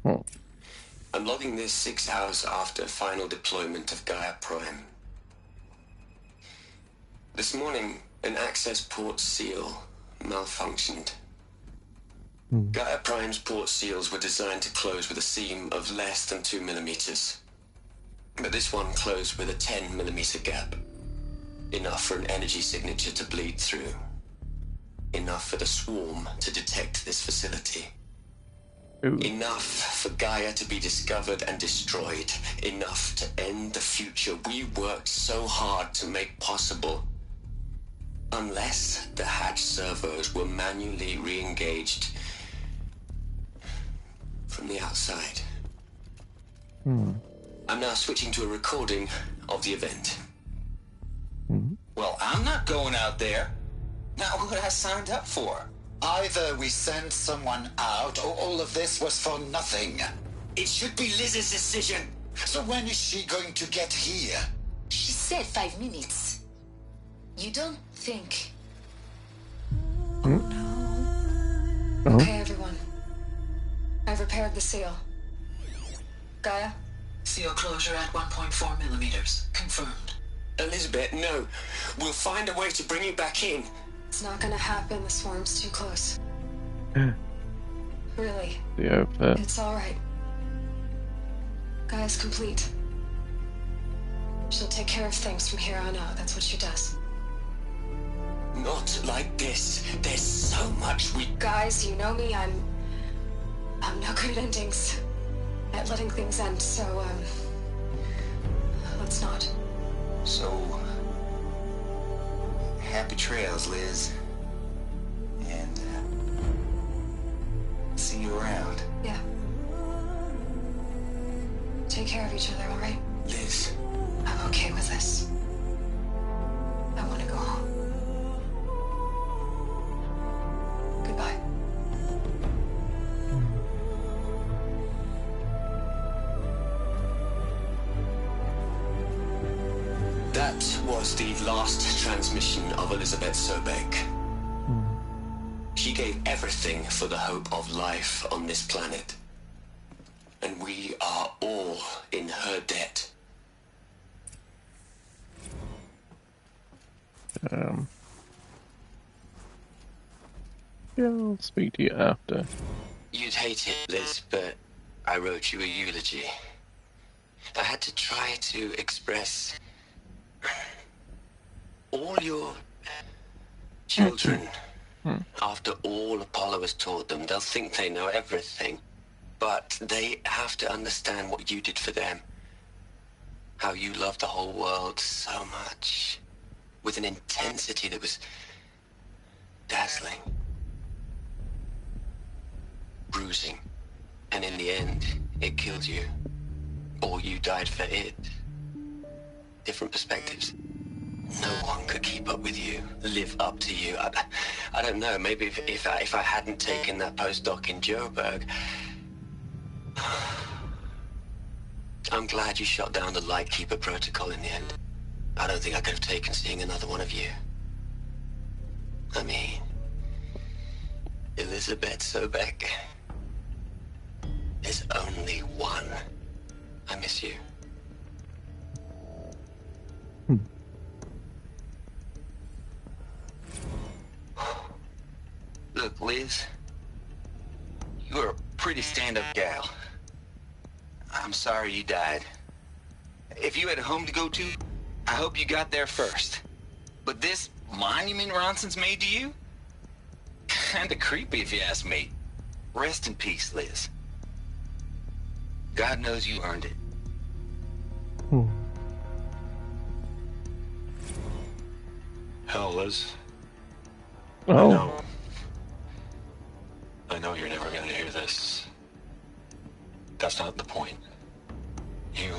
Oh. I'm logging this 6 hours after final deployment of Gaia Prime. This morning, an access port seal malfunctioned. Gaia Prime's port seals were designed to close with a seam of less than 2 millimeters. But this one closed with a 10 millimeter gap. Enough for an energy signature to bleed through. Enough for the swarm to detect this facility. Ooh. Enough for Gaia to be discovered and destroyed. Enough to end the future we worked so hard to make possible. Unless the hatch servos were manually re-engaged from the outside. I'm now switching to a recording of the event. Well, I'm not going out there. Now, what I signed up for? Either we send someone out, or all of this was for nothing. It should be Liz's decision. So when is she going to get here? She said 5 minutes. You don't think... Okay, everyone. I've repaired the seal. Gaia? Seal closure at 1.4 millimeters. Confirmed. Elizabeth, no. We'll find a way to bring you back in. It's not gonna happen. The swarm's too close. Really. The outfit. It's alright. Gaia's complete. She'll take care of things from here on out. That's what she does. Not like this. There's so much we... Guys, you know me. I'm no good at endings. At letting things end, so, let's not. So... happy trails, Liz. And, see you around. Yeah. Take care of each other, alright? Liz. I'm okay with this. I want to go home. Goodbye. That was the last transmission of Elizabeth Sobek. She gave everything for the hope of life on this planet. And we are all in her debt. Yeah, I'll speak to you after. You'd hate it, Liz, but I wrote you a eulogy. I had to try to express all your children. After all Apollo has taught them, they'll think they know everything. But they have to understand what you did for them. How you loved the whole world so much. With an intensity that was dazzling. Bruising. And in the end, it killed you. Or you died for it. Different perspectives. No one could keep up with you, live up to you. I don't know, maybe if I hadn't taken that postdoc in Joburg. I'm glad you shot down the Lightkeeper protocol in the end. I don't think I could have taken seeing another one of you. I mean, Elizabeth Sobek. There's only one. I miss you. Look, Liz. You're a pretty stand-up gal. I'm sorry you died. If you had a home to go to, I hope you got there first. But this monument Ronson's made to you? Kinda creepy if you ask me. Rest in peace, Liz. God knows you earned it. Hell, Liz. Oh. I know you're never gonna hear this. That's not the point. You,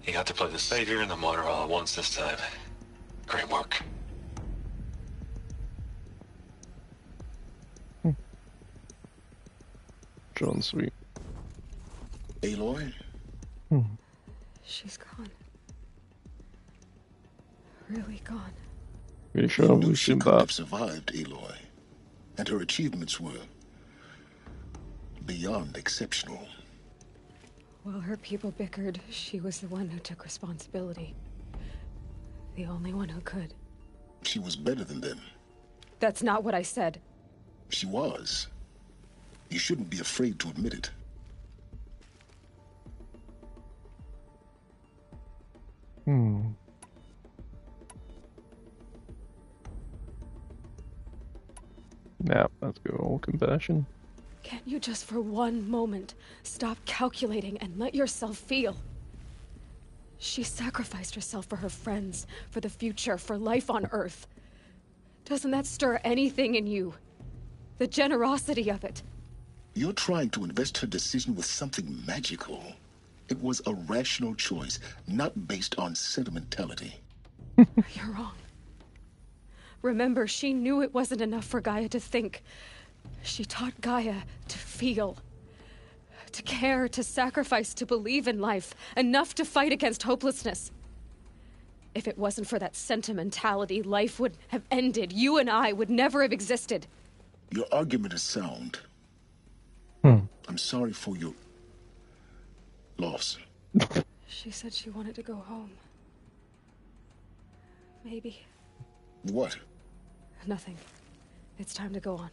you got to play the savior and the martyr all at once this time. Great work. John Sweet. Aloy? She's gone. Really gone. Pretty sure You we've knew she seen couldn't have that. survived, Aloy. And her achievements were beyond exceptional. While her people bickered, she was the one who took responsibility. The only one who could. She was better than them. That's not what I said. She was. You shouldn't be afraid to admit it. Nah, that's good old confession. Can't you just for one moment stop calculating and let yourself feel? She sacrificed herself for her friends, for the future, for life on Earth. Doesn't that stir anything in you? The generosity of it. You're trying to invest her decision with something magical. It was a rational choice, not based on sentimentality. You're wrong. Remember, she knew it wasn't enough for Gaia to think. She taught Gaia to feel. To care, to sacrifice, to believe in life. Enough to fight against hopelessness. If it wasn't for that sentimentality, life would have ended. You and I would never have existed. Your argument is sound. I'm sorry for your loss. She said she wanted to go home. Maybe. What? Nothing. It's time to go on.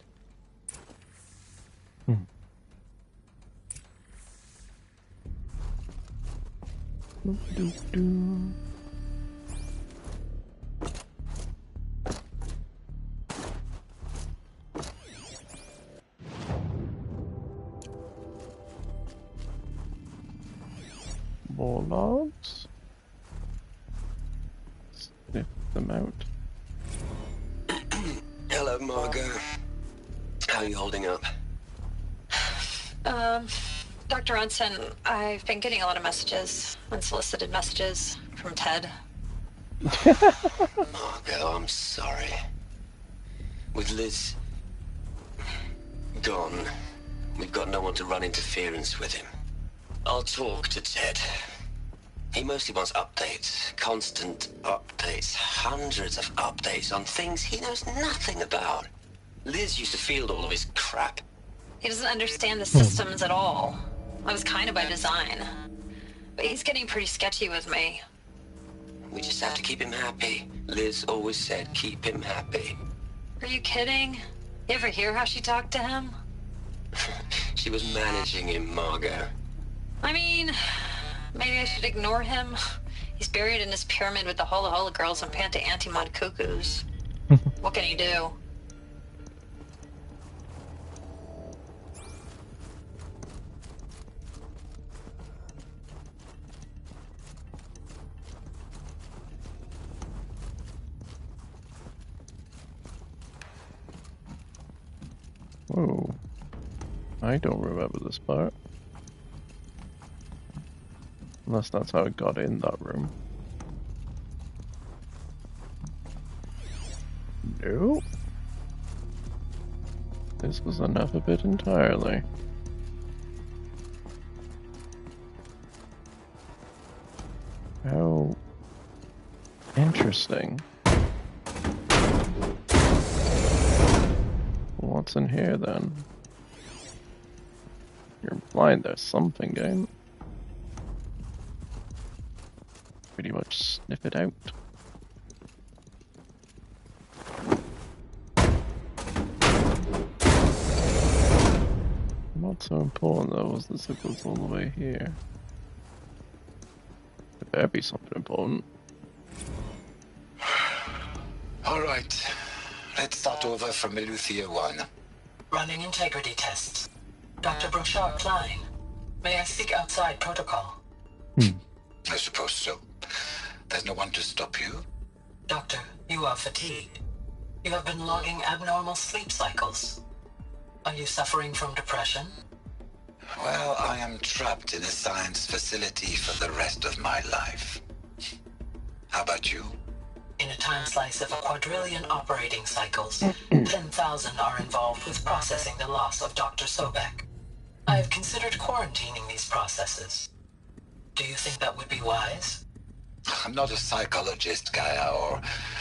More logs. Sniff them out. Hello, Margot. How are you holding up? Dr. Ronson, I've been getting a lot of messages, unsolicited messages from Ted. Margot, I'm sorry. With Liz gone, we've got no one to run interference with him. I'll talk to Ted. He mostly wants updates, constant updates, hundreds of updates on things he knows nothing about. Liz used to field all of his crap. He doesn't understand the systems at all. That was kind of by design. But he's getting pretty sketchy with me. We just have to keep him happy. Liz always said keep him happy. Are you kidding? You ever hear how she talked to him? She was managing him, Margot. I mean, maybe I should ignore him. He's buried in his pyramid with the Hola Hola girls and Panta Antimod cuckoos. What can he do? Whoa. I don't remember this part. Unless that's how I got in that room. Nope. This was another bit entirely. How Interesting. What's in here then? You're implying there's something going. Pretty much sniff it out. Not so important though, was the signals all the way here. There better be something important. All right, let's start over from Eleuthia 1. Running integrity tests. Dr. Brochard Klein, may I speak outside protocol? I suppose so. There's no one to stop you. Doctor, you are fatigued. You have been logging abnormal sleep cycles. Are you suffering from depression? Well, I am trapped in a science facility for the rest of my life. How about you? In a time slice of 1,000,000,000 operating cycles, 10,000 are involved with processing the loss of Dr. Sobek. I have considered quarantining these processes. Do you think that would be wise? I'm not a psychologist, Gaia,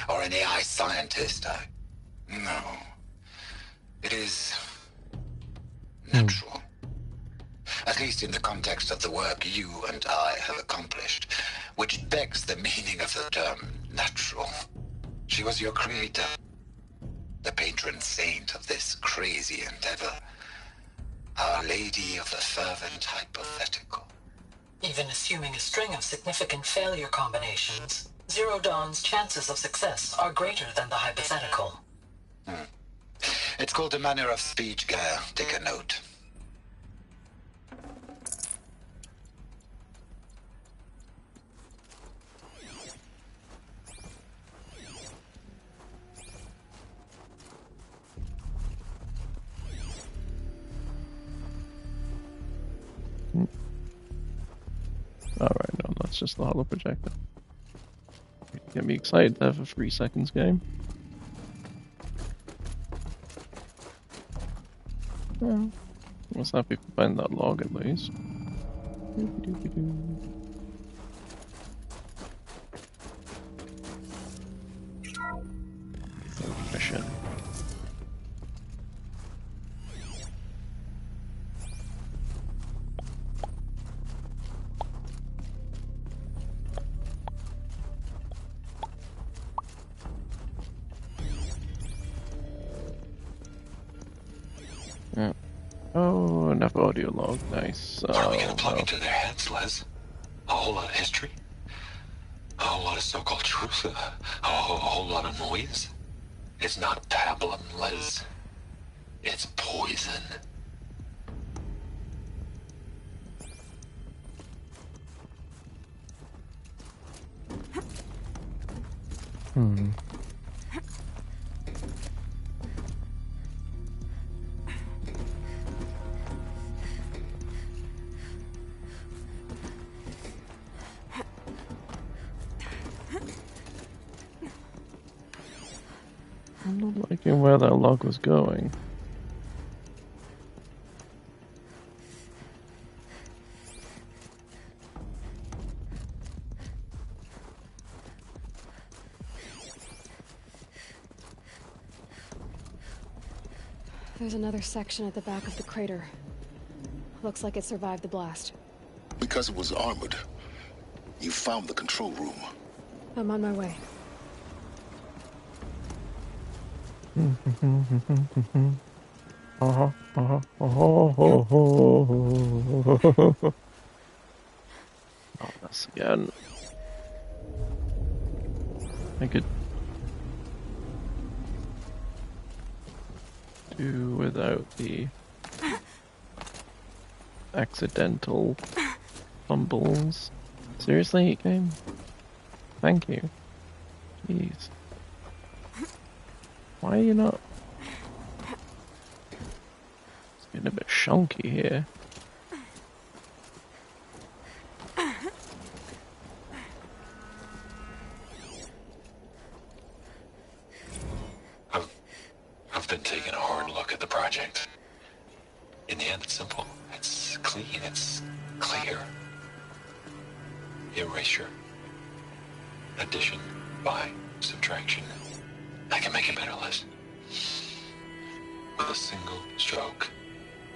or an AI scientist. No. It is natural. At least in the context of the work you and I have accomplished, which begs the meaning of the term natural. She was your creator, the patron saint of this crazy endeavor, Our Lady of the Fervent Hypothetical. Even assuming a string of significant failure combinations, Zero Dawn's chances of success are greater than the hypothetical. It's called a manner of speech, Gaia. Take a note. Alright, no, that's just the holo projector. Get me excited to have a 3 seconds game. Well, I was happy to find that log at least. Mission. Yeah. Oh, enough audio log. Nice. What are we gonna plug into their heads, Les? A whole lot of history? A whole lot of so-called truth? A whole lot of noise? It's not pablum, Les. It's poison. I'm not liking where that log was going. There's another section at the back of the crater. Looks like it survived the blast. Because it was armored. You found the control room. I'm on my way. Oh, this again. I could do without the accidental fumbles. Seriously, game? Thank you. Jeez. Why are you not? It's getting a bit shonky here. I've been taking a hard look at the project. In the end, it's simple. It's clean. It's clear. Erasure. Addition. by subtraction. I can make it better, Liz. With a single stroke,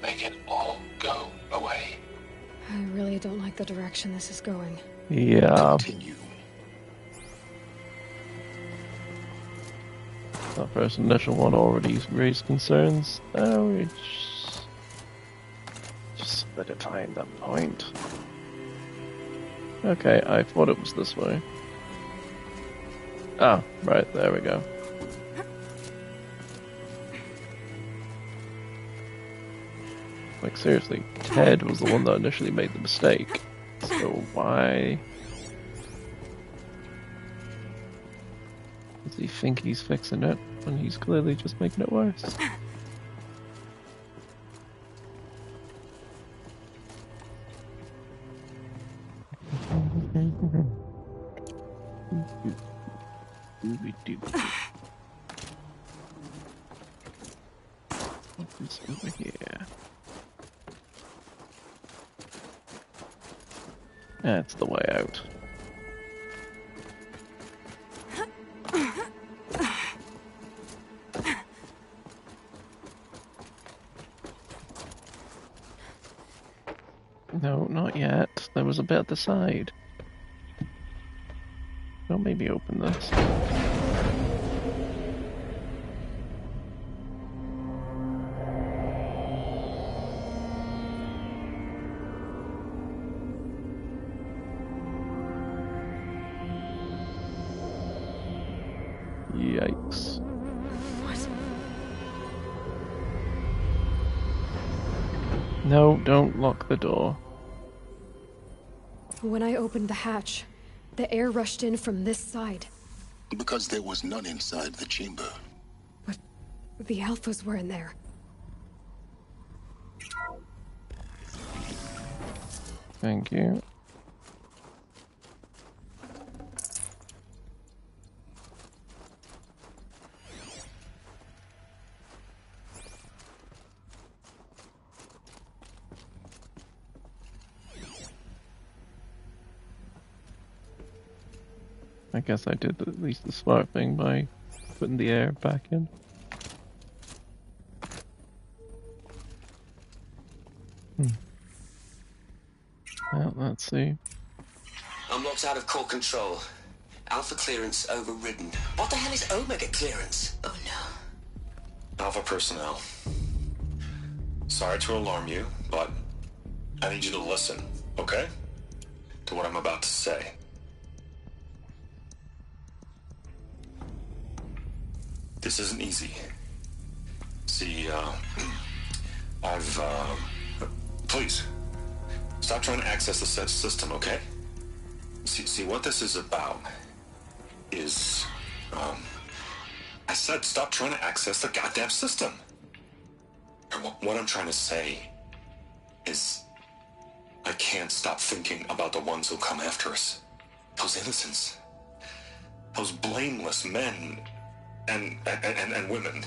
make it all go away. I really don't like the direction this is going. Yeah. Continue. That first initial one already raised concerns. Oh, it's just solidifying that point. Okay, I thought it was this way. Ah, right, there we go. Like, seriously, Ted was the one that initially made the mistake. So why does he think he's fixing it when he's clearly just making it worse? What's over here? That's the way out. No, not yet. There was a bit at the side. Don't maybe open this. Yikes. What? No, don't lock the door. When I opened the hatch, the air rushed in from this side. Because there was none inside the chamber. But the alphas were in there. Thank you. I guess I did at least the smart thing by putting the air back in. Well, let's see. I'm locked out of core control. Alpha clearance overridden. What the hell is Omega clearance? Oh no. Alpha personnel. Sorry to alarm you, but I need you to listen, okay? To what I'm about to say. This isn't easy. See, please, stop trying to access the set system, okay? See, what this is about is, I said stop trying to access the goddamn system. And what I'm trying to say is, I can't stop thinking about the ones who come after us. Those innocents. Those blameless men and women.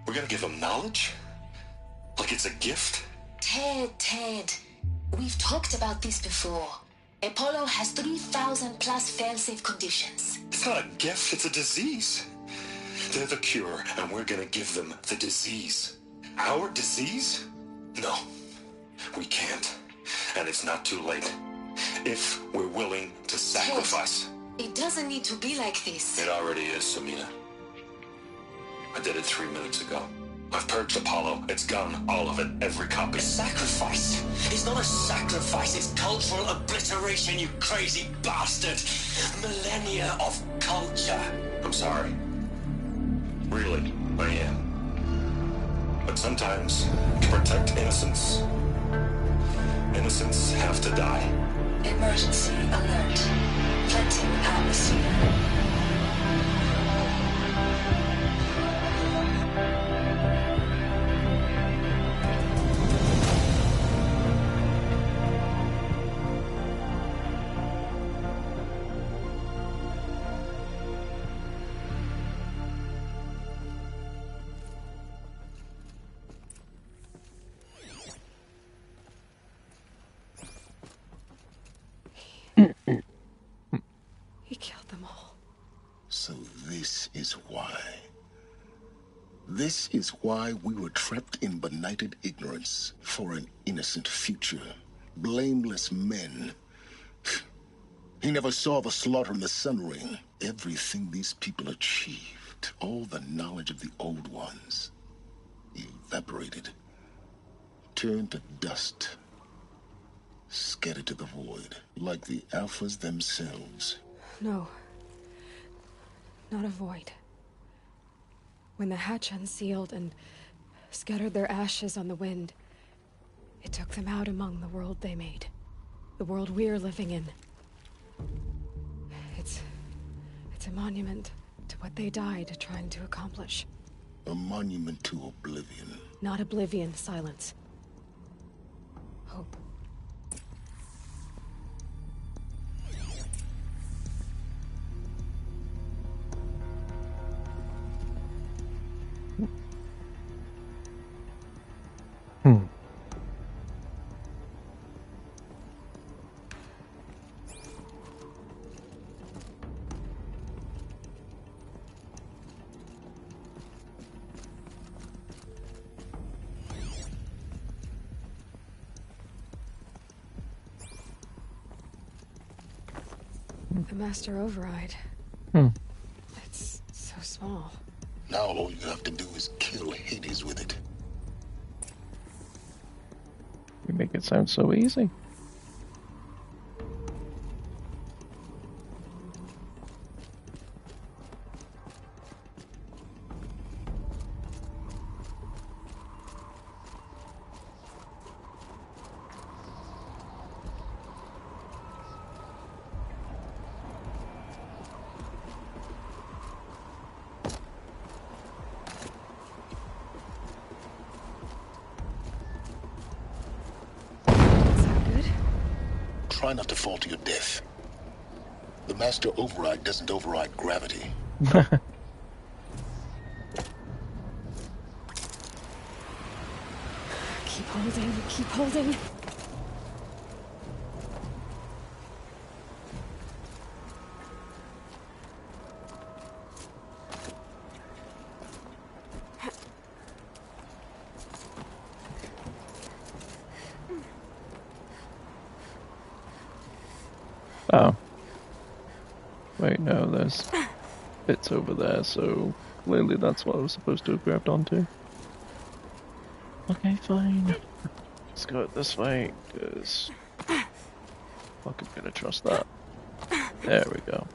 We're gonna give them knowledge? Like it's a gift? Ted. We've talked about this before. Apollo has 3,000 plus fail-safe conditions. It's not a gift, it's a disease. They're the cure, and we're gonna give them the disease. Our disease? No, we can't. And it's not too late. If we're willing to sacrifice. Ted, it doesn't need to be like this. It already is, Samina. I did it 3 minutes ago. I've purged Apollo. It's gone. All of it. Every copy. A sacrifice? It's not a sacrifice. It's cultural obliteration, you crazy bastard. Millennia of culture. I'm sorry. Really, I am. But sometimes, to protect innocence, innocents have to die. Emergency alert. Plantoon atmosphere. He killed them all. why. This is why we were trapped in benighted ignorance for an innocent future. Blameless men. He never saw the slaughter in the Sun Ring. Everything these people achieved, all the knowledge of the old ones, evaporated, turned to dust, scattered to the void, like the Alphas themselves. No. Not a void. When the hatch unsealed and scattered their ashes on the wind, it took them out among the world they made. The world we're living in. It's a monument to what they died trying to accomplish. A monument to oblivion. Not oblivion, silence. Hope. The Master Override. It's so small. Now all you have to do is kill Hades with it. You make it sound so easy. Try not to fall to your death. The Master Override doesn't override gravity. Keep holding, keep holding. Oh. Wait, no, there's bits over there, so clearly that's what I was supposed to have grabbed onto. Okay, fine. Let's go this way, because fucking gonna trust that. There we go.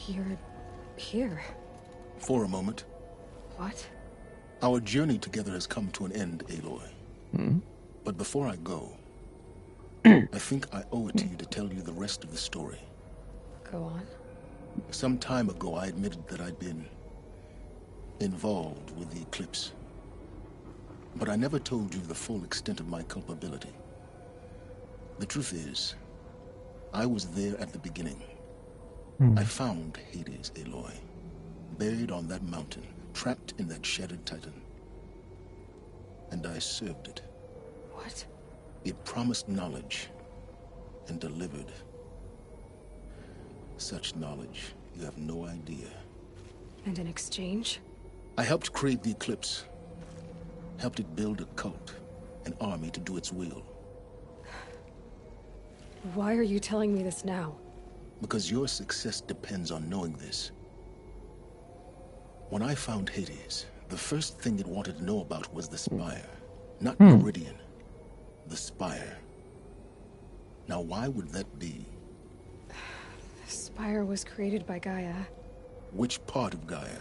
You're here. For a moment. What? Our journey together has come to an end, Aloy. Hmm? But before I go, I think I owe it to you to tell you the rest of the story. Go on. Some time ago, I admitted that I'd been involved with the eclipse. But I never told you the full extent of my culpability. The truth is, I was there at the beginning. I found Hades, Aloy, buried on that mountain, trapped in that shattered titan. And I served it. What? It promised knowledge and delivered. Such knowledge, you have no idea. And in exchange? I helped create the eclipse. Helped it build a cult, an army to do its will. Why are you telling me this now? Because your success depends on knowing this. When I found Hades, the first thing it wanted to know about was the Spire. Not Meridian. The Spire. Now, why would that be? The Spire was created by Gaia. Which part of Gaia?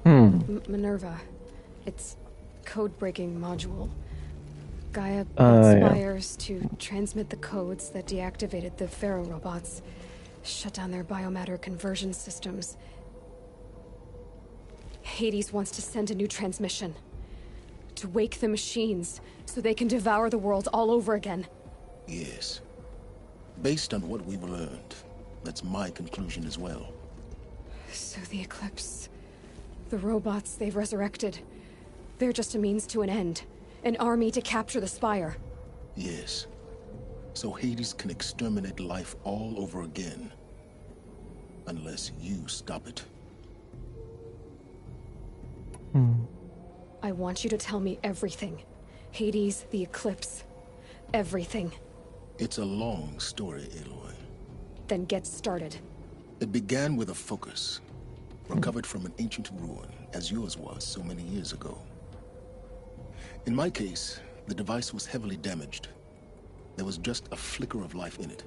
Minerva. It's code-breaking module. Gaia built spires to transmit the codes that deactivated the Pharaoh robots, shut down their biomatter conversion systems. Hades wants to send a new transmission. To wake the machines, so they can devour the world all over again. Yes. Based on what we've learned, that's my conclusion as well. So the Eclipse... the robots they've resurrected... they're just a means to an end. An army to capture the Spire. Yes. So Hades can exterminate life all over again. Unless you stop it. I want you to tell me everything. Hades, the Eclipse. Everything. It's a long story, Aloy. Then get started. It began with a focus. Recovered from an ancient ruin, as yours was so many years ago. In my case, the device was heavily damaged. There was just a flicker of life in it.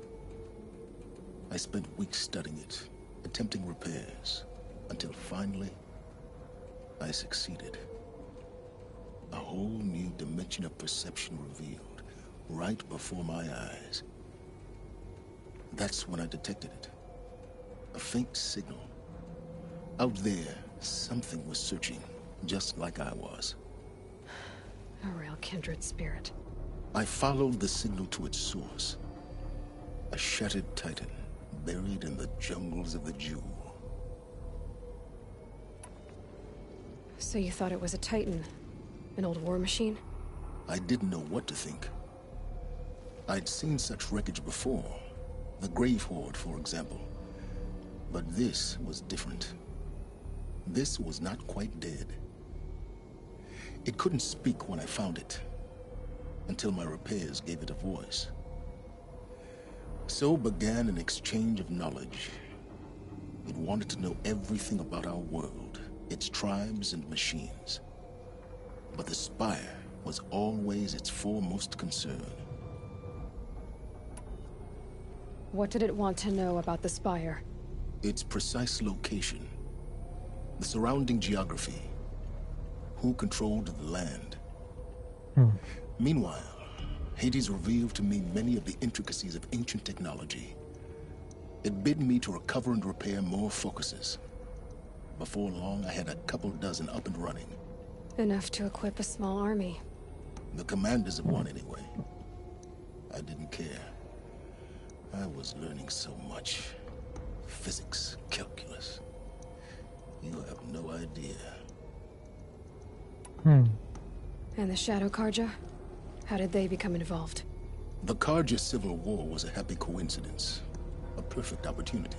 I spent weeks studying it, attempting repairs, until finally, I succeeded. A whole new dimension of perception revealed, right before my eyes. That's when I detected it. A faint signal. Out there, something was searching, just like I was. A real kindred spirit. I followed the signal to its source. A shattered titan, buried in the jungles of the Jewel. So you thought it was a Titan? An old war machine? I didn't know what to think. I'd seen such wreckage before. The Grave Horde, for example. But this was different. This was not quite dead. It couldn't speak when I found it, until my repairs gave it a voice. So began an exchange of knowledge. It wanted to know everything about our world, its tribes and machines. But the Spire was always its foremost concern. What did it want to know about the Spire? Its precise location, the surrounding geography, who controlled the land. Meanwhile, Hades revealed to me many of the intricacies of ancient technology. It bid me to recover and repair more focuses. Before long, I had a couple dozen up and running. Enough to equip a small army. The commanders of one, anyway. I didn't care. I was learning so much. Physics, calculus. You have no idea. And the Shadow Karja? How did they become involved? The Karja Civil War was a happy coincidence. A perfect opportunity.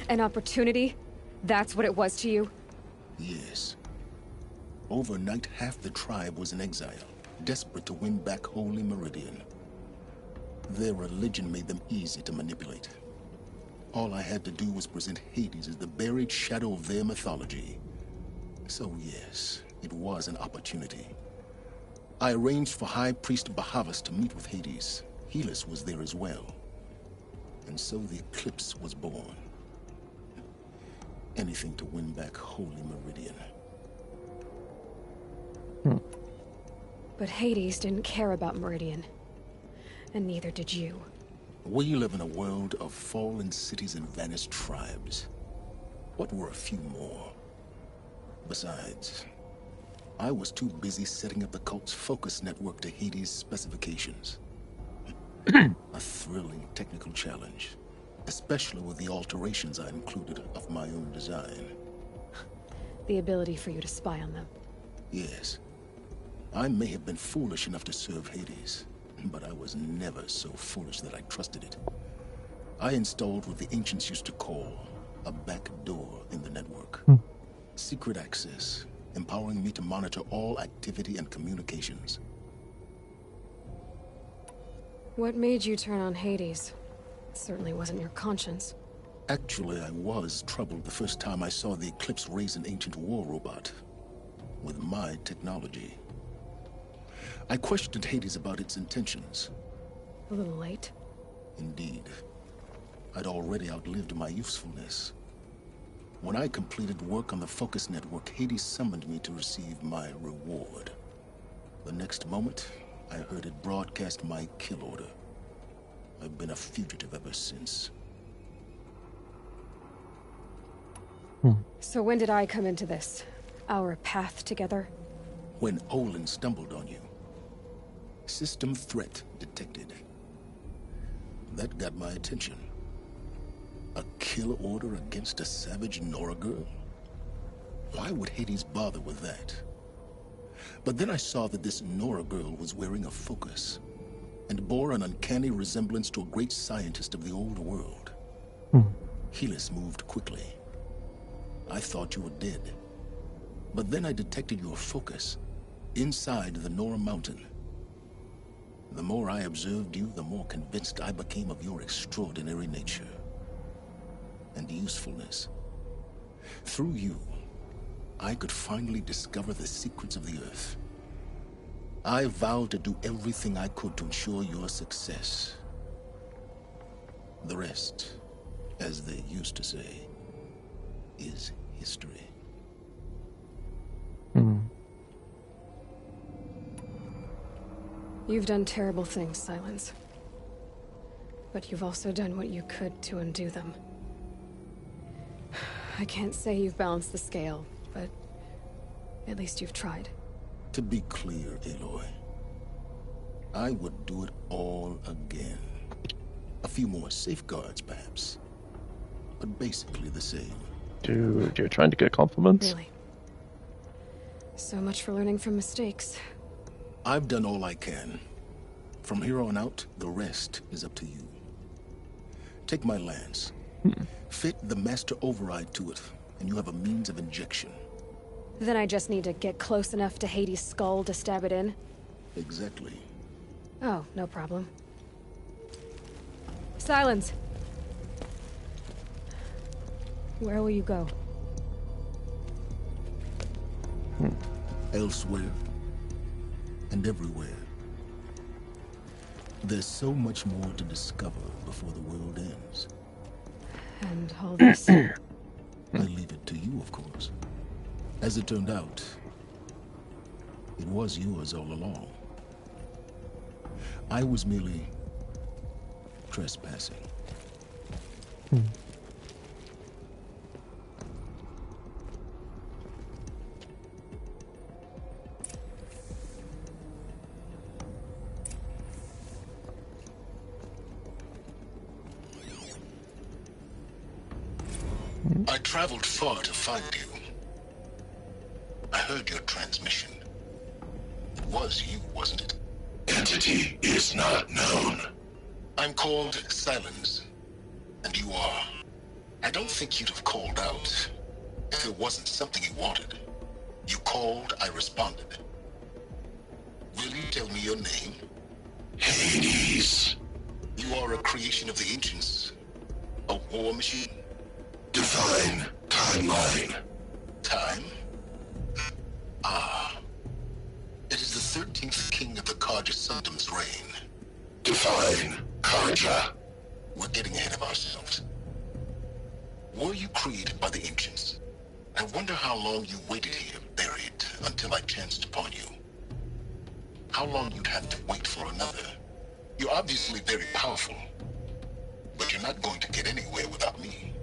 An opportunity? That's what it was to you? Yes. Overnight, half the tribe was in exile, desperate to win back Holy Meridian. Their religion made them easy to manipulate. All I had to do was present Hades as the buried shadow of their mythology. So yes, it was an opportunity. I arranged for High Priest Bahavas to meet with Hades. Helis was there as well. And so the Eclipse was born. Anything to win back Holy Meridian. But Hades didn't care about Meridian. And neither did you. We live in a world of fallen cities and vanished tribes. What were a few more? Besides, I was too busy setting up the cult's focus network to Hades' specifications. A thrilling technical challenge, especially with the alterations I included of my own design. The ability for you to spy on them. Yes. I may have been foolish enough to serve Hades, but I was never so foolish that I trusted it. I installed what the ancients used to call a back door in the network. Secret access, empowering me to monitor all activity and communications. What made you turn on Hades? It certainly wasn't your conscience. Actually, I was troubled the first time I saw the Eclipse raise an ancient war robot. With my technology. I questioned Hades about its intentions. A little late. Indeed. I'd already outlived my usefulness. When I completed work on the Focus Network, Hades summoned me to receive my reward. The next moment, I heard it broadcast my kill order. I've been a fugitive ever since. So when did I come into this? Our path together? When Olin stumbled on you. System threat detected. That got my attention. A kill order against a savage Nora girl? Why would Hades bother with that? But then I saw that this Nora girl was wearing a focus and bore an uncanny resemblance to a great scientist of the old world. Helis moved quickly. I thought you were dead. But then I detected your focus inside the Nora mountain. The more I observed you, the more convinced I became of your extraordinary nature and usefulness. Through you, I could finally discover the secrets of the Earth. I vowed to do everything I could to ensure your success. The rest, as they used to say, is history. You've done terrible things, Silence. But you've also done what you could to undo them. I can't say you've balanced the scale, but at least you've tried. To be clear, Aloy, I would do it all again. A few more safeguards, perhaps. But basically the same. Dude, you're trying to get compliments? Really? So much for learning from mistakes. I've done all I can. From here on out, the rest is up to you. Take my lance. Fit the master override to it, and you have a means of injection. Then I just need to get close enough to Hades' skull to stab it in? Exactly. Oh, no problem. Silence! Where will you go? Elsewhere. And everywhere. There's so much more to discover before the world ends. And all this... I leave it to you, of course. As it turned out, it was yours all along. I was merely trespassing. I traveled far to find you. I heard your transmission. It was you, wasn't it? Entity is not known. I'm called Silence, and you are. I don't think you'd have called out if it wasn't something you wanted. You called, I responded. Will you tell me your name? Hades. You are a creation of the ancients. A war machine? Define timeline. Time? Ah. It is the 13th king of the Karja Sundam's reign. Define Karja. We're getting ahead of ourselves. Were you created by the ancients? I wonder how long you waited here, buried, until I chanced upon you. How long you'd have to wait for another. You're obviously very powerful, but you're not going to get anywhere without me.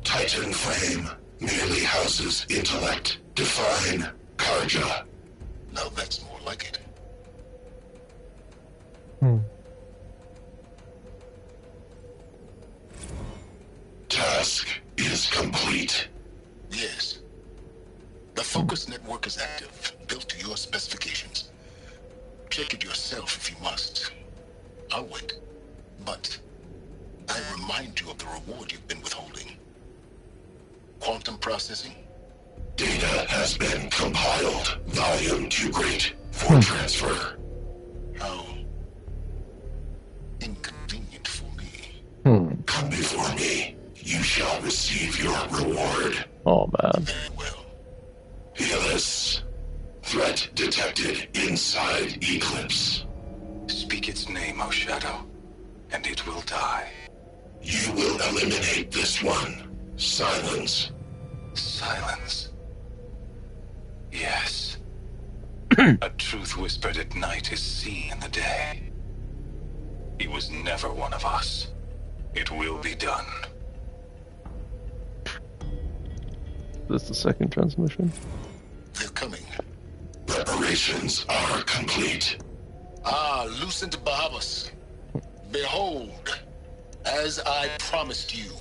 Titan Flame merely houses intellect. Define Karja. Now that's more like it. Task is complete. Yes. The Focus Network is active, built to your specifications. Check it yourself if you must. I'll wait. But I remind you of the reward you've been withholding. Quantum processing? Data has been compiled. Volume too great for transfer. How inconvenient for me. Come before me. You shall receive your reward. Oh, man. Very well. Helis. Threat detected inside Eclipse. Speak its name, O Shadow, and it will die. You will eliminate this one. Silence. Silence. Yes. A truth whispered at night is seen in the day. He was never one of us. It will be done. This is the second transmission. They're coming. Preparations are complete. Ah, Lucent Bahavas. Behold, as I promised you.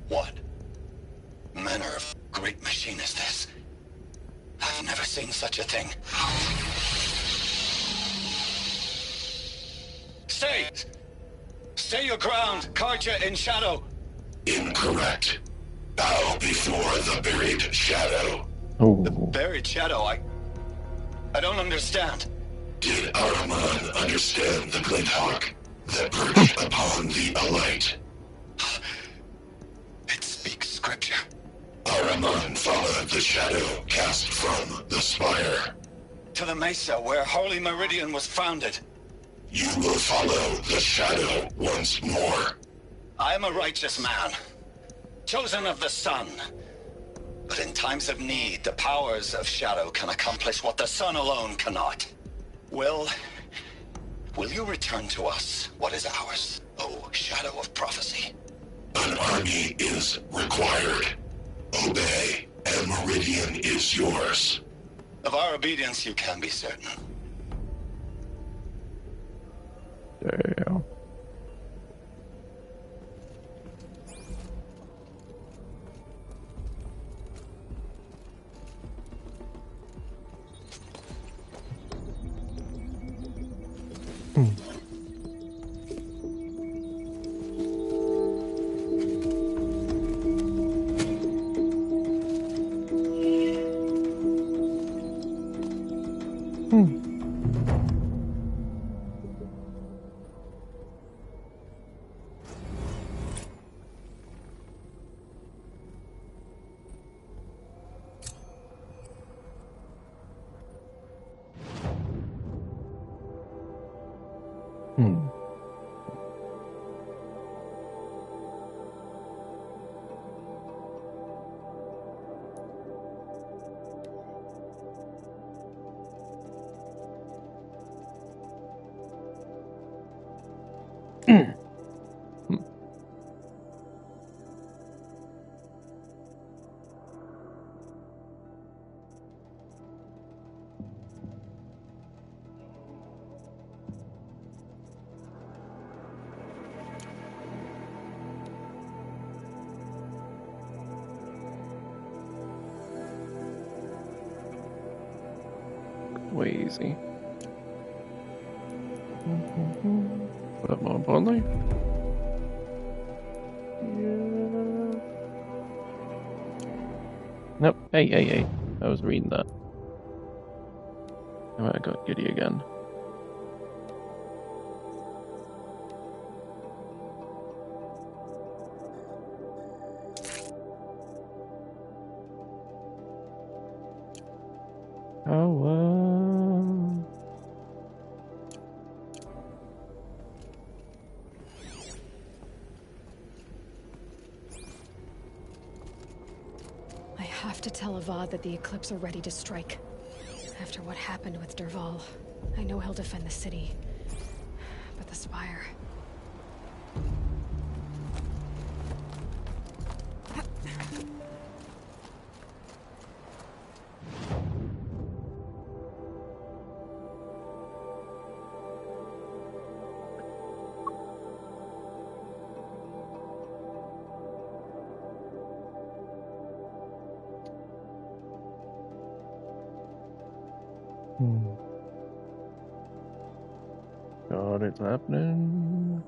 What manner of great machine is this? I've never seen such a thing. Stay! Stay your ground, Karja in shadow! Incorrect. Bow before the buried shadow. Oh. Buried shadow, I don't understand. Did Araman understand the glint hawk that perched upon the alight? It speaks scripture. Araman followed the shadow cast from the spire. To the mesa where Holy Meridian was founded. You will follow the shadow once more. I am a righteous man, chosen of the sun. But in times of need, the powers of shadow can accomplish what the sun alone cannot. Will you return to us what is ours, O shadow of prophecy? An army is required. Obey, and Meridian is yours. Of our obedience you can be certain. Damn. Way easy. But more importantly, nope. Hey. I was reading that. Oh, I got giddy again. I have to tell Avad that the Eclipse are ready to strike. After what happened with Derval, I know he'll defend the city. But the Spire... God, it's happening.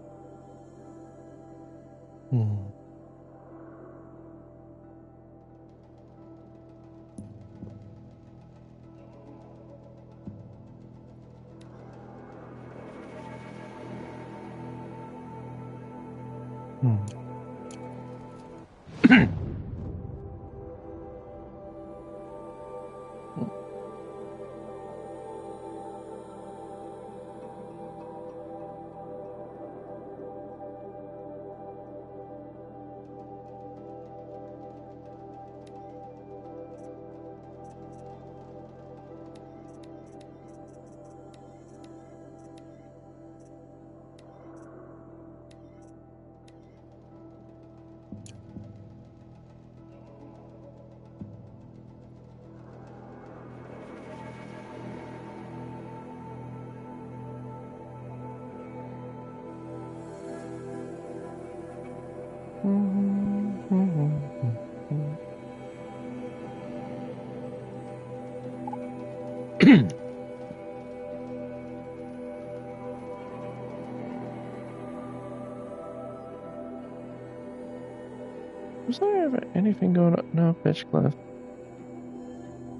Was there ever anything going on? No, pitch cliff.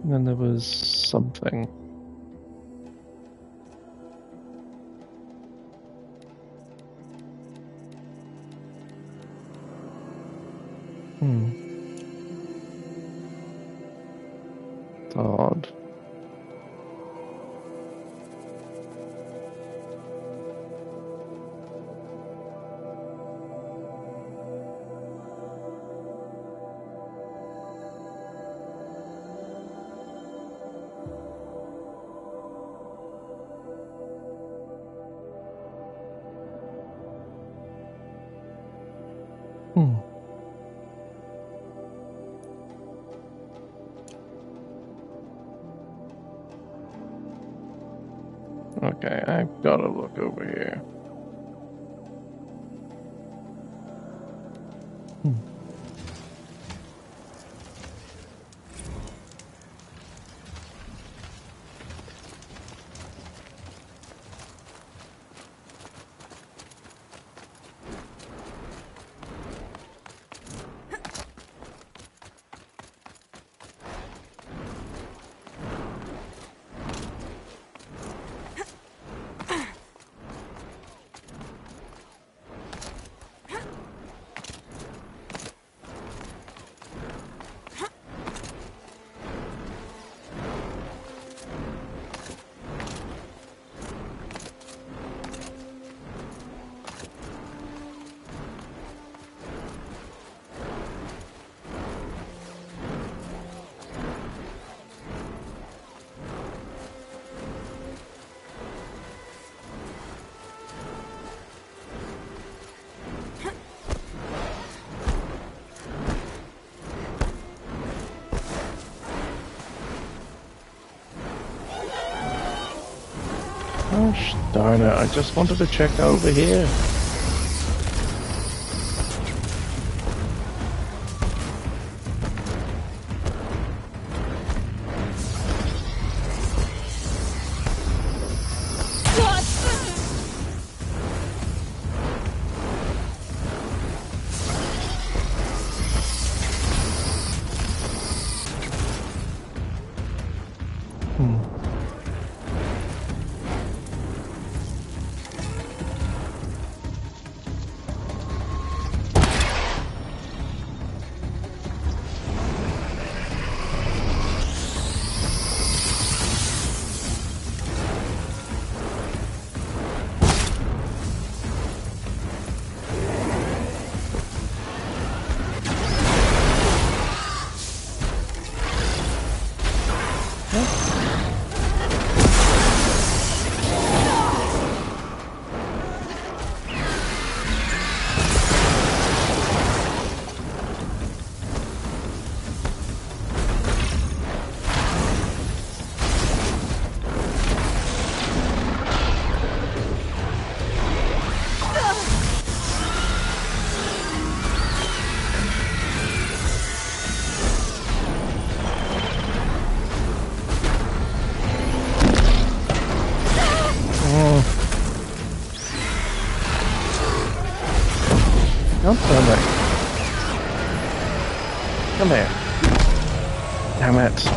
And then there was something. It's odd. Okay, I've got to look over here. Gosh darn it, I just wanted to check over here. Come here. Damn it.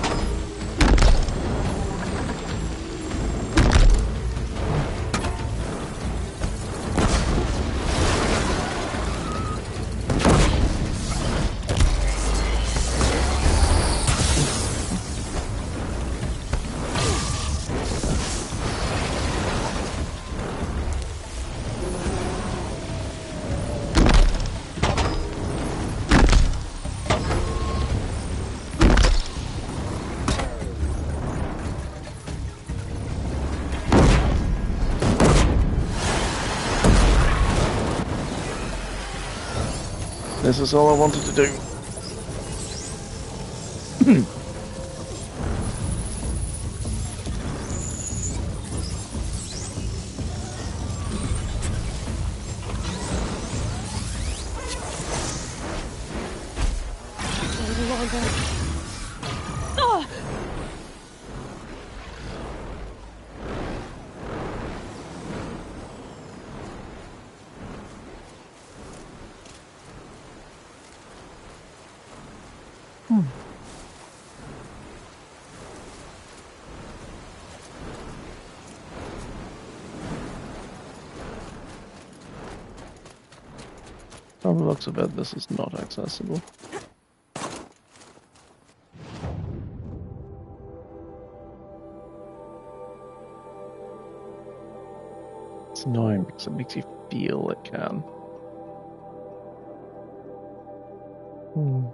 This is all I wanted to do. From the looks of it, this is not accessible. It's annoying because it makes you feel it can. Hmm.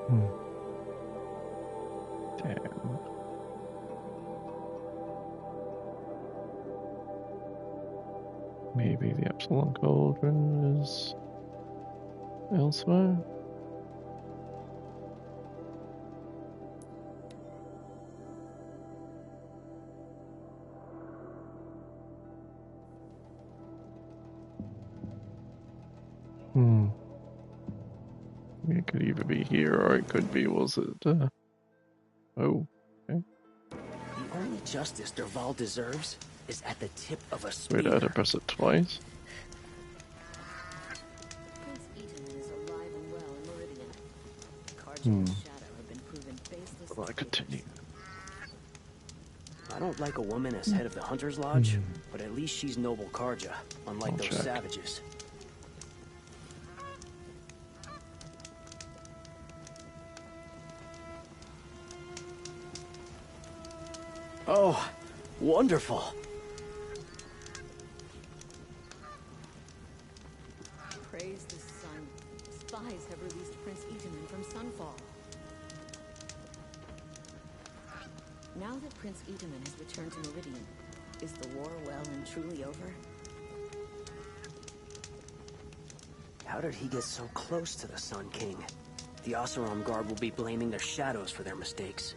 Hmm. Damn. Maybe the Epsilon Cauldron is elsewhere? Hmm. It could either be here or it could be, was it, oh, okay. The only justice Derval deserves is at the tip of a Wait, I had to spear. press it twice. Prince Eaton is alive and well in Meridian. Carja Hmm. and Shadow have been proven faceless. Will I continue? I don't like a woman as head of the Hunter's Lodge, but at least she's noble Karja, unlike those savages. Oh, wonderful. Praise the sun. Spies have released Prince Eaton from Sunfall. Now that Prince Eataman has returned to Meridian, is the war well and truly over? How did he get so close to the Sun King? The Oseram Guard will be blaming their shadows for their mistakes.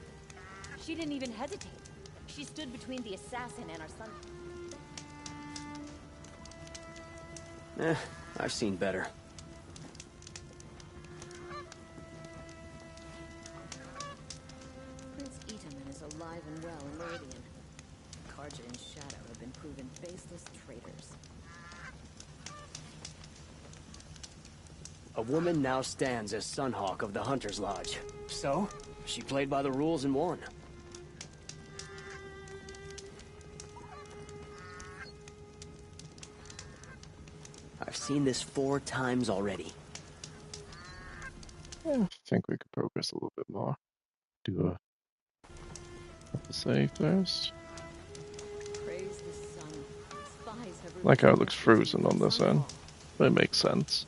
She didn't even hesitate. She stood between the assassin and our son. I've seen better. Prince Eataman is alive and well in Meridian. Karja and Shadow have been proven faceless traitors. A woman now stands as Sunhawk of the Hunter's Lodge. So, she played by the rules and won. I've seen this 4 times already. Yeah, I think we could progress a little bit more. Do a save first. Praise the sun. Spies have Like how it looks frozen on this end, but it makes sense.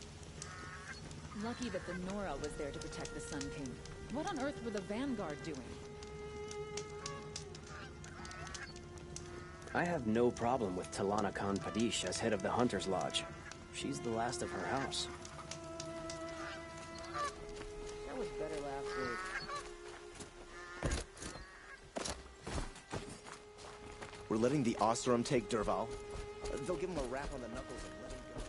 Lucky that the Nora was there to protect the Sun King. What on earth were the Vanguard doing? I have no problem with Talana Khan Padish as head of the Hunter's Lodge. She's the last of her house. That was better last week. We're letting the Oseram take Derval. They'll give him a rap on the knuckles and let him go.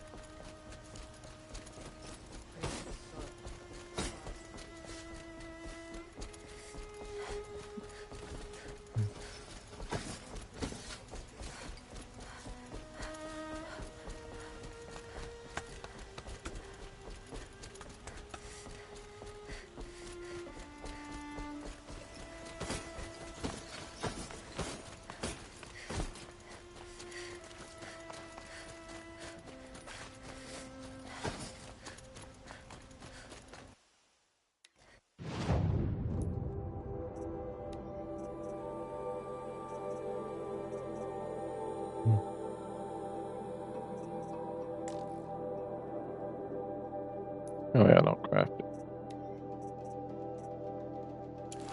Oh yeah, not crafted.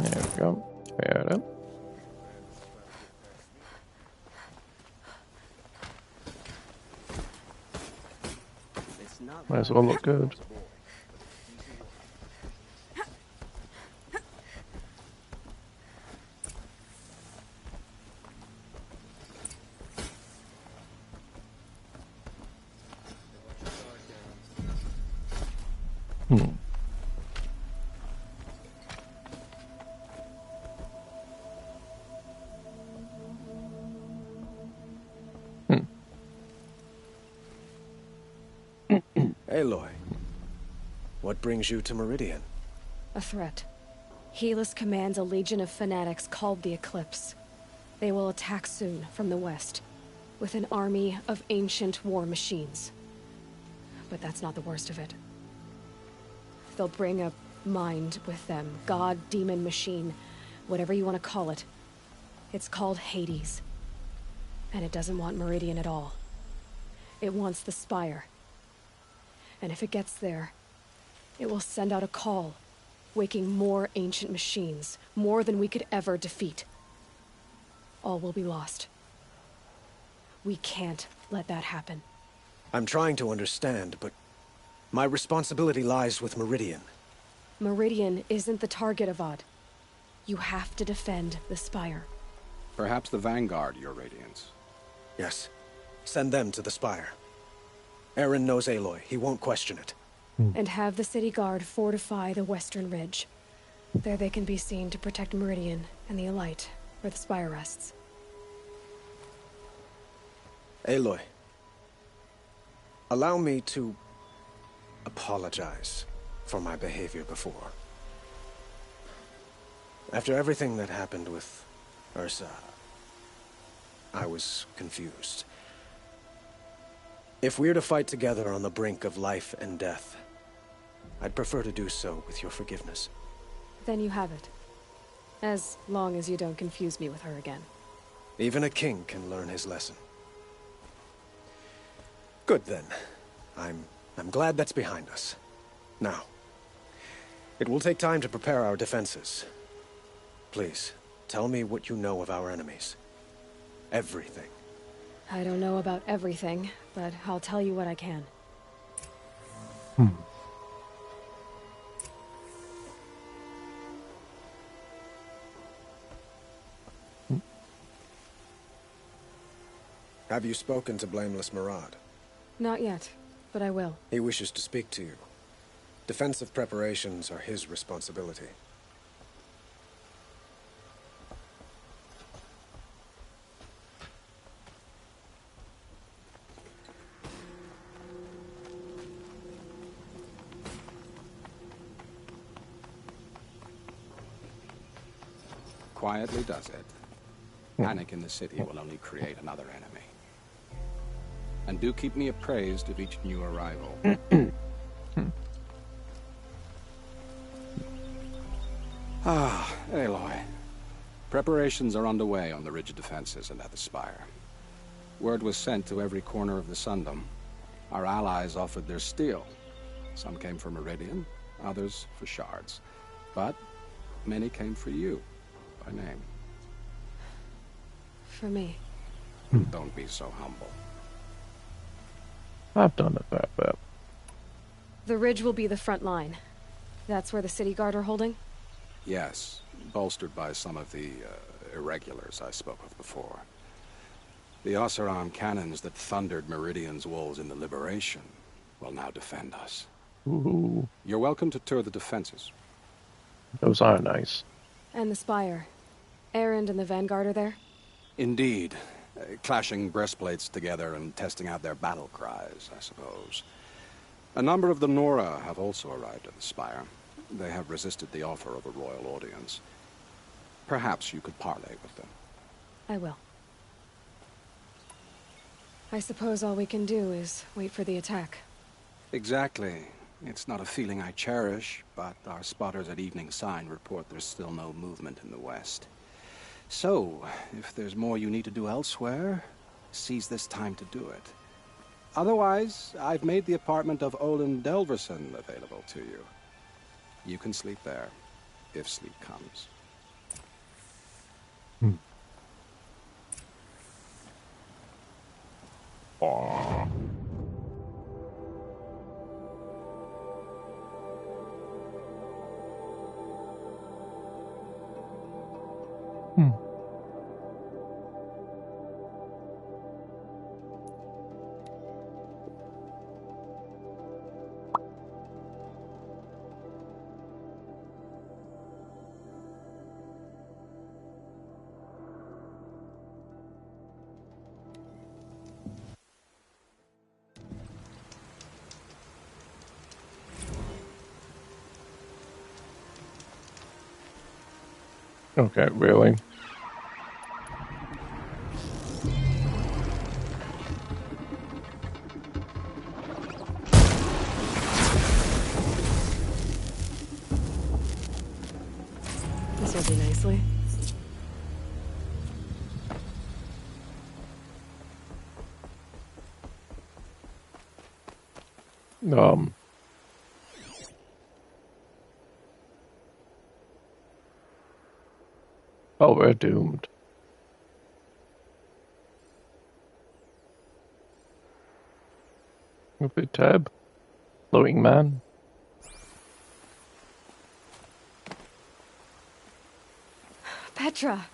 There we go. Fair enough. Might as well look good. Aloy, what brings you to Meridian? A threat. Helis commands a legion of fanatics called the Eclipse. They will attack soon from the west, with an army of ancient war machines. But that's not the worst of it. They'll bring a mind with them, god, demon, machine, whatever you want to call it. It's called Hades. And it doesn't want Meridian at all. It wants the Spire. And if it gets there, it will send out a call, waking more ancient machines, more than we could ever defeat. All will be lost. We can't let that happen. I'm trying to understand, but my responsibility lies with Meridian. Meridian isn't the target, Avad. You have to defend the Spire. Perhaps the Vanguard, Your Radiance. Yes. Send them to the Spire. Aaron knows Aloy. He won't question it. And have the city guard fortify the western ridge. There they can be seen to protect Meridian and the Elite, where the Spire rests. Aloy, allow me to apologize for my behavior before. After everything that happened with Ursa, I was confused. If we're to fight together on the brink of life and death, I'd prefer to do so with your forgiveness. Then you have it. As long as you don't confuse me with her again. Even a king can learn his lesson. Good then. I'm glad that's behind us. Now, it will take time to prepare our defenses. Please, tell me what you know of our enemies. Everything. I don't know about everything, but I'll tell you what I can. Have you spoken to Blameless Murad? Not yet, but I will. He wishes to speak to you. Defensive preparations are his responsibility. Quietly does it. Panic in the city will only create another enemy. And do keep me appraised of each new arrival. Aloy. Preparations are underway on the ridge defenses and at the Spire. Word was sent to every corner of the Sundom. Our allies offered their steel. Some came for Meridian, others for shards. But many came for you, by name. For me. Don't be so humble. I've done it that bit. The ridge will be the front line. That's where the city guard are holding? Yes, bolstered by some of the irregulars I spoke of before. The Oseram cannons that thundered Meridian's walls in the Liberation will now defend us. Ooh. You're welcome to tour the defenses. Those are nice. And the Spire. Erend and the Vanguard are there? Indeed. Clashing breastplates together and testing out their battle cries, I suppose. A number of the Nora have also arrived at the Spire. They have resisted the offer of a royal audience. Perhaps you could parley with them. I will. I suppose all we can do is wait for the attack. Exactly. It's not a feeling I cherish, but our spotters at Evening Sign report there's still no movement in the west. So, if there's more you need to do elsewhere, seize this time to do it. Otherwise, I've made the apartment of Olin Delverson available to you. You can sleep there, if sleep comes. Aww. Okay, really? This will do nicely. Oh, we're doomed. Okay, tab. Floating man. Petra!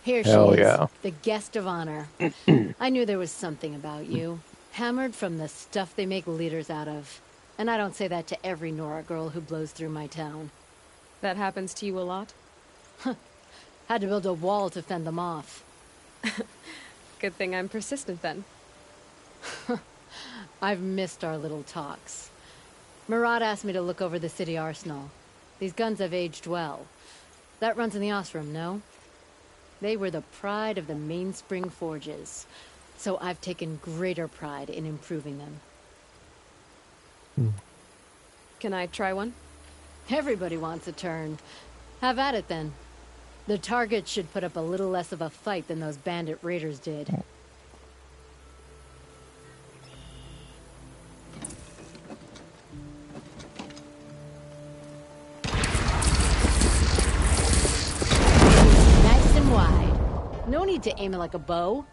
Here Hell she is, yeah. the guest of honor. I knew there was something about you. Hammered from the stuff they make leaders out of. And I don't say that to every Nora girl who blows through my town. That happens to you a lot? Had to build a wall to fend them off. Good thing I'm persistent then. I've missed our little talks. Murad asked me to look over the city arsenal. These guns have aged well. That runs in the Osram, no? They were the pride of the Mainspring Forges. So I've taken greater pride in improving them. Can I try one? Everybody wants a turn. Have at it then. The target should put up a little less of a fight than those bandit raiders did. Nice and wide. No need to aim it like a bow.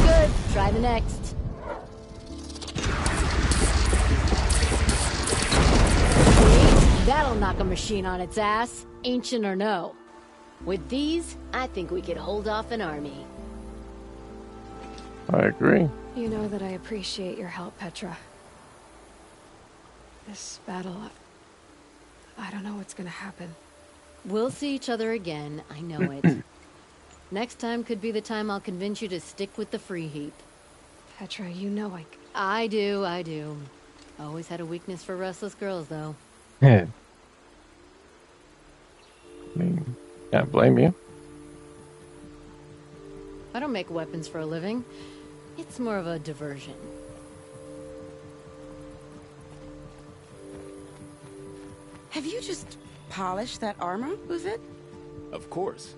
Good. Try the next. That'll knock a machine on its ass, ancient or no. With these, I think we could hold off an army. I agree. You know that I appreciate your help, Petra. This battle, I don't know what's gonna happen. We'll see each other again, I know it. Next time could be the time I'll convince you to stick with the free heap. Petra, you know I do. Always had a weakness for restless girls, though. Yeah. I mean, can't blame you. I don't make weapons for a living. It's more of a diversion. Have you just polished that armor, was it? Of course.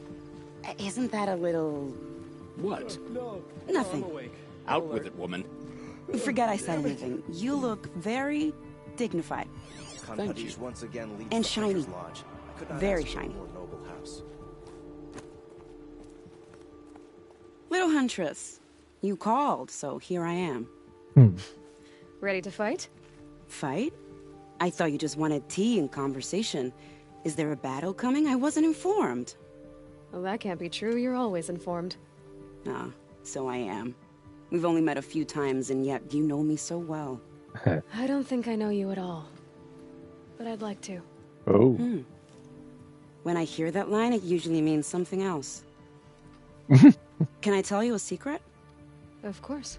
Isn't that a little... What? Nothing. Out with it, woman. Forget I said anything. You look very dignified. Thank you. Once again leaves And the shiny. Hunter's Lodge. I could not Very ask for a shiny. more noble house. Little Huntress, you called, so here I am. Ready to fight? Fight? I thought you just wanted tea and conversation. Is there a battle coming? I wasn't informed. Well, that can't be true. You're always informed. Ah, so I am. We've only met a few times, and yet you know me so well. I don't think I know you at all. But I'd like to. Oh. When I hear that line, it usually means something else. Can I tell you a secret? Of course.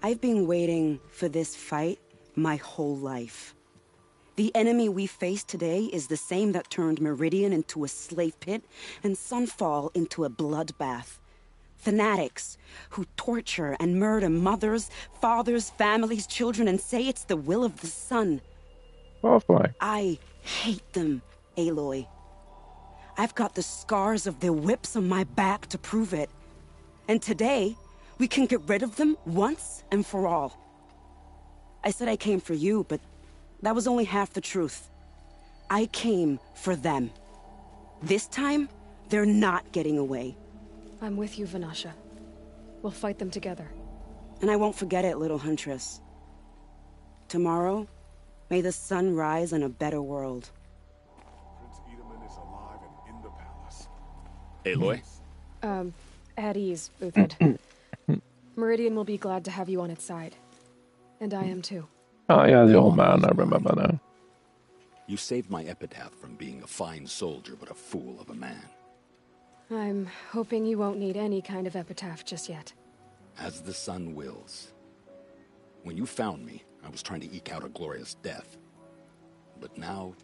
I've been waiting for this fight my whole life. The enemy we face today is the same that turned Meridian into a slave pit and Sunfall into a bloodbath. Fanatics who torture and murder mothers, fathers, families, children, and say it's the will of the sun. Firefly. I hate them, Aloy. I've got the scars of their whips on my back to prove it. And today, we can get rid of them once and for all. I said I came for you, but that was only half the truth. I came for them. This time, they're not getting away. I'm with you, Vanasha. We'll fight them together. And I won't forget it, little huntress. Tomorrow, may the sun rise in a better world. Prince Edelman is alive and in the palace. Aloy? At ease, Uthid. Meridian will be glad to have you on its side. And I am too. Oh yeah, the old man, I remember now. You saved my epitaph from being a fine soldier, but a fool of a man. I'm hoping you won't need any kind of epitaph just yet. As the sun wills. When you found me, I was trying to eke out a glorious death. But now,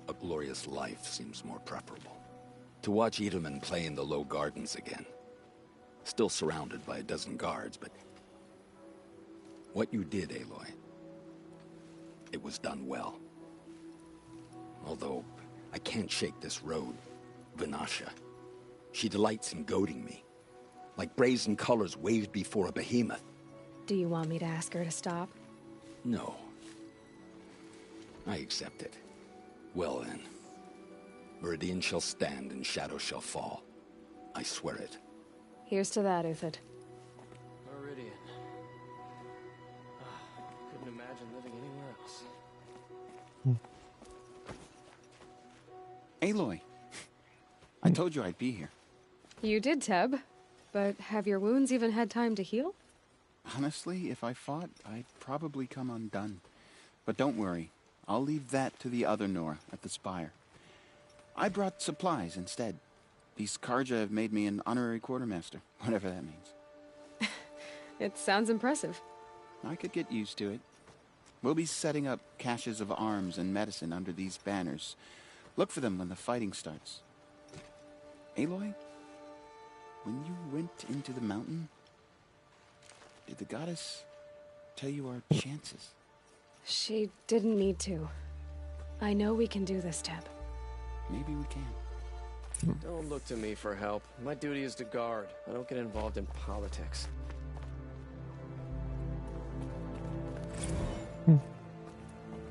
a glorious life seems more preferable. To watch Edelman play in the low gardens again. Still surrounded by a dozen guards, but... what you did, Aloy, it was done well. Although, I can't shake this road, Vanasha. She delights in goading me. Like brazen colors waved before a behemoth. Do you want me to ask her to stop? No. I accept it. Well then. Meridian shall stand and shadow shall fall. I swear it. Here's to that, Uthid. Meridian. Couldn't imagine living anywhere else. Aloy. I told you I'd be here. You did, Teb. But have your wounds even had time to heal? Honestly, if I fought, I'd probably come undone. But don't worry. I'll leave that to the other Nora at the Spire. I brought supplies instead. These Karja have made me an honorary quartermaster, whatever that means. It sounds impressive. I could get used to it. We'll be setting up caches of arms and medicine under these banners. Look for them when the fighting starts. Aloy, when you went into the mountain, did the goddess tell you our chances? She didn't need to. I know we can do this, Teb. Maybe we can. Don't look to me for help. My duty is to guard. I don't get involved in politics.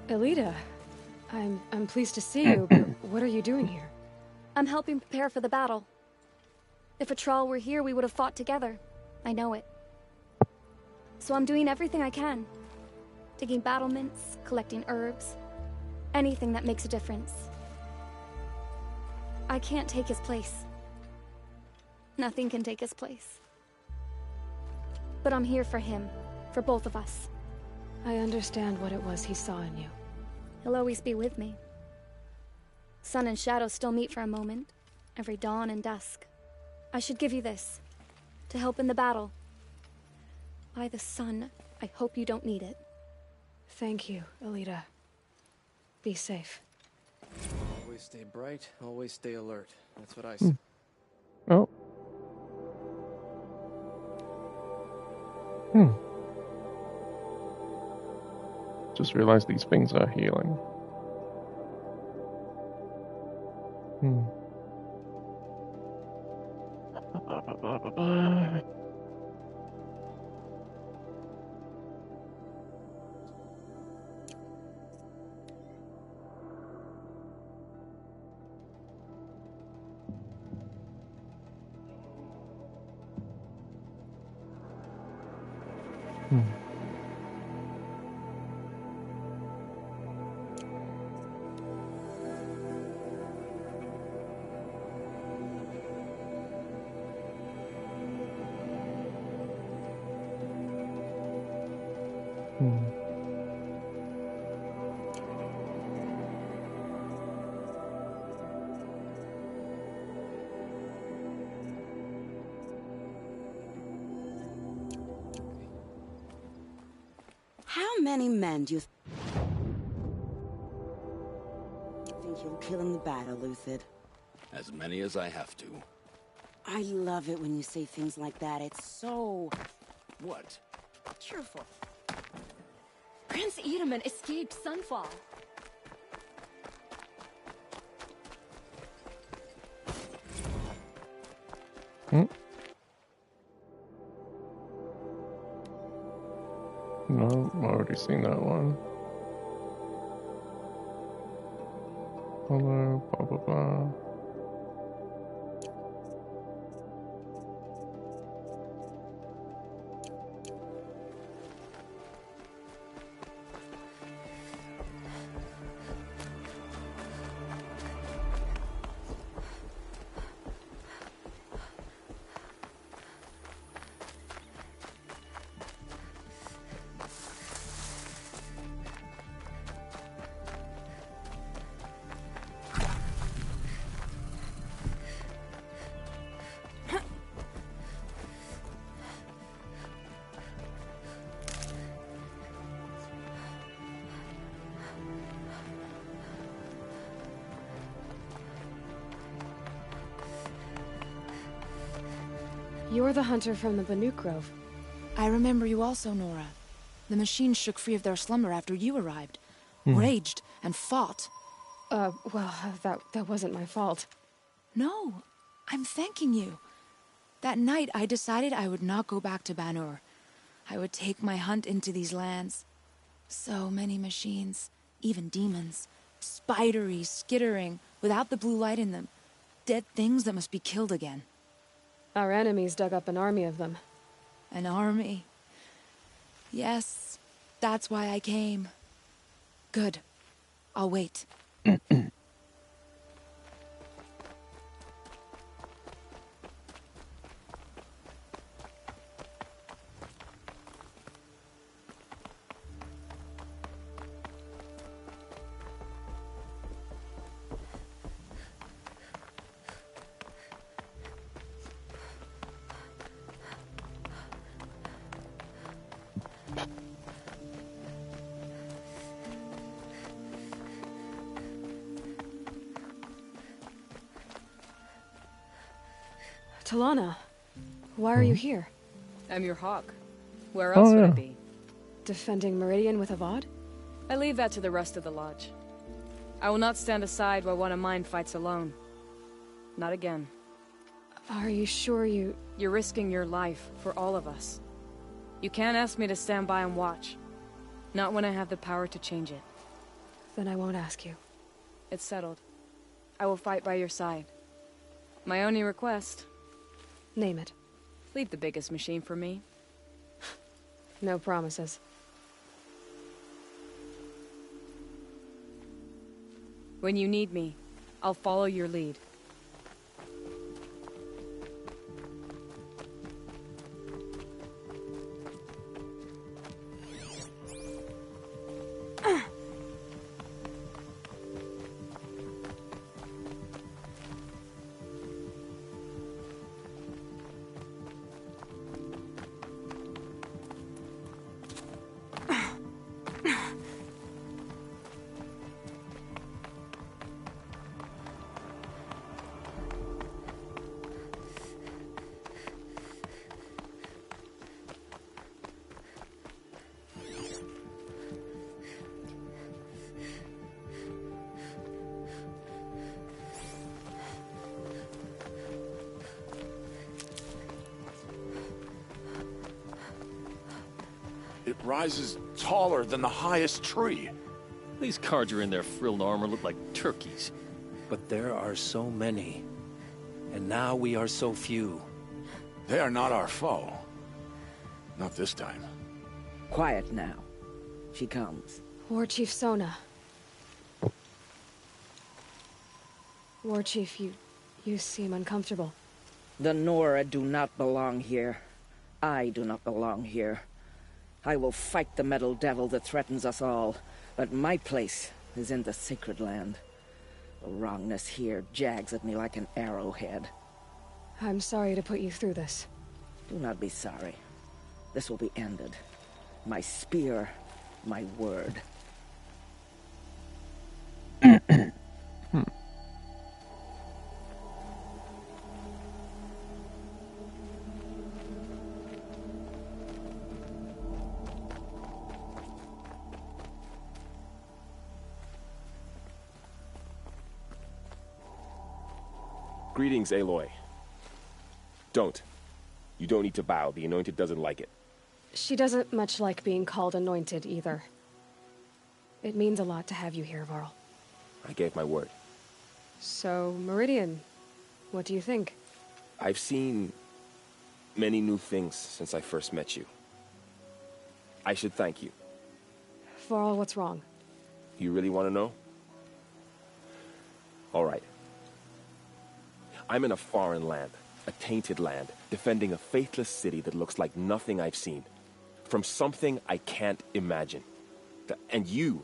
Elita, I'm pleased to see you, but what are you doing here? I'm helping prepare for the battle. If a Thrall were here, we would have fought together. I know it. So I'm doing everything I can. Digging battlements, collecting herbs. Anything that makes a difference. I can't take his place. Nothing can take his place. But I'm here for him. For both of us. I understand what it was he saw in you. He'll always be with me. Sun and shadow still meet for a moment. Every dawn and dusk. I should give you this. To help in the battle. By the sun, I hope you don't need it. Thank you, Elita. Be safe. Always stay bright, always stay alert. That's what I say. Oh. Just realized these things are healing. How many men do you think you'll kill in the battle, Luthid? As many as I have to. I love it when you say things like that. It's so... What? cheerful. Prince Edelman escaped Sunfall. No, I've already seen that one. Hello, blah blah blah. You're the hunter from the Banuk Grove. I remember you also, Nora. The machines shook free of their slumber after you arrived. Raged and fought. Well, that wasn't my fault. No, I'm thanking you. That night, I decided I would not go back to Banur. I would take my hunt into these lands. So many machines, even demons. Spidery, skittering, without the blue light in them. Dead things that must be killed again. Our enemies dug up an army of them. An army? Yes, that's why I came. Good. I'll wait. Talana, why are you here? I'm your hawk. Where else would I be? Defending Meridian with Avad? I leave that to the rest of the lodge. I will not stand aside while one of mine fights alone. Not again. Are you sure you... You're risking your life for all of us. You can't ask me to stand by and watch. Not when I have the power to change it. Then I won't ask you. It's settled. I will fight by your side. My only request... Name it. Leave the biggest machine for me. No promises. When you need me, I'll follow your lead. It rises taller than the highest tree. These Carja in their frilled armor look like turkeys. But there are so many. And now we are so few. They are not our foe. Not this time. Quiet now. She comes. War Chief Sona. War Chief, you seem uncomfortable. The Nora do not belong here. I do not belong here. I will fight the metal devil that threatens us all, but my place is in the sacred land. The wrongness here jags at me like an arrowhead. I'm sorry to put you through this. Do not be sorry. This will be ended. My spear, my word. Greetings, Aloy. Don't. You don't need to bow. The Anointed doesn't like it. She doesn't much like being called anointed, either. It means a lot to have you here, Varl. I gave my word. So, Meridian, what do you think? I've seen many new things since I first met you. I should thank you. Varl, what's wrong? You really want to know? All right. I'm in a foreign land, a tainted land, defending a faithless city that looks like nothing I've seen. From something I can't imagine. And you,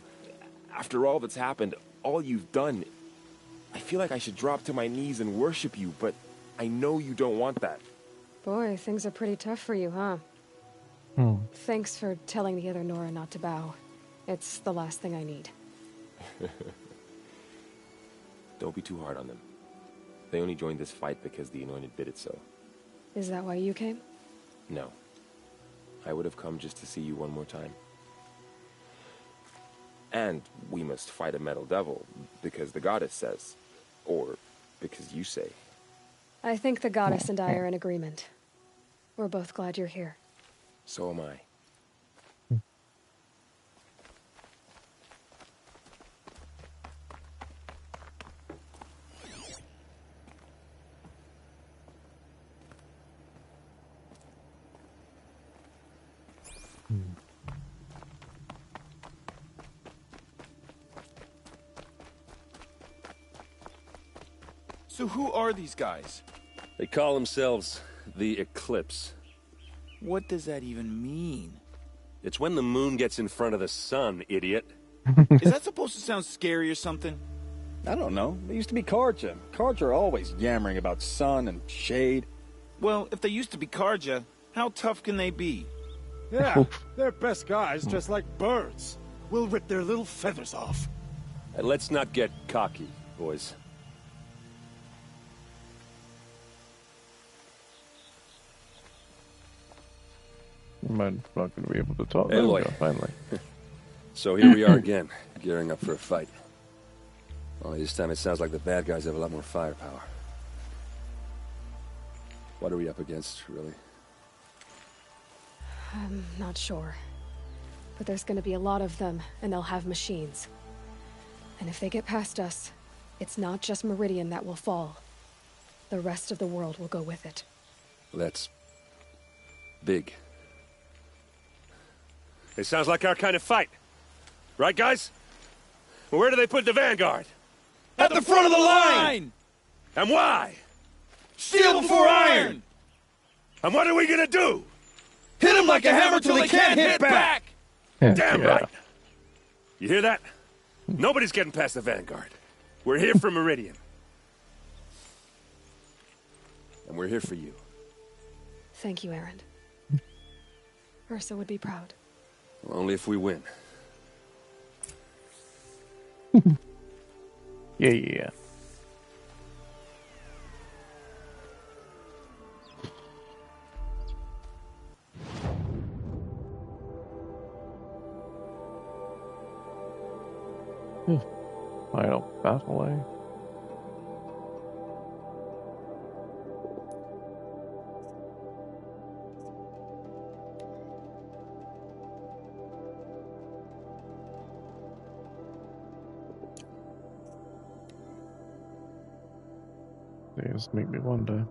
after all that's happened, all you've done, I feel like I should drop to my knees and worship you, but I know you don't want that. Boy, things are pretty tough for you, huh? Thanks for telling the other Nora not to bow. It's the last thing I need. Don't be too hard on them. They only joined this fight because the Anointed bid it so. Is that why you came? No. I would have come just to see you one more time. And we must fight a metal devil, because the goddess says. Or because you say. I think the goddess and I are in agreement. We're both glad you're here. So am I. So who are these guys? They call themselves the Eclipse. What does that even mean? It's when the moon gets in front of the sun, idiot. Is that supposed to sound scary or something? I don't know. They used to be Karja. Karja are always yammering about sun and shade. Well, if they used to be Karja, how tough can they be? Yeah, they're best guys just like birds. We'll rip their little feathers off. And let's not get cocky, boys. I'm not going to be able to talk. Aloy. Finally. So here we are again, gearing up for a fight. Only this time it sounds like the bad guys have a lot more firepower. What are we up against, really? I'm not sure. But there's gonna be a lot of them, and they'll have machines. And if they get past us, it's not just Meridian that will fall. The rest of the world will go with it. That's big. It sounds like our kind of fight. Right, guys? Well, where do they put the vanguard? At the front of the line! And why? Steel before iron! And what are we gonna do? Hit them like a hammer till they can't hit back! Damn right! You hear that? Nobody's getting past the vanguard. We're here for Meridian. And we're here for you. Thank you, Aaron. Ursa would be proud. Well, only if we win. Yeah. Final battle, eh? They just make me wonder.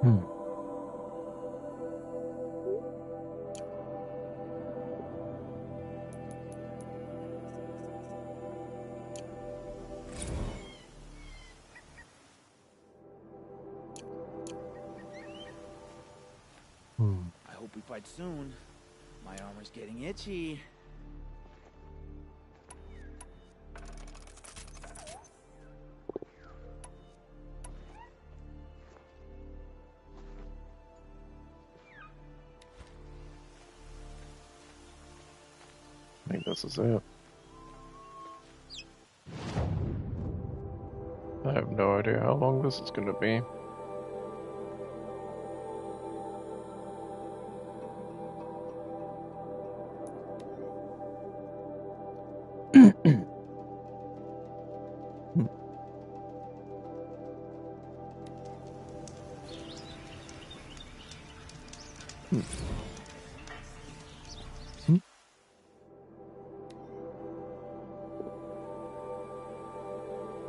I hope we fight soon. My armor's getting itchy. I think this is it. I have no idea how long this is going to be.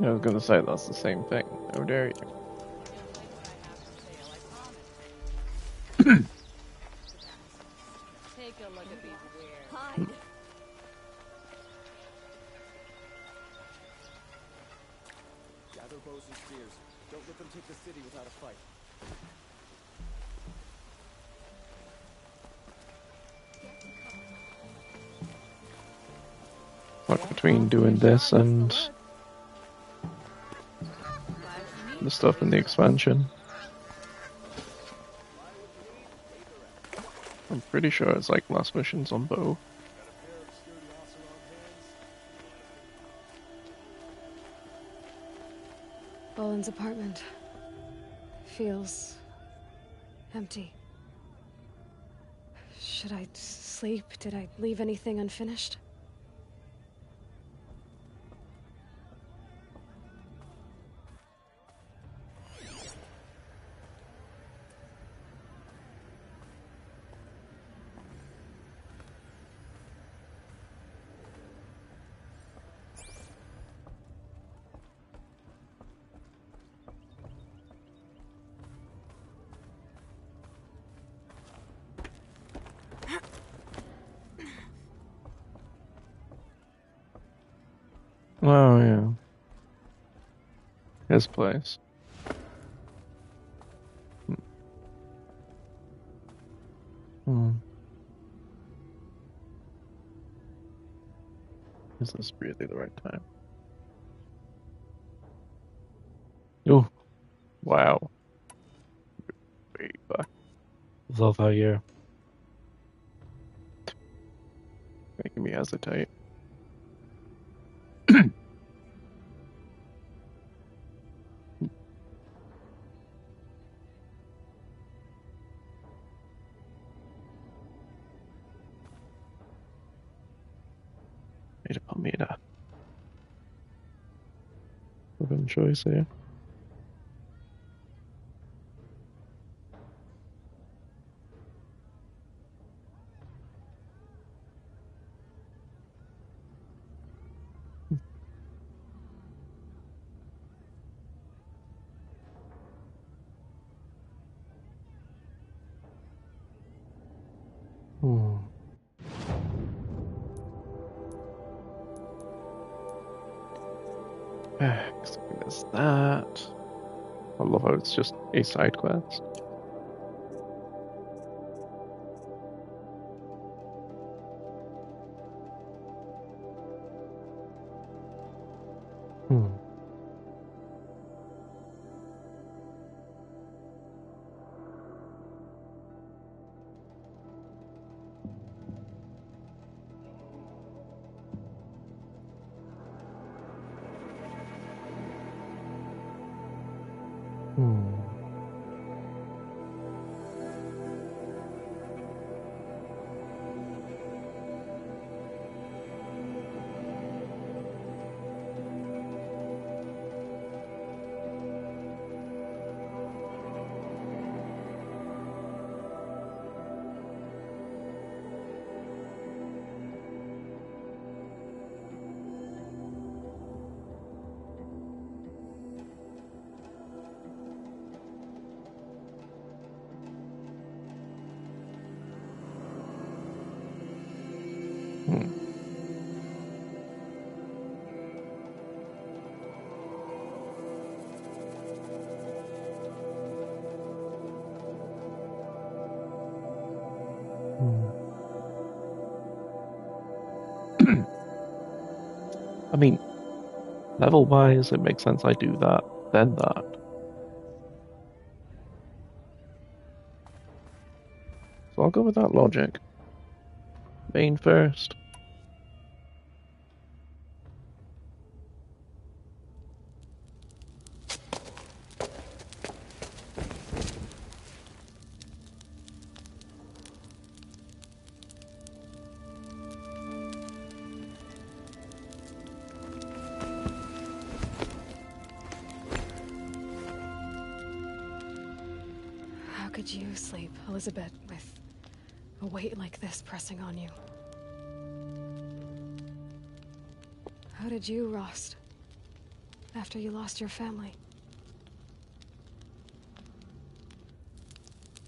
I was gonna say that's the same thing. How dare you? Take a look at these weird. Hide. Gather bows and spears. Don't let them take the city without a fight. Like between doing this and the stuff in the expansion. I'm pretty sure it's like last missions on bow. Boland's apartment feels empty. Should I sleep? Did I leave anything unfinished? Oh yeah. His place. Is this really the right time? Oh, wow. Way back. Love how you're making me hesitate. Need to put me in a living choice here. There's that. I love how it's just a side quest. I mean, level-wise, it makes sense I do that, then that. So I'll go with that logic. Main first. How could you sleep, Elizabeth, with a weight like this pressing on you? How did you, Rost, after you lost your family?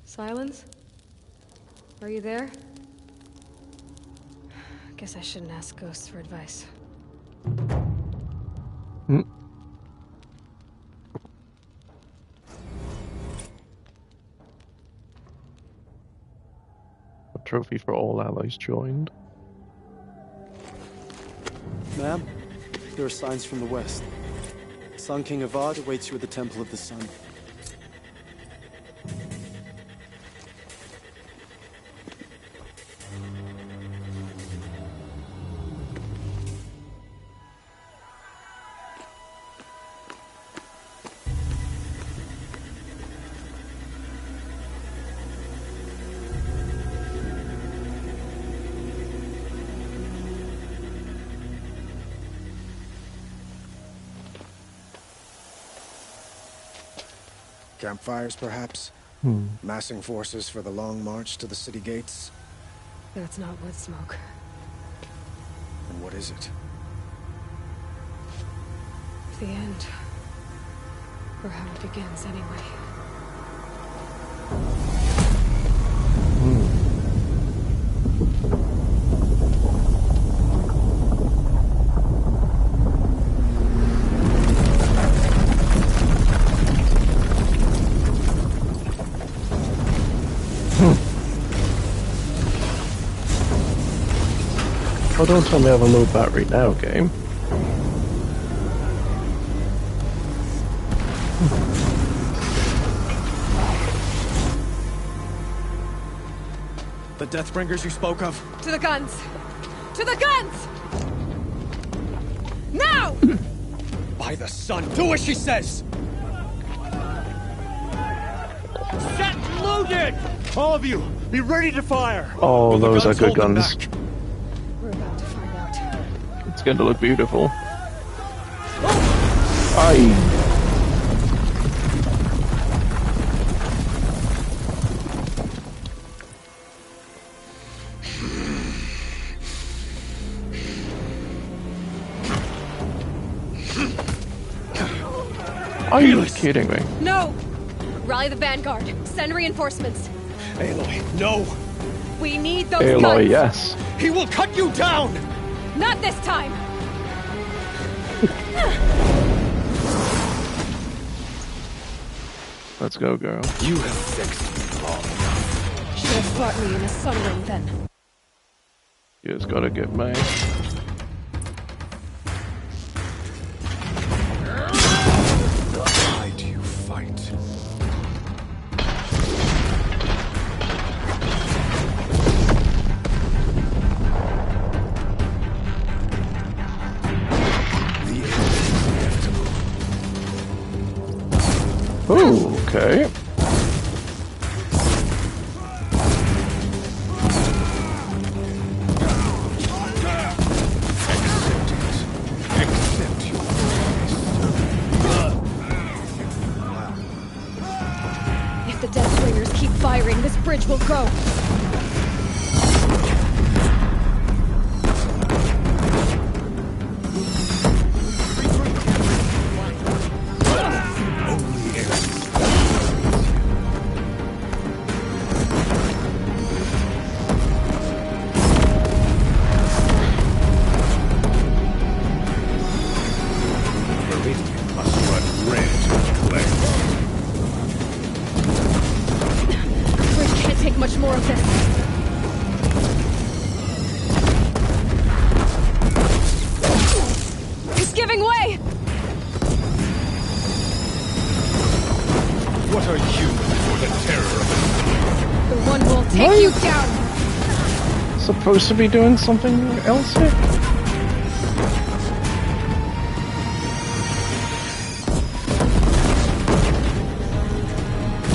Silence? Are you there? Guess I shouldn't ask ghosts for advice. A trophy for all allies joined. Ma'am, there are signs from the west. Sun King Avad awaits you at the Temple of the Sun. Campfires, perhaps? Massing forces for the long march to the city gates? That's not wood smoke. And what is it? The end. Or how it begins, anyway. Oh, don't tell me I have a low battery now, game. The Deathbringers you spoke of? To the guns! To the guns! Now! By the sun, do as she says! Set and loaded! All of you, be ready to fire! Oh, Will the those are good hold them guns. back? We're about to find out. It's going to look beautiful. Aye. Are you kidding me? No! Rally the vanguard. Send reinforcements. Aloy, no! We need those Aloy, guns! yes. He will cut you down! Not this time! Let's go, girl. You have fixed long enough. Should have fought me in a sun ring then. You just gotta get me. Why do you fight? Ooh, okay. If the Deathbringers keep firing, this bridge will go. Bridge can't take much more of this. giving way! What are you for the terror of The one who will take you down! Supposed to be doing something else here?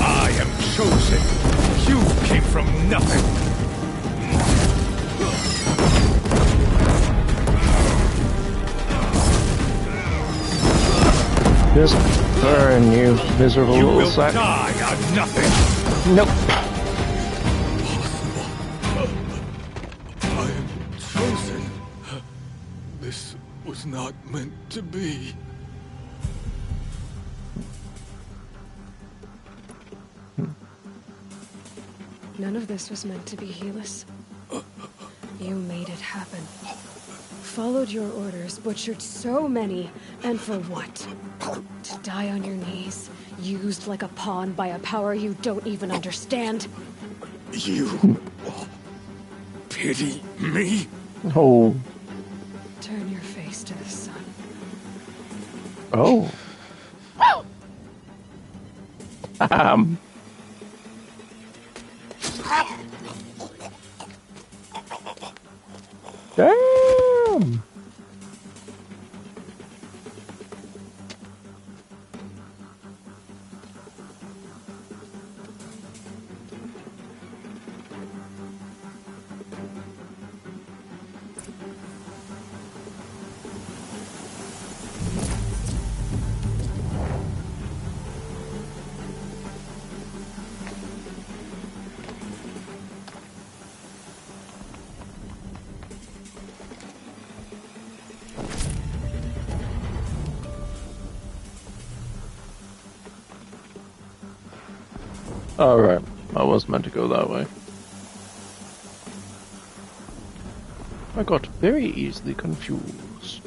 I am chosen. You came from nothing. Just burn, you miserable You little will sack. die on nothing. Nope. I am chosen. This was not meant to be. None of this was meant to be, Helis. You made it happen. Followed your orders, butchered so many, and for what? To die on your knees, used like a pawn by a power you don't even understand. You pity me? Oh. Turn your face to the sun. Oh. Damn. Alright, I was meant to go that way. I got very easily confused.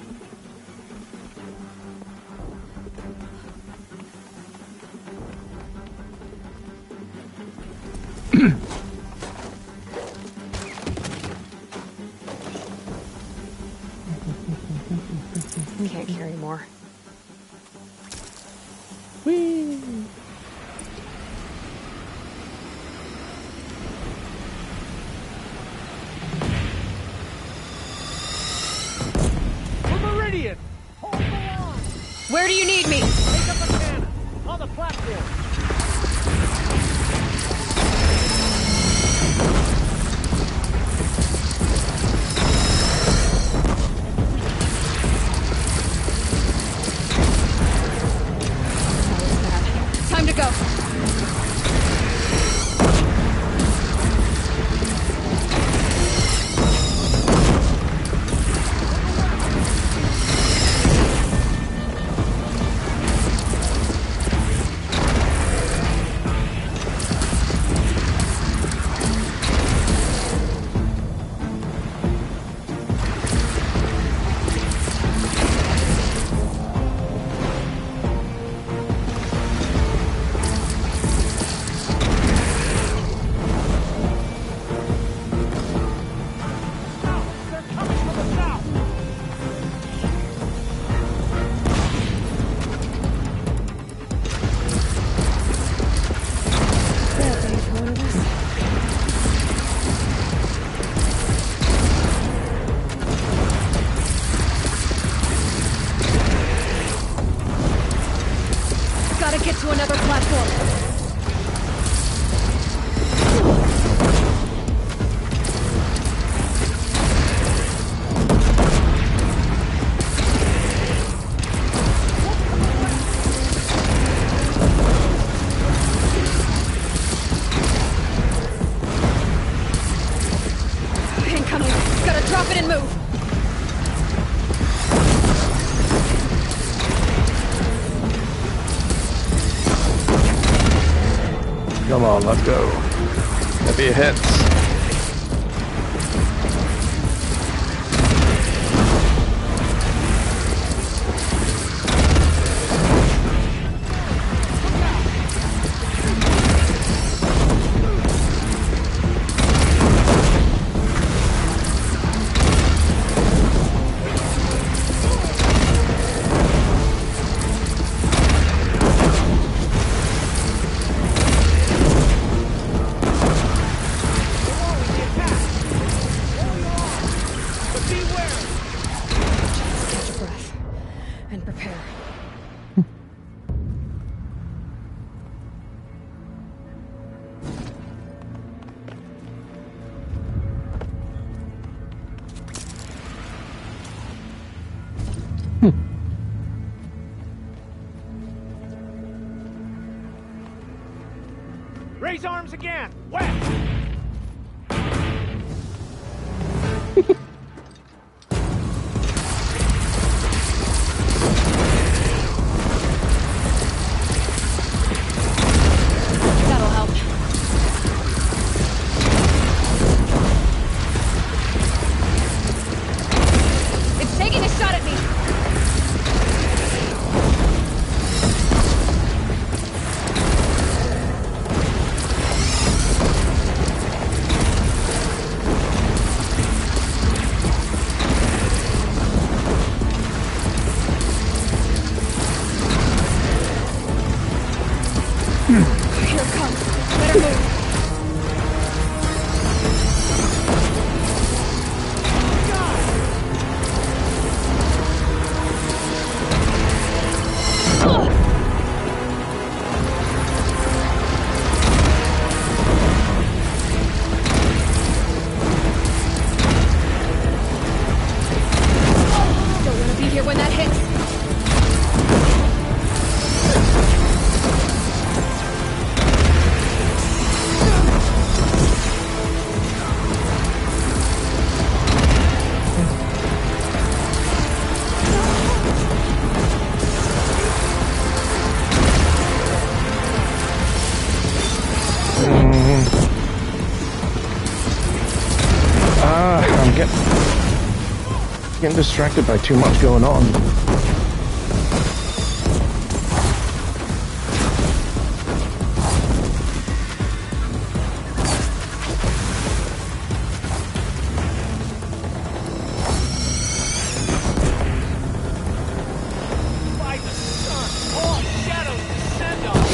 Can't carry more. Whee! Meridian! Hold the line! Where do you need me? Take up a cannon! On the platform! Time to go. Gotta get to another platform. Incoming. Gotta drop it and move. Come on, let's go. Heavy hits. and prepare. Raise arms again! West! That'll help. It's taking a shot at me! Here it comes. Better move. Don't want to be here when that hits. I'm getting distracted by too much going on. By the sun, all shadows descend on us.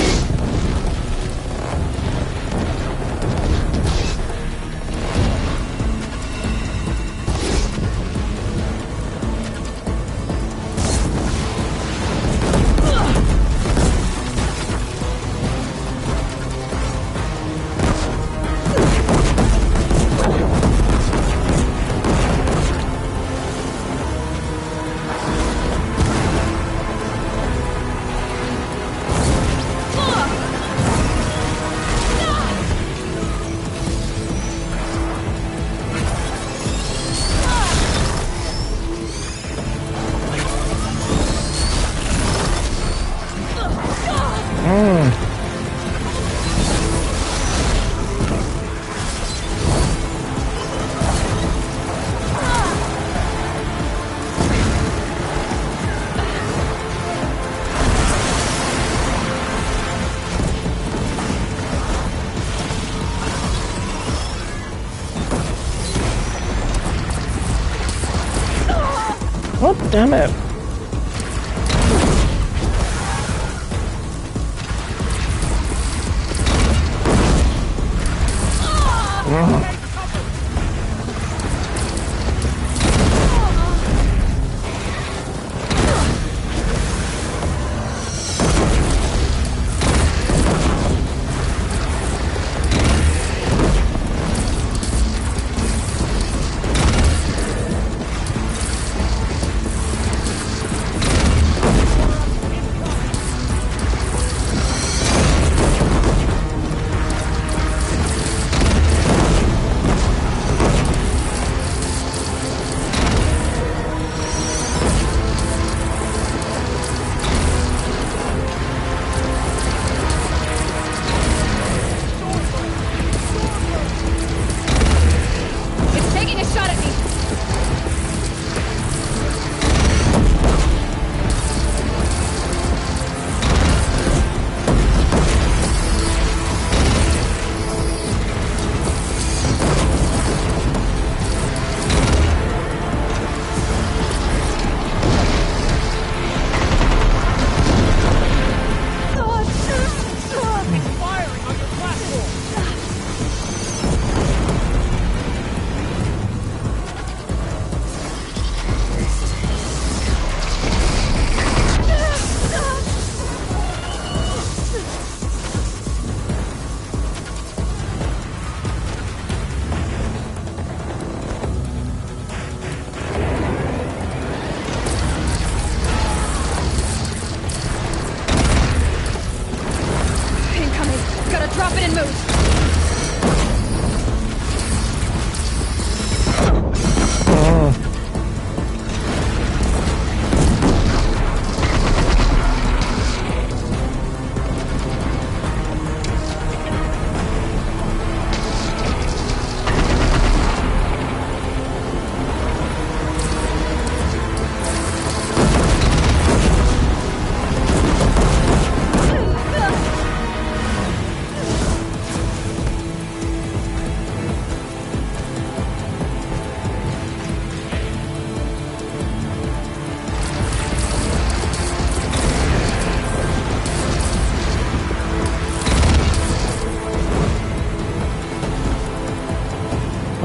Oh, damn it.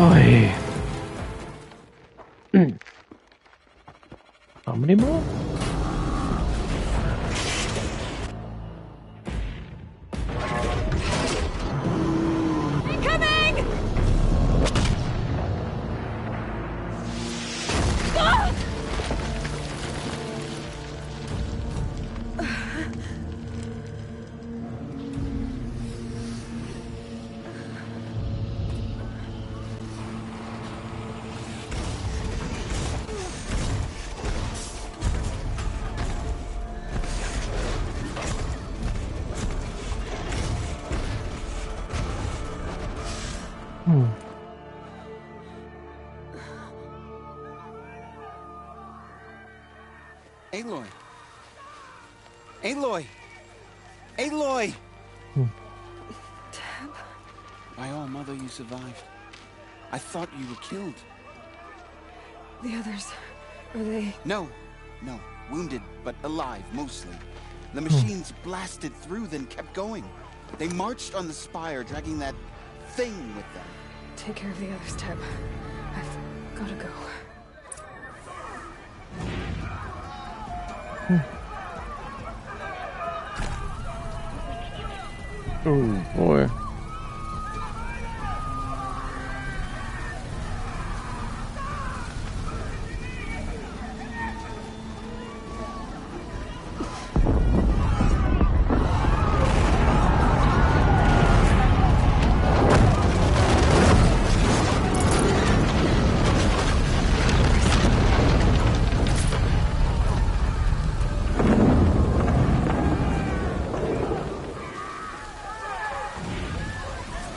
Oi. How many more? Incoming! Ah! Aloy! Aloy! Aloy! Tab? By all mother, you survived. I thought you were killed. The others, are they... No. Wounded, but alive, mostly. The machines blasted through, then kept going. They marched on the spire, dragging that thing with them. Take care of the others, Tab. I've gotta go. Oh boy.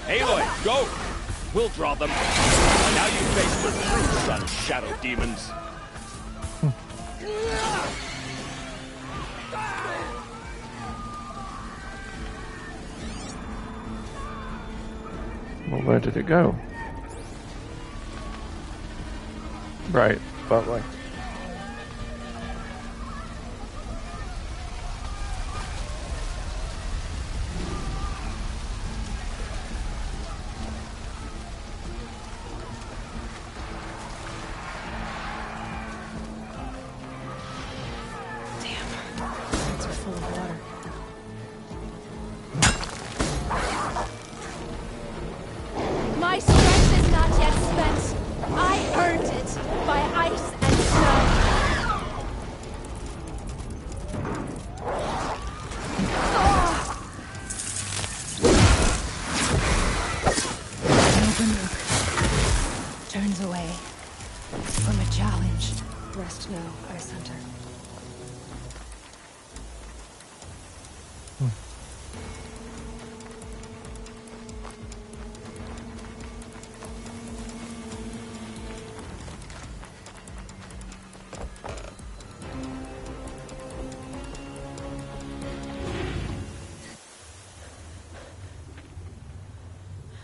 Aloy, go! We'll draw them. Now you face the true sun, shadow demons. Well, where did it go? Right, that way. My strength is not yet spent. I earned it by ice and snow. Nook turns away from a challenge. Rest now, Ice Hunter.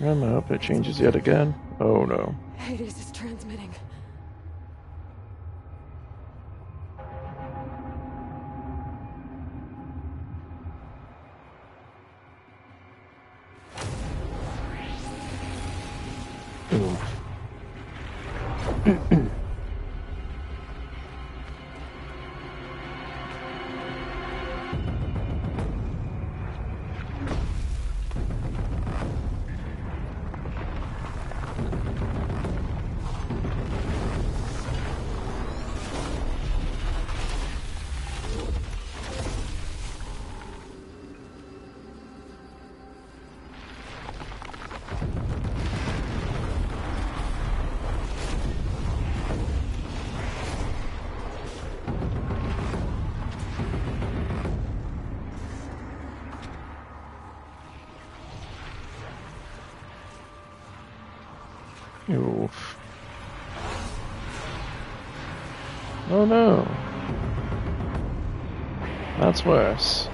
And I hope it changes yet again. Oh no. Hades is transmitting. Oof. Oh no. That's worse.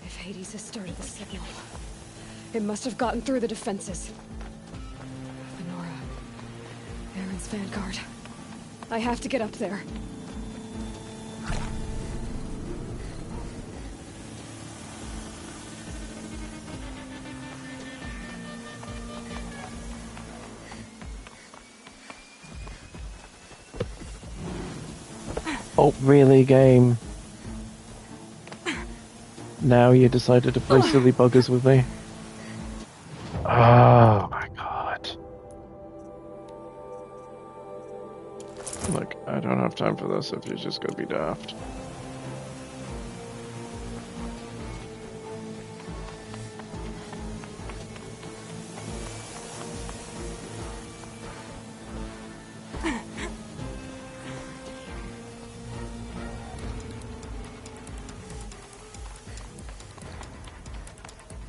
If Hades has started the signal, it must have gotten through the defenses. Lenora, Aaron's vanguard. I have to get up there. Oh, really, game? Now you decided to play silly buggers with me? Oh my god. Look, I don't have time for this if you're just gonna be daft.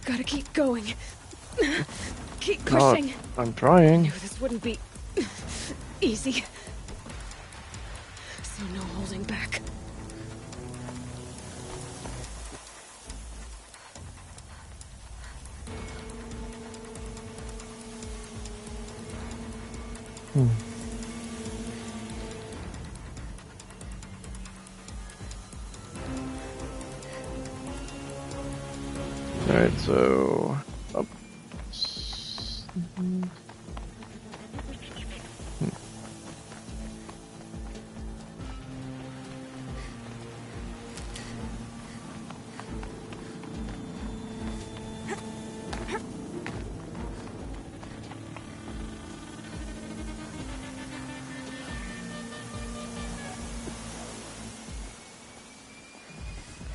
Gotta keep going. Keep God, pushing. I'm trying. I knew this wouldn't be easy. So no holding back. Alright, so up.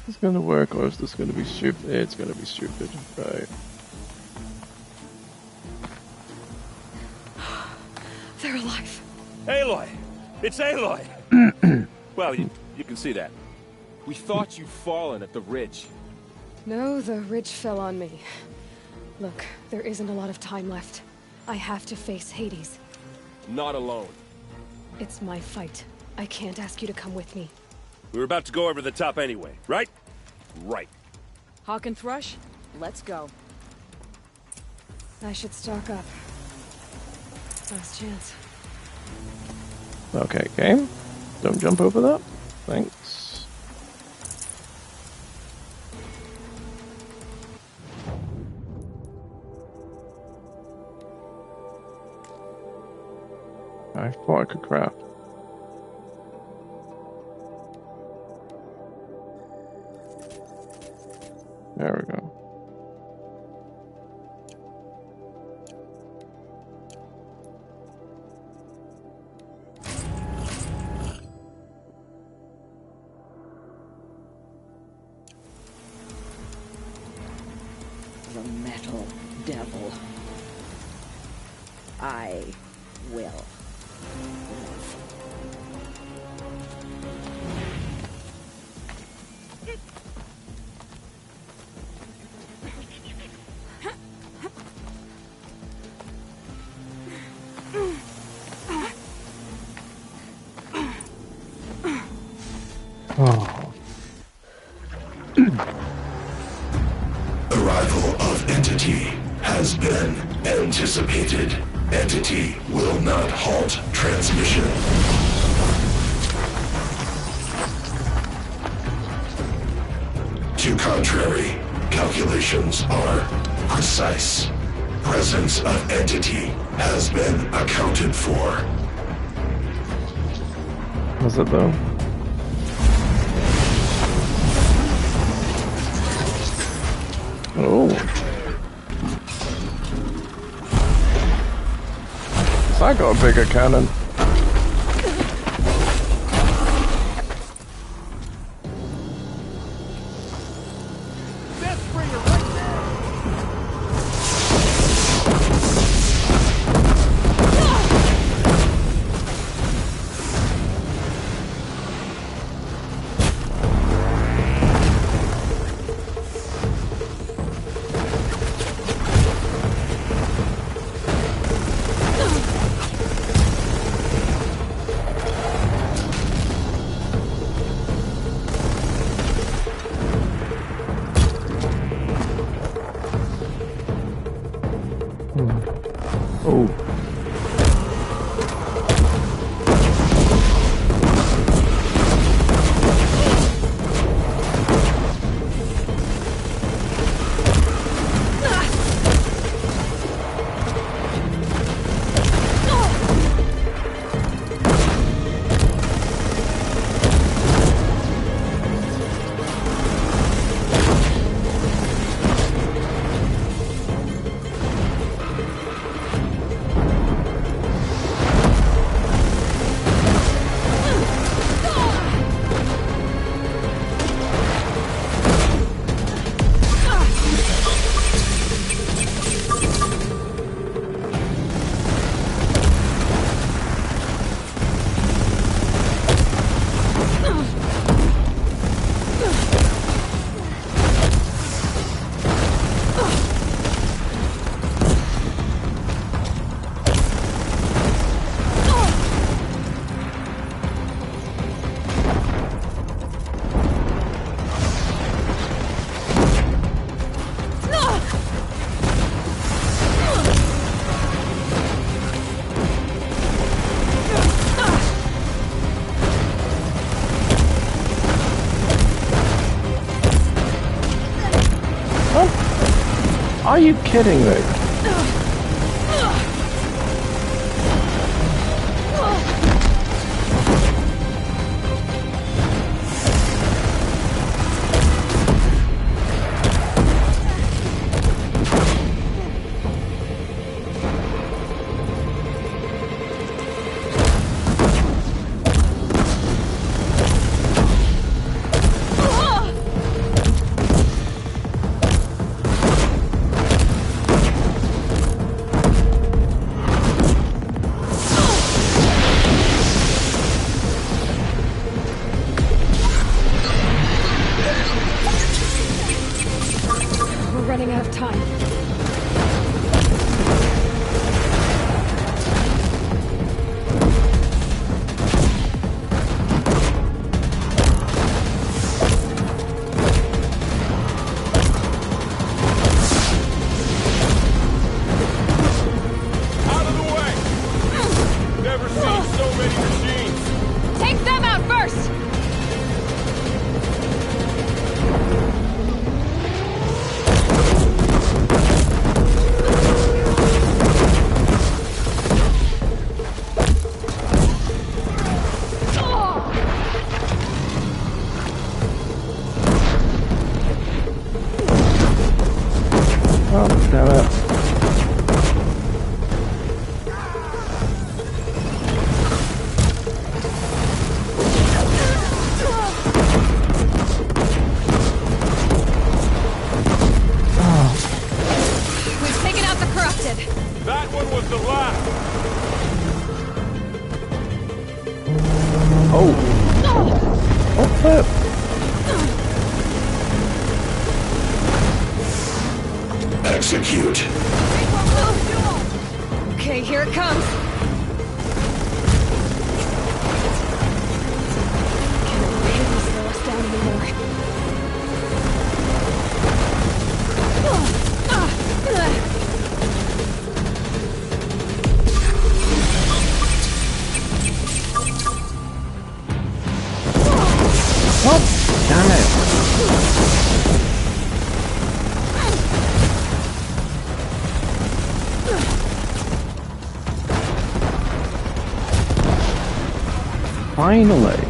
Is this gonna work or is this gonna be stupid? It's gonna be stupid, right? They're alive. Aloy! It's Aloy! Well, you can see that. We thought you'd fallen at the ridge. No, the ridge fell on me. Look, there isn't a lot of time left. I have to face Hades. Not alone. It's my fight. I can't ask you to come with me. We were about to go over the top anyway, right? Right. Hawk and Thrush, let's go. I should stock up. Last chance. Okay, game. Don't jump over that. Thanks. I thought I could craft. There we go. The metal devil. I will. Oh. Arrival of Entity has been anticipated. Entity will not halt transmission. To contrary, calculations are precise. Presence of Entity has been accounted for. Was it though? Oh. So I got a bigger cannon. Oh. Are you kidding me? Execute. Okay, here it comes. Can't wait to slow us down anymore. Oh, damn it. Finally.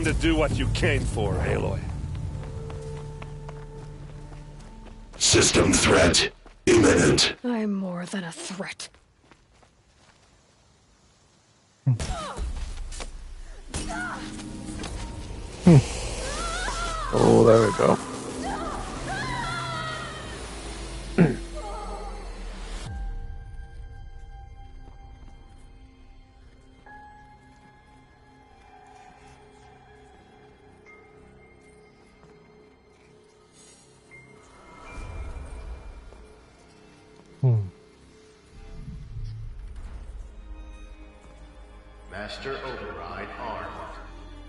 time to do what you came for, Aloy. System threat imminent. I'm more than a threat. Oh, there we go. Master Override armed.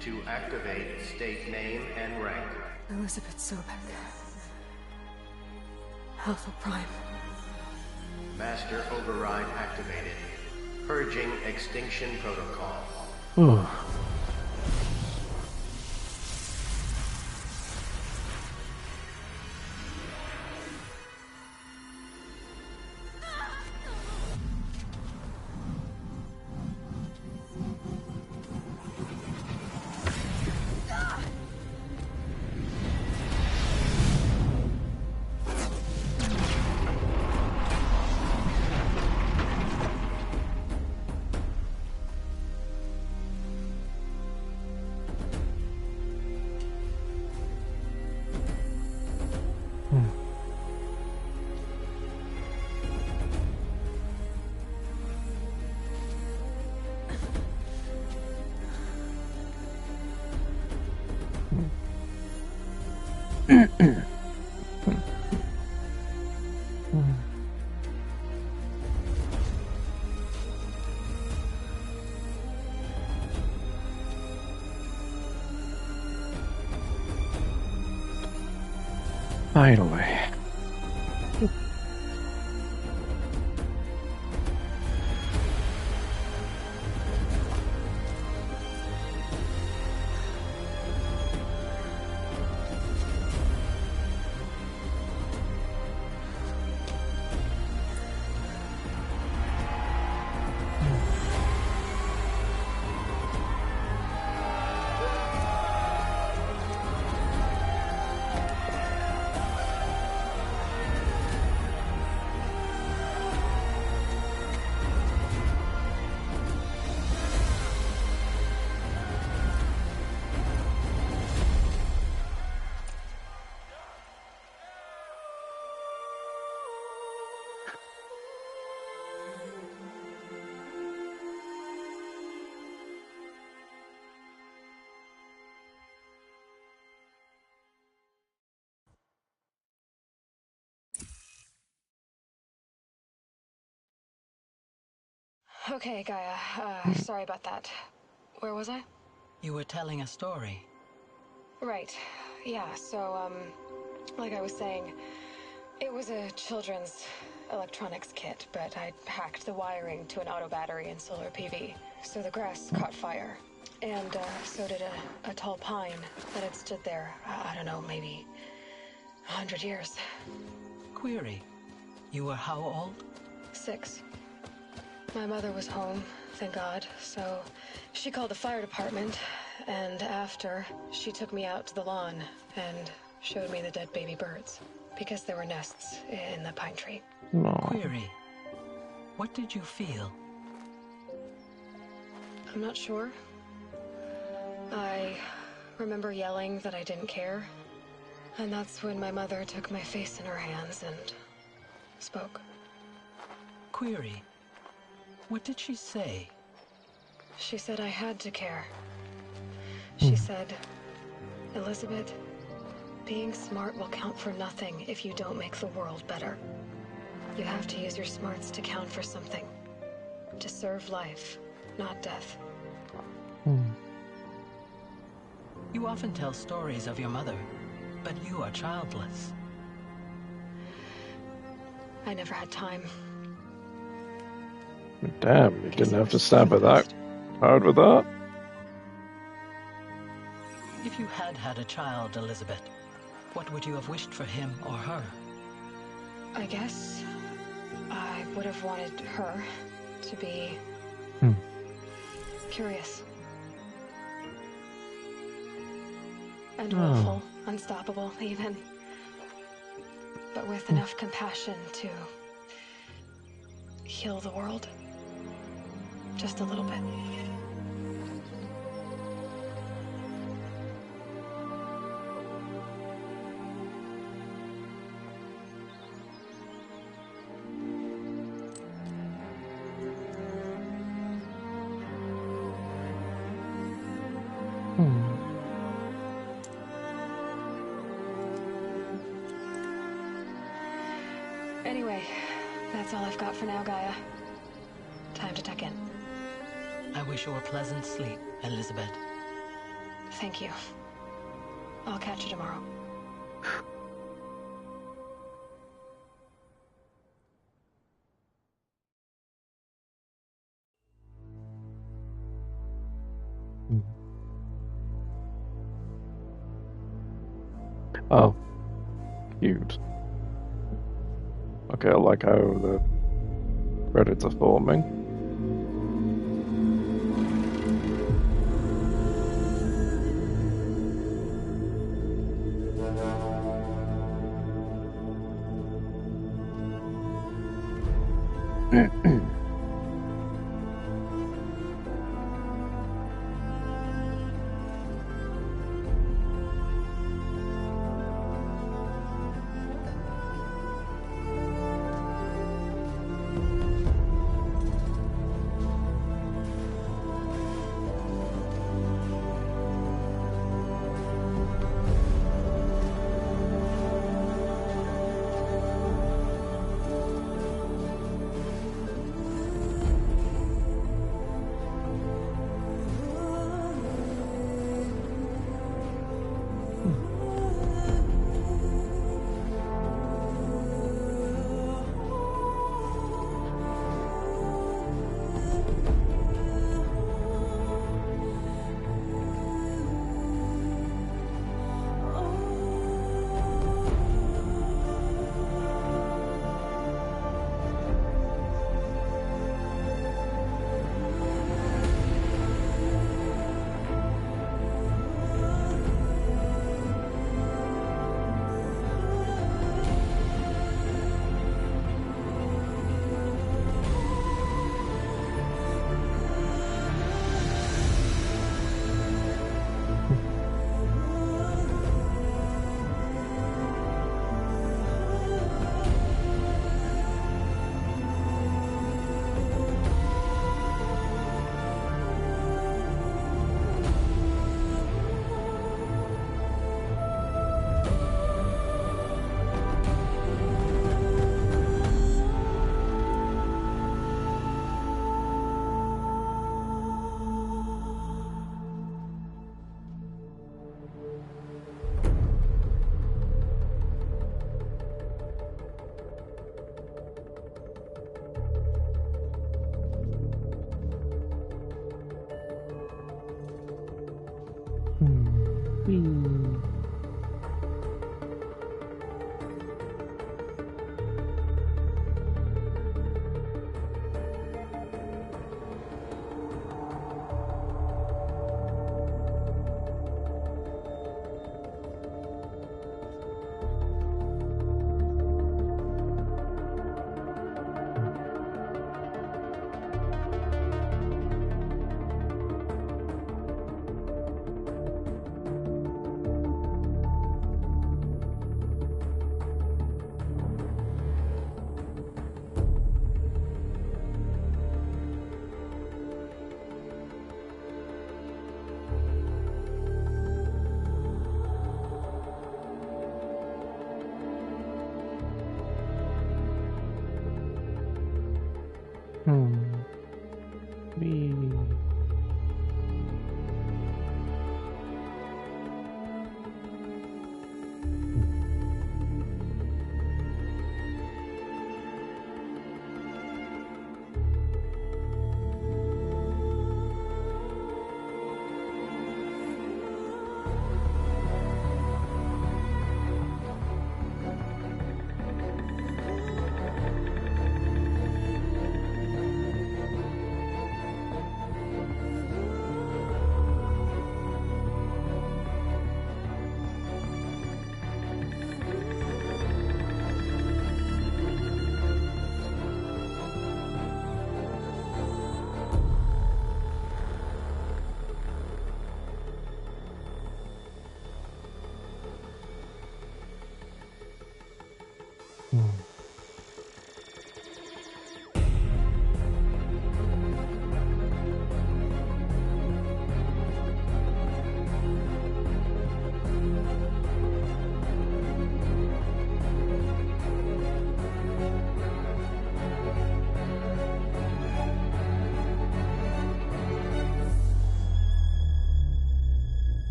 To activate, state name and rank. Elizabeth Sobek. Alpha Prime. Master Override activated. Purging extinction protocol. Ooh. Finally. Okay, Gaia. Sorry about that. Where was I? You were telling a story. Right. Yeah, so, like I was saying, it was a children's electronics kit, but I'd hacked the wiring to an auto battery and solar PV. So the grass caught fire. And, so did a tall pine that had stood there, I don't know, maybe 100 years. Query. You were how old? 6. My mother was home, thank God, so she called the fire department, and after, she took me out to the lawn and showed me the dead baby birds, because there were nests in the pine tree. Query. What did you feel? I'm not sure. I remember yelling that I didn't care, and that's when my mother took my face in her hands and spoke. Query. What did she say? She said I had to care. She said, Elizabeth, being smart will count for nothing if you don't make the world better. You have to use your smarts to count for something. To serve life, not death. You often tell stories of your mother, but you are childless. I never had time. Damn, you didn't have to stab her that hard with that. If you had had a child, Elizabeth, what would you have wished for him or her? I guess I would have wanted her to be curious. And willful, unstoppable, even. But with enough compassion to heal the world. Just a little bit. Anyway, that's all I've got for now, Gaia. Time to tuck in. I wish you a pleasant sleep, Elizabeth. Thank you. I'll catch you tomorrow. Oh. Cute. Okay, I like how the credits are forming.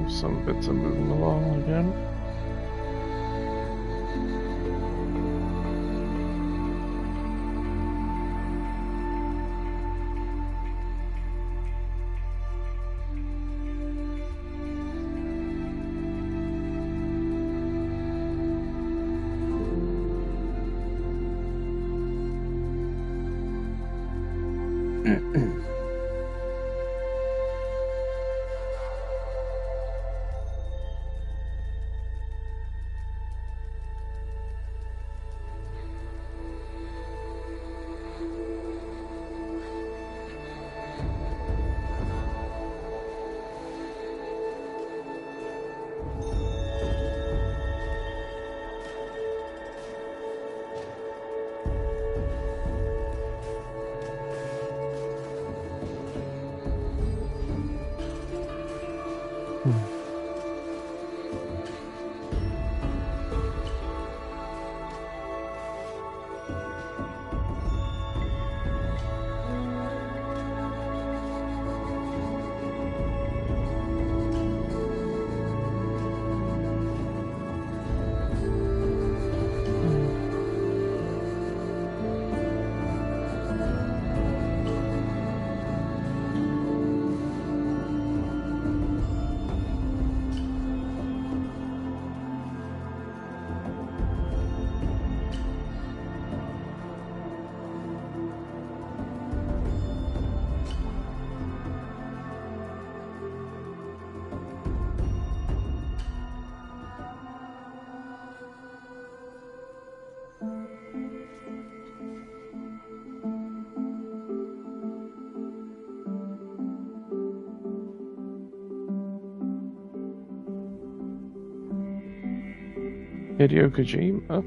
Some bits are moving along again. Hideo Kojima.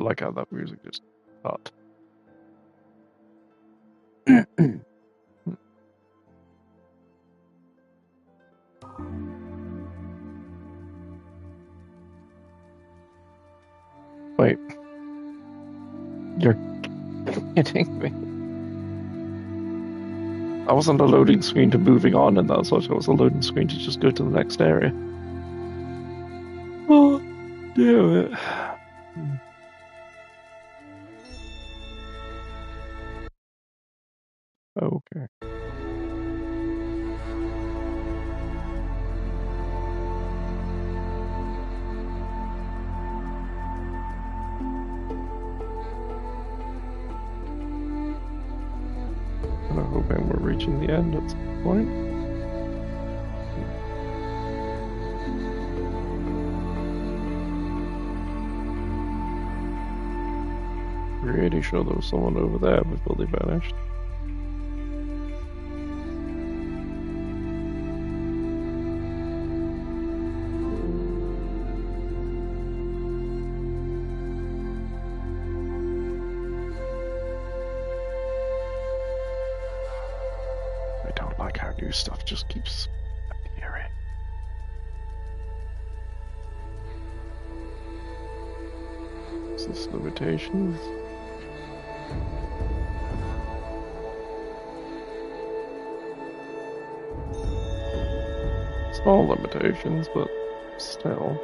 like how that music just cut. Wait. You're kidding me. I wasn't a loading screen to moving on in that, so it was a loading screen to just go to the next area. Oh, damn it. Okay. I'm hoping we're reaching the end at some point. Pretty sure there was someone over there before they vanished. I don't like how new stuff just keeps appearing. Is this limitations? Small limitations, but still.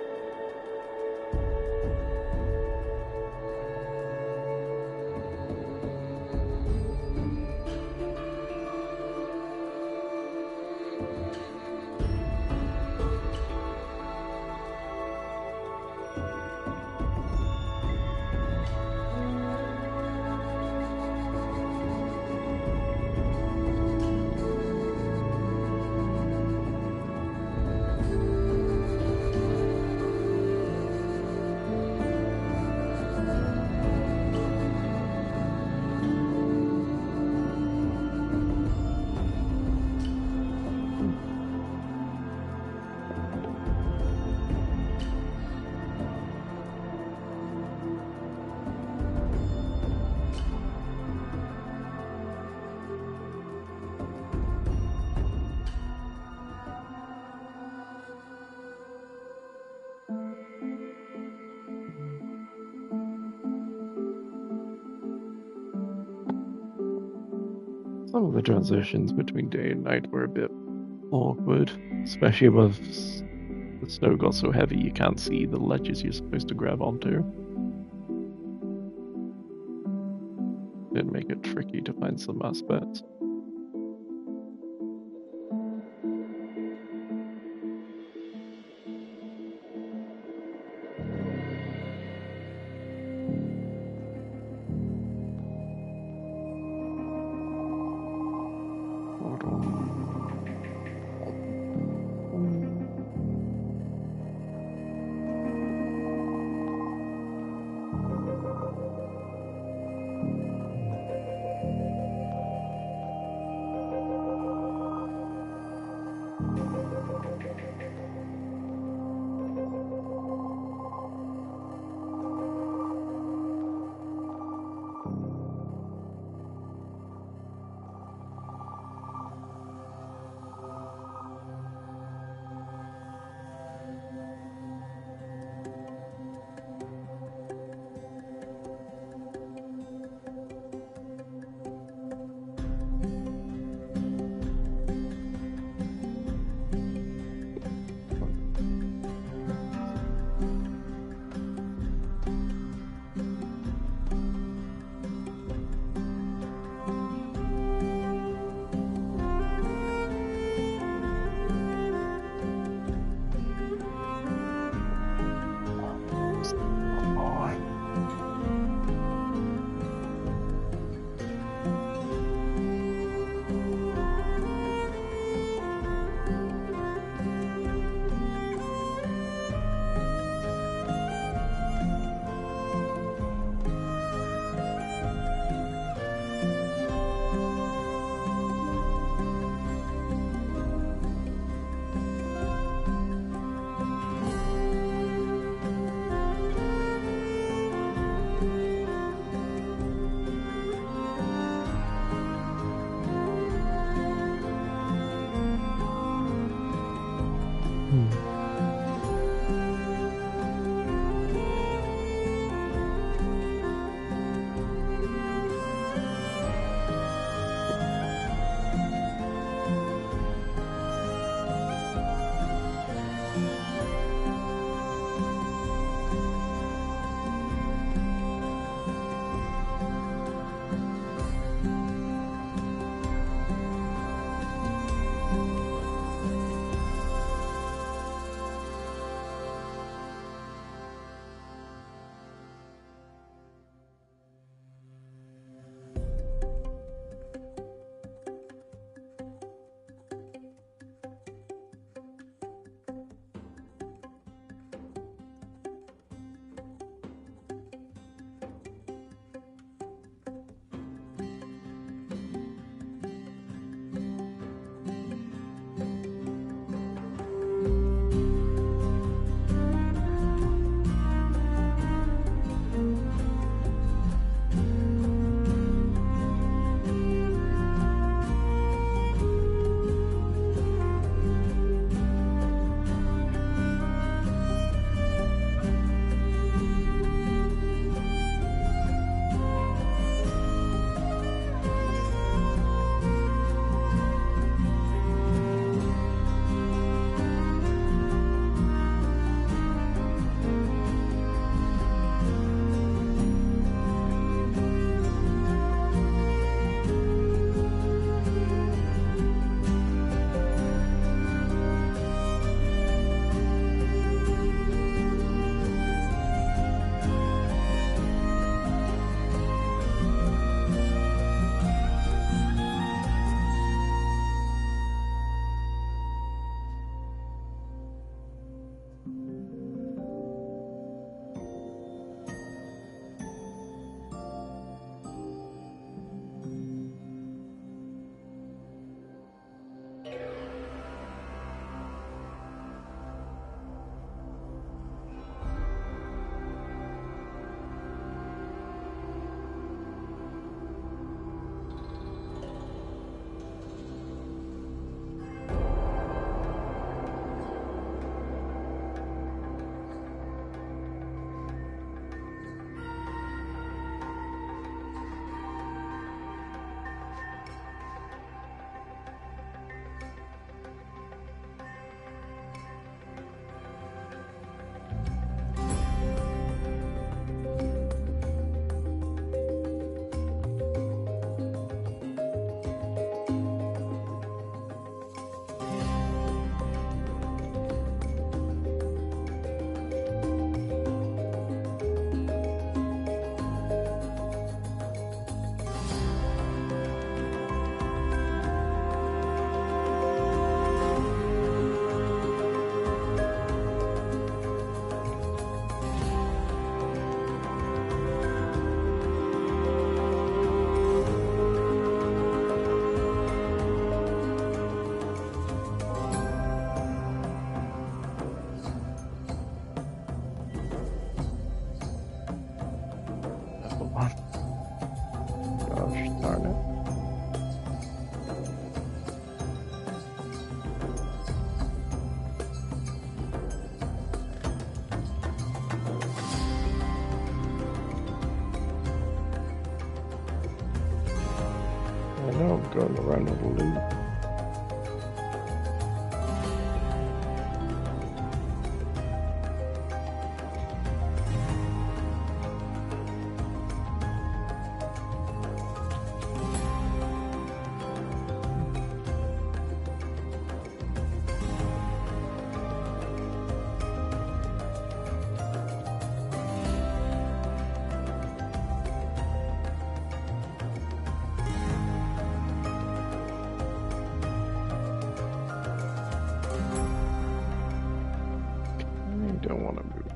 Some of the transitions between day and night were a bit awkward, especially above the snow got so heavy you can't see the ledges you're supposed to grab onto. Did make it tricky to find some aspects. on. Gosh darn it. I know I'm going around a loop. I don't want to move.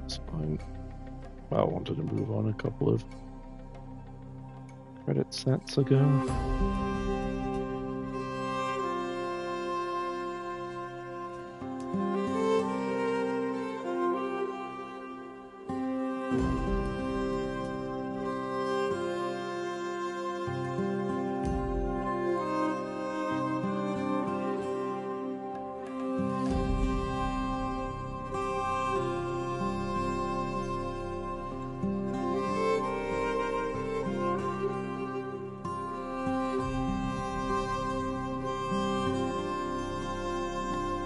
It's fine. I wanted to move on a couple of credit sets ago.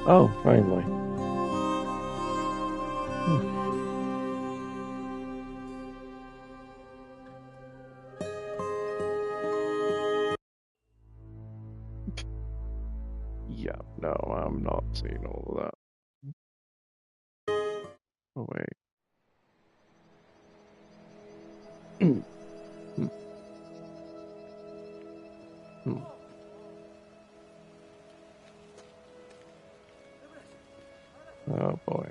Oh, finally. Yeah, no, I'm not seeing all of that. Oh, wait. Oh, boy.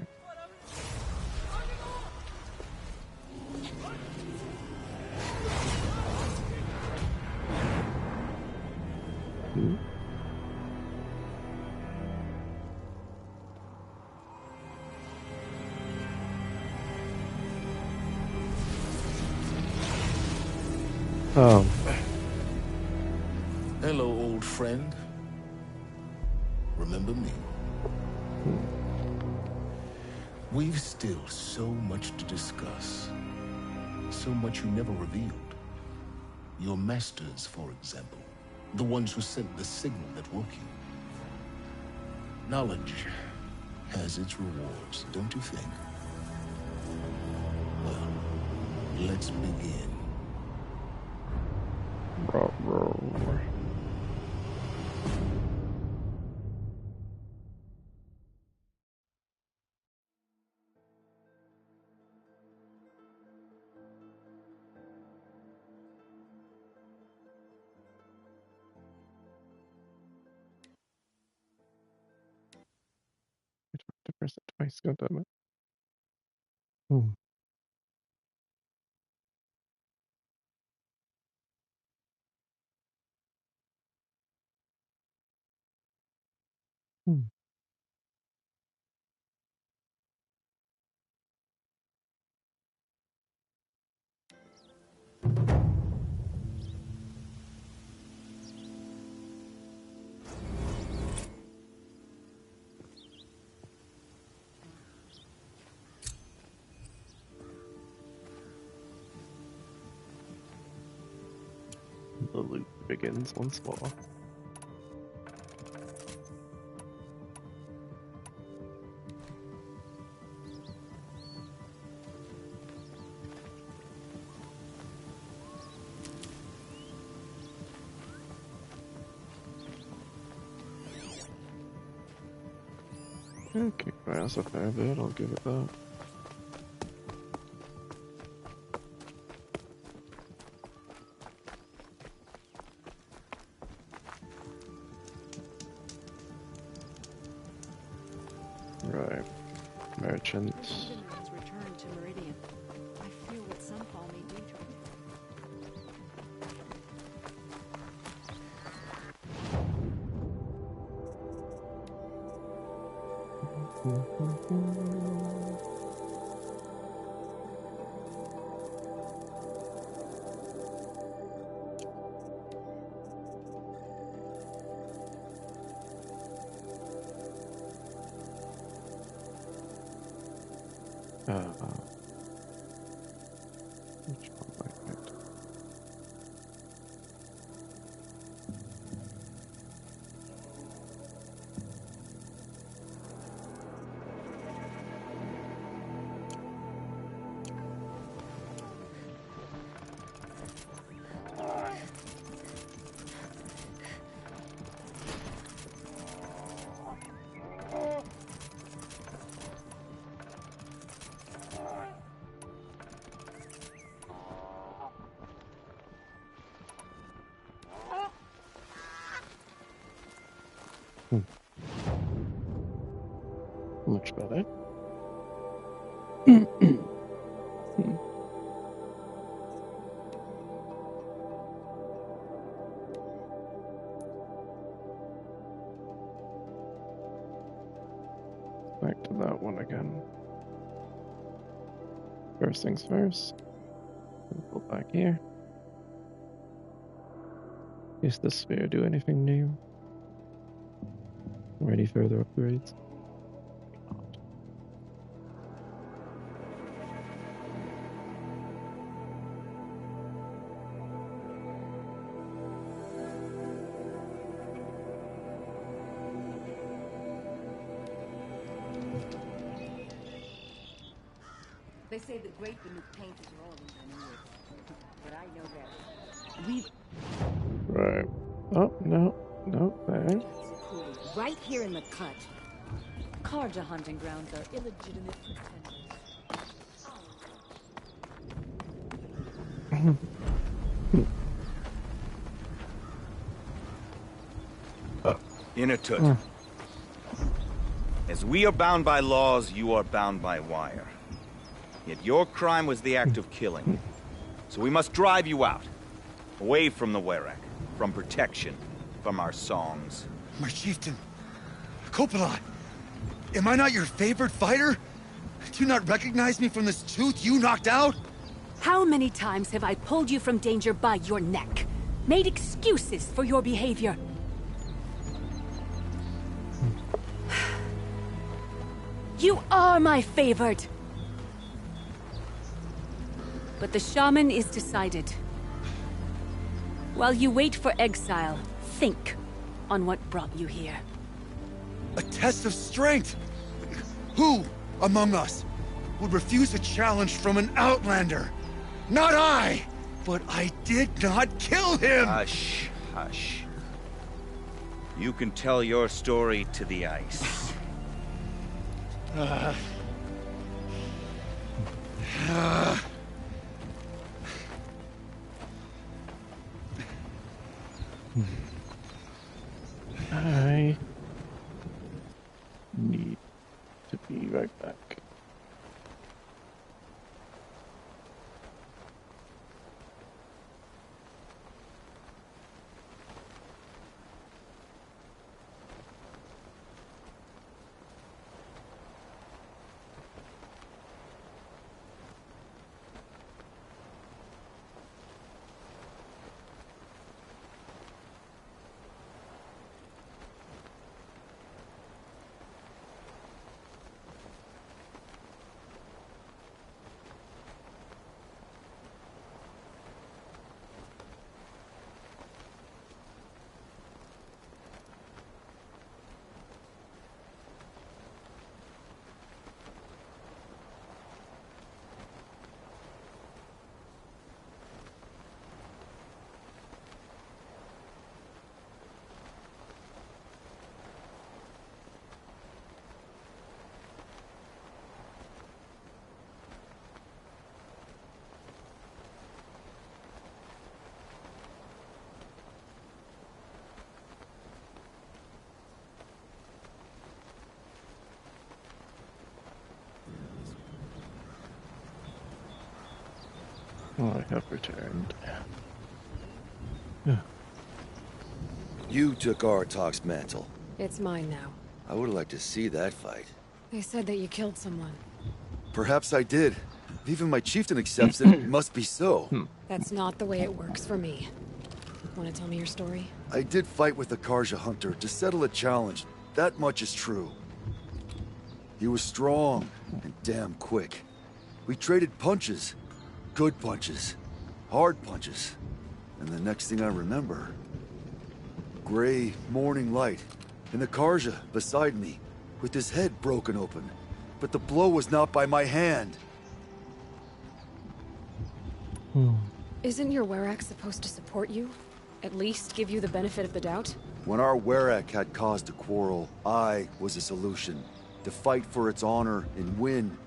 Oh. Hello, old friend. Remember me? We've still so much to discuss. So much you never revealed. Your masters, for example. The ones who sent the signal that woke you. Knowledge has its rewards, don't you think? Well, let's begin. To press it twice, goddammit. Hmm. Hmm. The loop begins once more. Okay, that's a fair bit, I'll give it that. Right. Merchants. Return to Meridian. I fear what some call me daydreaming. Which one I picked? Much better. Back to that one again. First things first. Go back here. Does the sphere do anything new? Or any further upgrades? They say the great Banuk painters are all in Banuk, but I know that we've Right. Oh, no. No, there. right here in the cut. Karja hunting grounds are illegitimate pretenders. Inatut. As we are bound by laws, you are bound by wire. Yet your crime was the act of killing. So we must drive you out. Away from the Werak. From protection. From our songs. My chieftain. Coppola. Am I not your favorite fighter? Do you not recognize me from this tooth you knocked out? How many times have I pulled you from danger by your neck? Made excuses for your behavior? You are my favored! But the shaman is decided. While you wait for exile, think on what brought you here. A test of strength! Who among us would refuse a challenge from an outlander? Not I! But I did not kill him! Hush, hush. You can tell your story to the ice. I need to be right back. I have returned. You took Aratak's mantle. It's mine now. I would have liked to see that fight. They said that you killed someone. Perhaps I did. If even my chieftain accepts it, it must be so. That's not the way it works for me. Want to tell me your story? I did fight with the Karja hunter to settle a challenge. That much is true. He was strong and damn quick. We traded punches. Good punches. Hard punches. And the next thing I remember... gray morning light. And the Karja beside me, with his head broken open. But the blow was not by my hand. Isn't your Werak supposed to support you? At least give you the benefit of the doubt? When our Werak had cause to quarrel, I was a solution. To fight for its honor and win,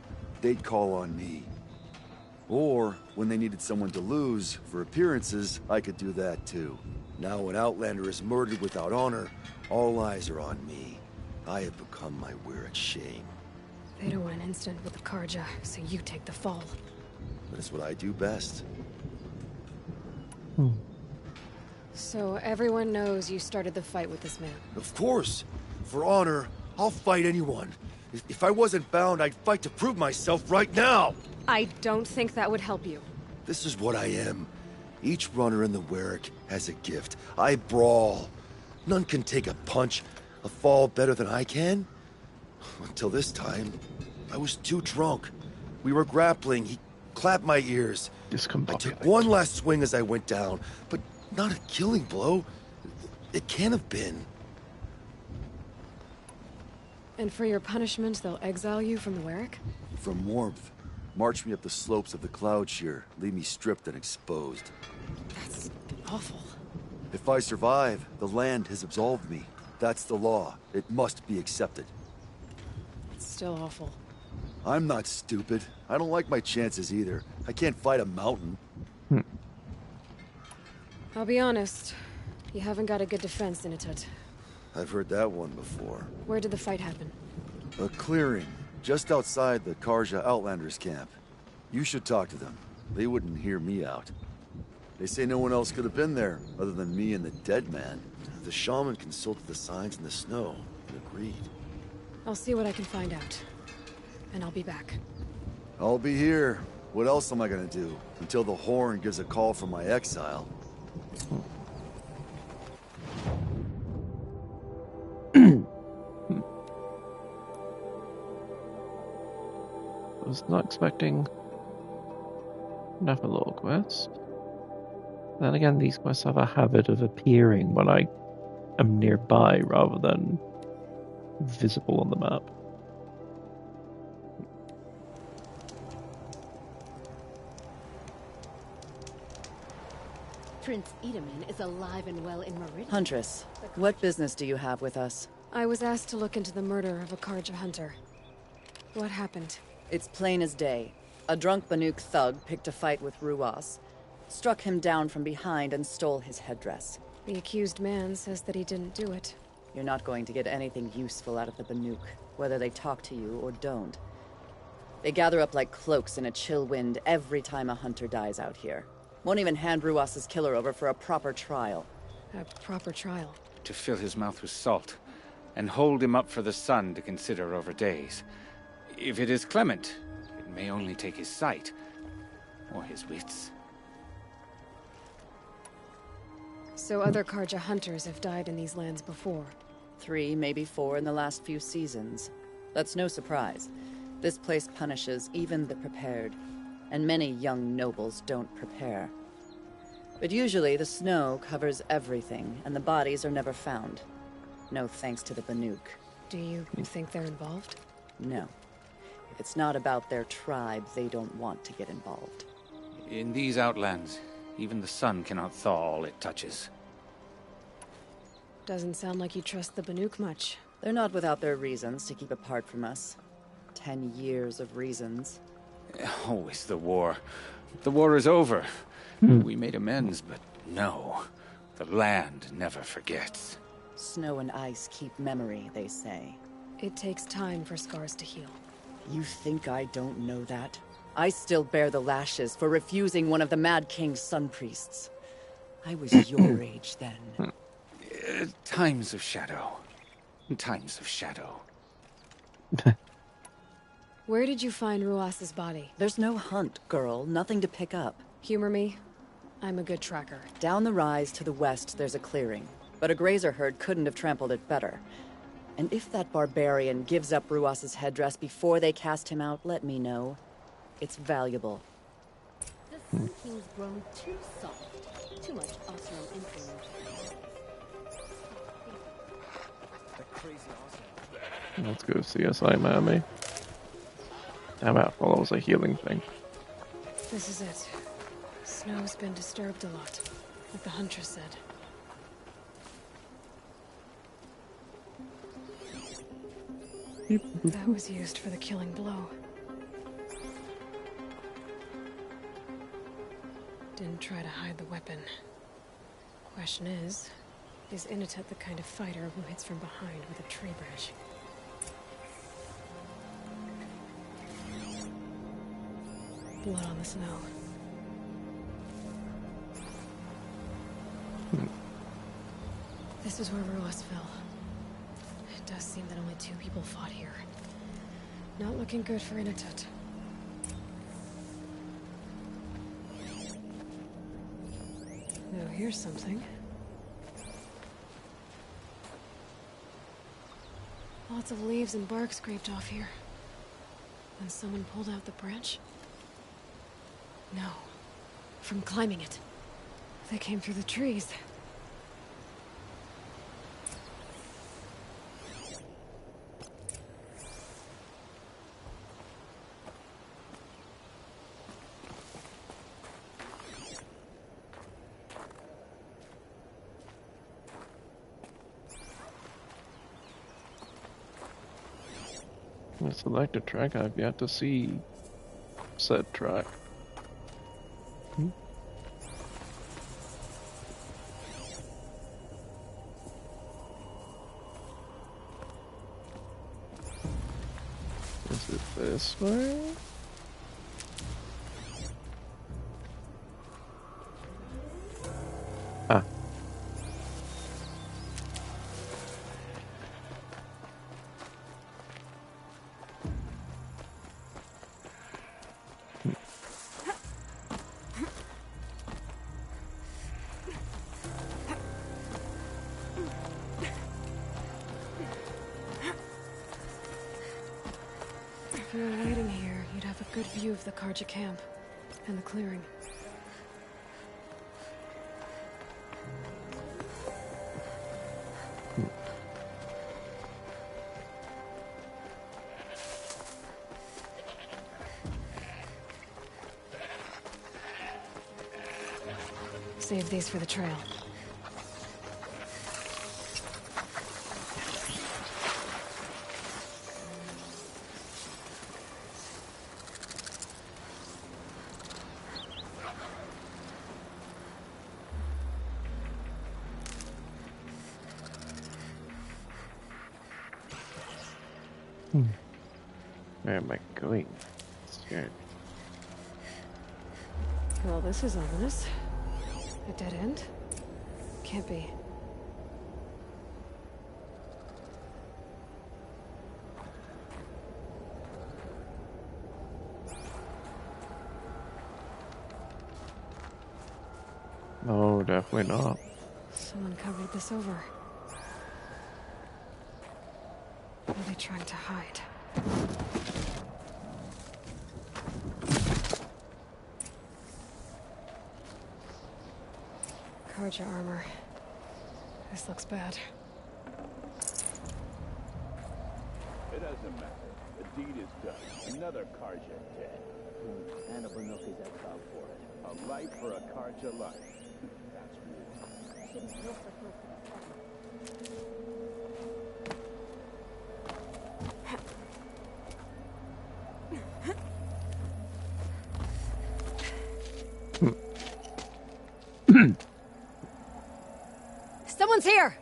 they'd call on me. Or, when they needed someone to lose, for appearances, I could do that too. Now when Outlander is murdered without honor, all eyes are on me. I have become my Werak's shame. They don't want an incident with the Karja, so you take the fall. But it's what I do best. So everyone knows you started the fight with this man? Of course! For honor, I'll fight anyone. If I wasn't bound, I'd fight to prove myself right now! I don't think that would help you. This is what I am. Each runner in the Werak has a gift. I brawl. None can take a punch, a fall better than I can. Until this time, I was too drunk. We were grappling. He clapped my ears. I took one last swing as I went down, but not a killing blow. It can't have been. And for your punishment, they'll exile you from the Werak? From warmth. March me up the slopes of the cloud shear, leave me stripped and exposed. That's awful. If I survive, the land has absolved me. That's the law. It must be accepted. It's still awful. I'm not stupid. I don't like my chances either. I can't fight a mountain. I'll be honest. You haven't got a good defense, Inatut. I've heard that one before. Where did the fight happen? A clearing, just outside the Karja Outlanders camp. You should talk to them. They wouldn't hear me out. They say no one else could have been there, other than me and the dead man. The shaman consulted the signs in the snow and agreed. I'll see what I can find out. And I'll be back. I'll be here. What else am I gonna do? Until the Horn gives a call from my exile. Was not expecting another lore quest. Then again, these quests have a habit of appearing when I am nearby rather than visible on the map. Prince Edaman is alive and well in Meridian. Huntress, what business do you have with us? I was asked to look into the murder of a Karja hunter. What happened? It's plain as day. A drunk Banuk thug picked a fight with Ruas, struck him down from behind and stole his headdress. The accused man says that he didn't do it. You're not going to get anything useful out of the Banuk, whether they talk to you or don't. They gather up like cloaks in a chill wind every time a hunter dies out here. Won't even hand Ruas's killer over for a proper trial. A proper trial? To fill his mouth with salt, and hold him up for the sun to consider over days. If it is clement, it may only take his sight, or his wits. So other Karja hunters have died in these lands before? 3, maybe 4 in the last few seasons. That's no surprise. This place punishes even the prepared, and many young nobles don't prepare. But usually the snow covers everything, and the bodies are never found. No thanks to the Banuk. Do you think they're involved? No. If it's not about their tribe, they don't want to get involved. In these outlands, even the sun cannot thaw all it touches. Doesn't sound like you trust the Banuk much. They're not without their reasons to keep apart from us. 10 years of reasons. Always the war. The war is over. We made amends, but no. The land never forgets. Snow and ice keep memory, they say. It takes time for scars to heal. You think I don't know that? I still bear the lashes for refusing one of the Mad King's sun priests. I was your age then. Times of shadow. Times of shadow. Where did you find Ruas's body? There's no hunt, girl. Nothing to pick up. Humor me. I'm a good tracker. Down the rise to the west, there's a clearing. But a grazer herd couldn't have trampled it better. And if that barbarian gives up Ruas's headdress before they cast him out, let me know. It's valuable. The Sun King's grown too soft. Too much Osram influence. Let's go CSI Miami. Damn it, well, that was a healing thing. This is it. Snow's been disturbed a lot, like the Huntress said. That was used for the killing blow. Didn't try to hide the weapon. Question is Initet the kind of fighter who hits from behind with a tree branch? Blood on the snow. This is where Ruas fell. It does seem that only 2 people fought here. Not looking good for Initet. Now here's something. Lots of leaves and bark scraped off here. When someone pulled out the branch? No. From climbing it. They came through the trees. Select a track I've yet to see said track. Is it this way? Ah. If you were waiting here, you'd have a good view of the Karja camp and the clearing. Save these for the trail. Where am I going? Scared. Well, this is ominous. A dead end? Can't be. No, definitely not. Someone covered this over. What are they trying to hide? Karja armor. This looks bad. It doesn't matter. The deed is done. Another Karja dead. And a Banuk is at top for it. A life for a Karja life. That's war. Someone's here!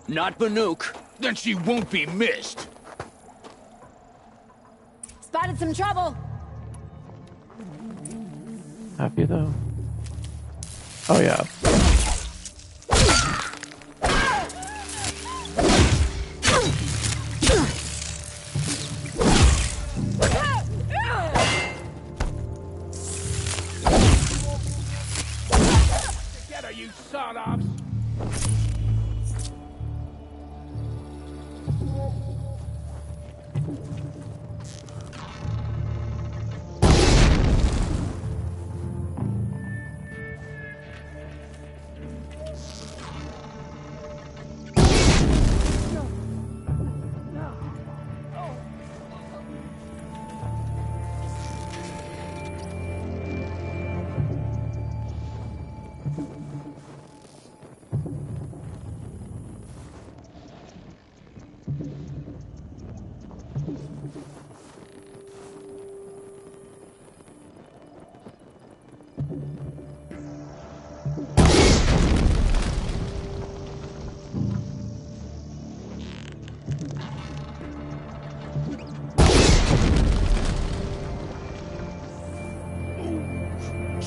Not Banuk. Then she won't be missed. Spotted some trouble! Happy though. Oh yeah. Together, you sawed-offs!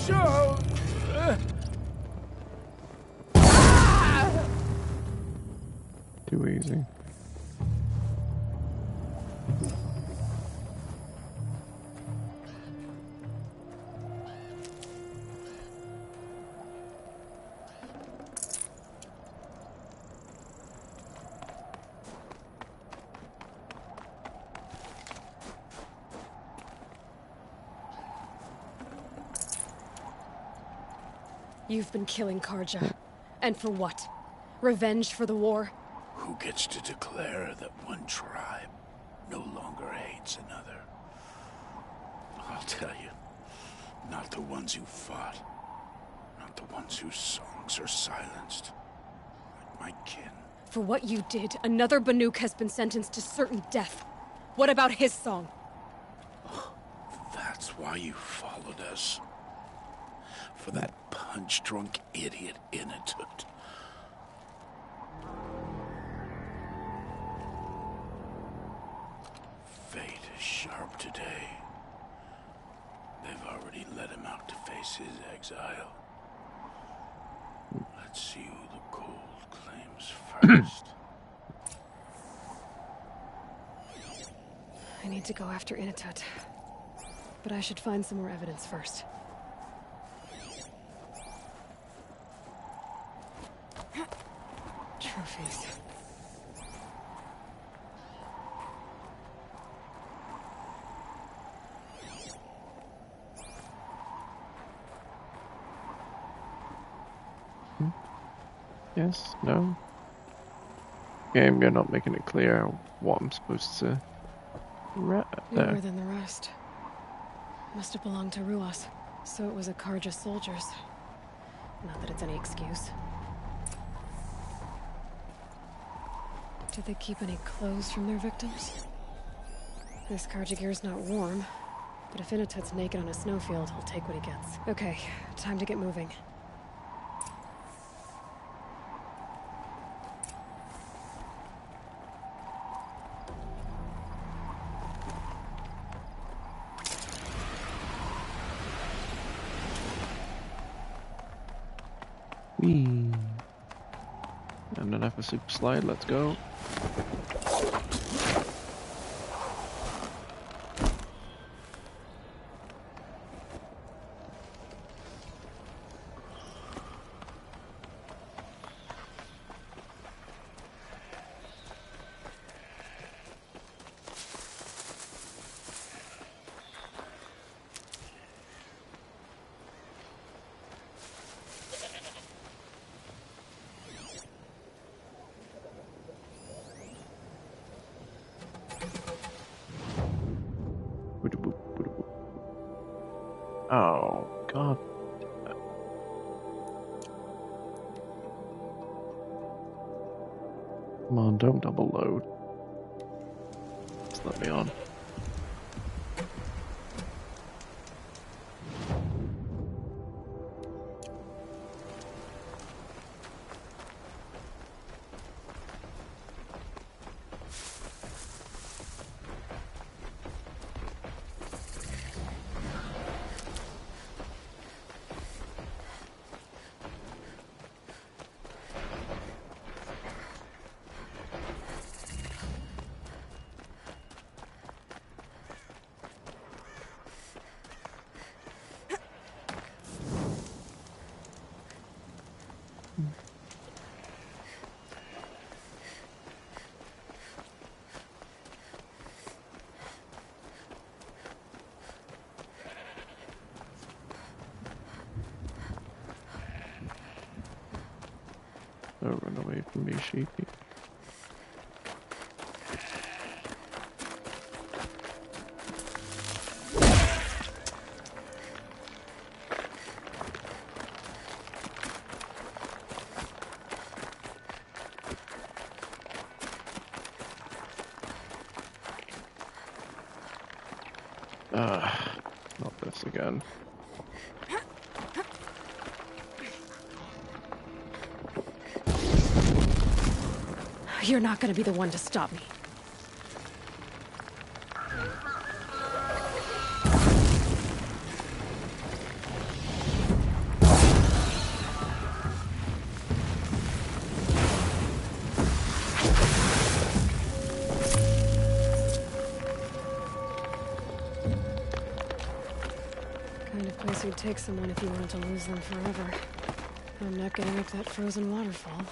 show. Too easy. You've been killing Karja. And for what? Revenge for the war? Who gets to declare that one tribe no longer hates another? I'll tell you, not the ones who fought, not the ones whose songs are silenced, like my kin. For what you did, another Banuk has been sentenced to certain death. What about his song? That's why you followed us. For that punch-drunk idiot Inatut. Fate is sharp today. They've already let him out to face his exile. Let's see who the cold claims first. I need to go after Inatut. But I should find some more evidence first. Trophies. Yes, no. Game, you're not making it clear what I'm supposed to read there. Newer than the rest. Must have belonged to Ruas. So it was a Karja soldiers. Not that it's any excuse. Did they keep any clothes from their victims? This Karja gear's not warm, but if Inatut's naked on a snowfield, he'll take what he gets. Okay, time to get moving. Whee. And an F super slide, let's go. Oh, God. Come on, don't double load. Just let me on. Don't run away from me, sheepy. Not this again. You're not gonna be the one to stop me. Kind of place you'd take someone if you wanted to lose them forever. I'm not getting up that frozen waterfall.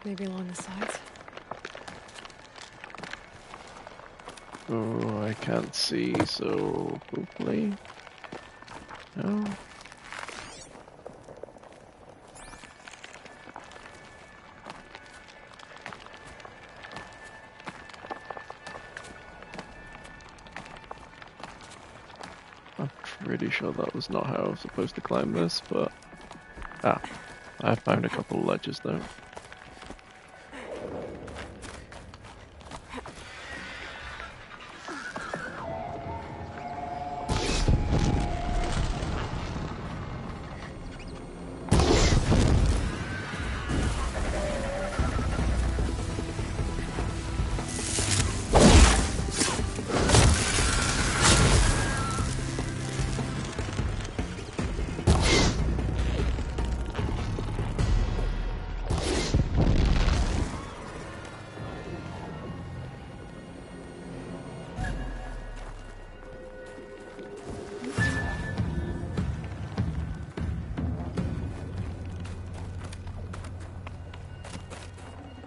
Maybe along the sides? Oh, I can't see, so hopefully. No. I'm pretty sure that was not how I was supposed to climb this, but... Ah, I found a couple of ledges though.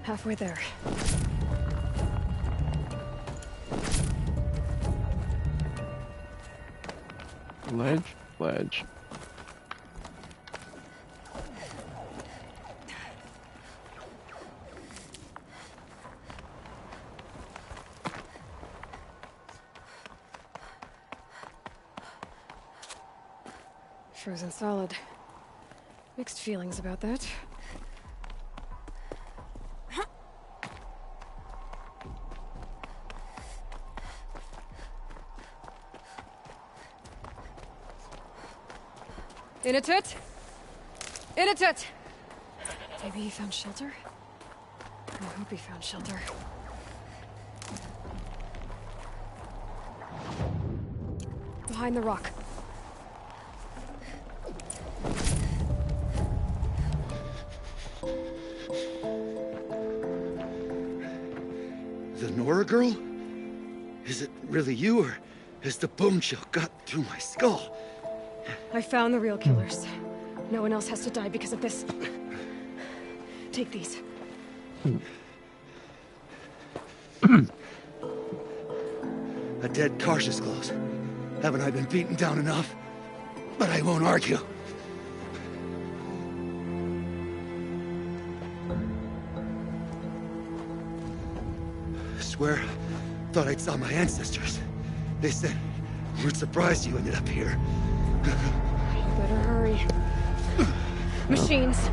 Halfway there. Ledge? Ledge. Frozen solid. Mixed feelings about that. In a tut! In a tut! Maybe he found shelter? I hope he found shelter. Behind the rock. The Nora girl? Is it really you, or has the bone chill got through my skull? I found the real killers. No one else has to die because of this. Take these. A dead Karsh's close. Haven't I been beaten down enough? But I won't argue. Swear, thought I saw my ancestors. They said, we're surprised you ended up here. Better hurry. Machines.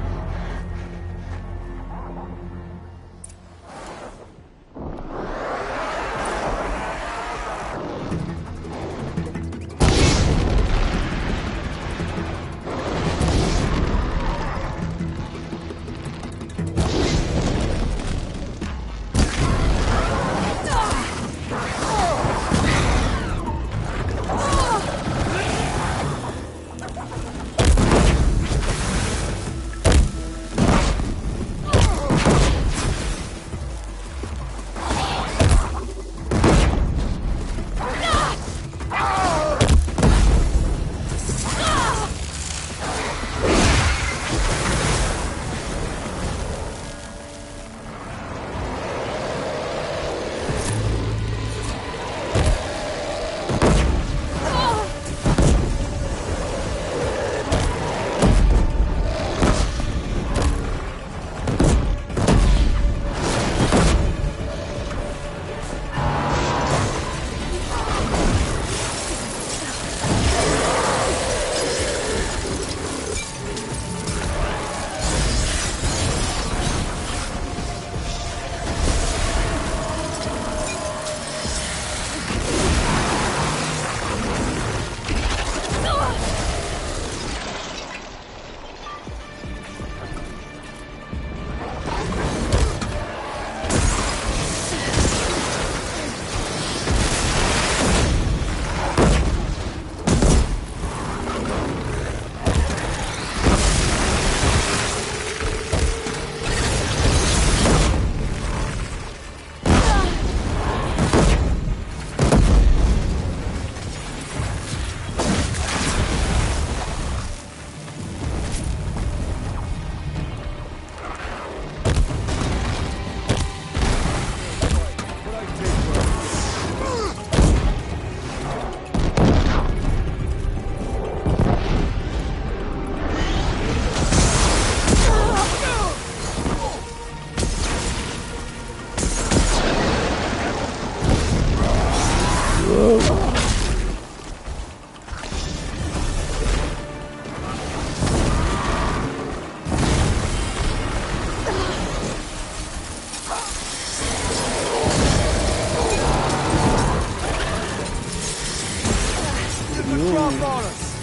off on us!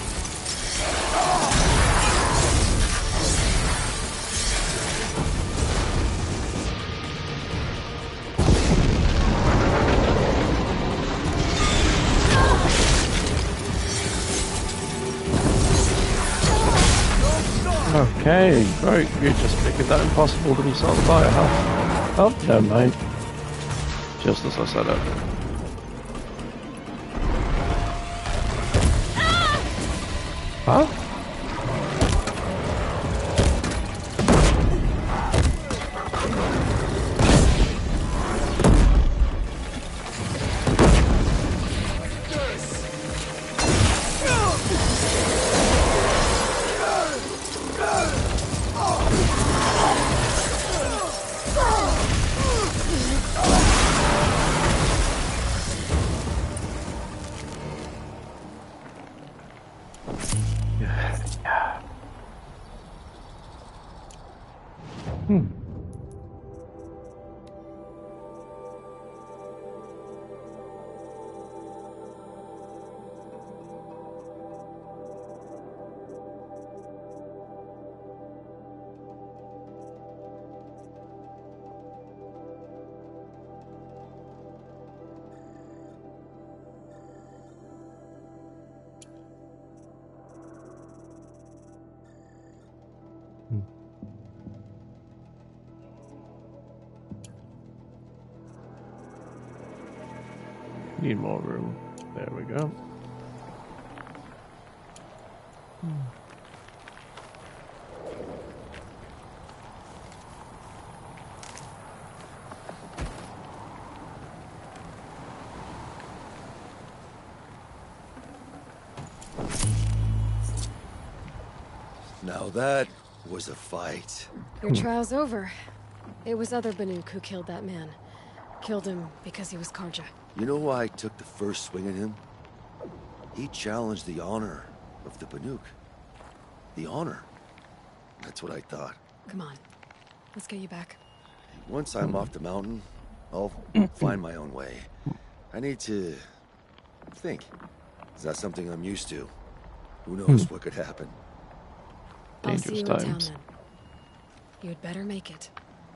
Okay, great. You just figured that impossible to be set on fire, huh? Oh, never mind. Just as I said it. Huh? Need more room. There we go. Now that was a fight. Your trial's over. It was other Banuk who killed that man. Killed him because he was Karja. You know why I took the first swing at him? He challenged the honor of the Banuk. The honor. That's what I thought. Come on. Let's get you back. Once I'm off the mountain, I'll find my own way. I need to think. Is that something I'm used to? Who knows what could happen? I'll see you in town then. You'd better make it.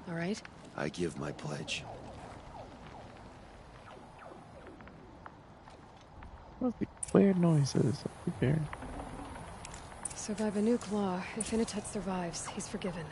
All right? I give my pledge. What's the weird noises over here? Survive a nuke law. If Inatut survives, he's forgiven.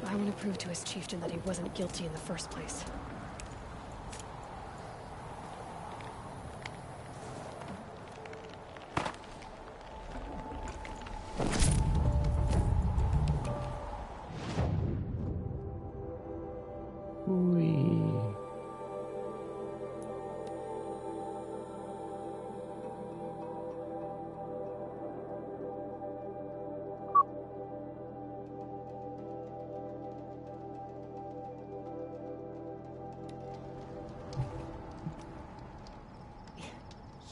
I want to prove to his chieftain that he wasn't guilty in the first place.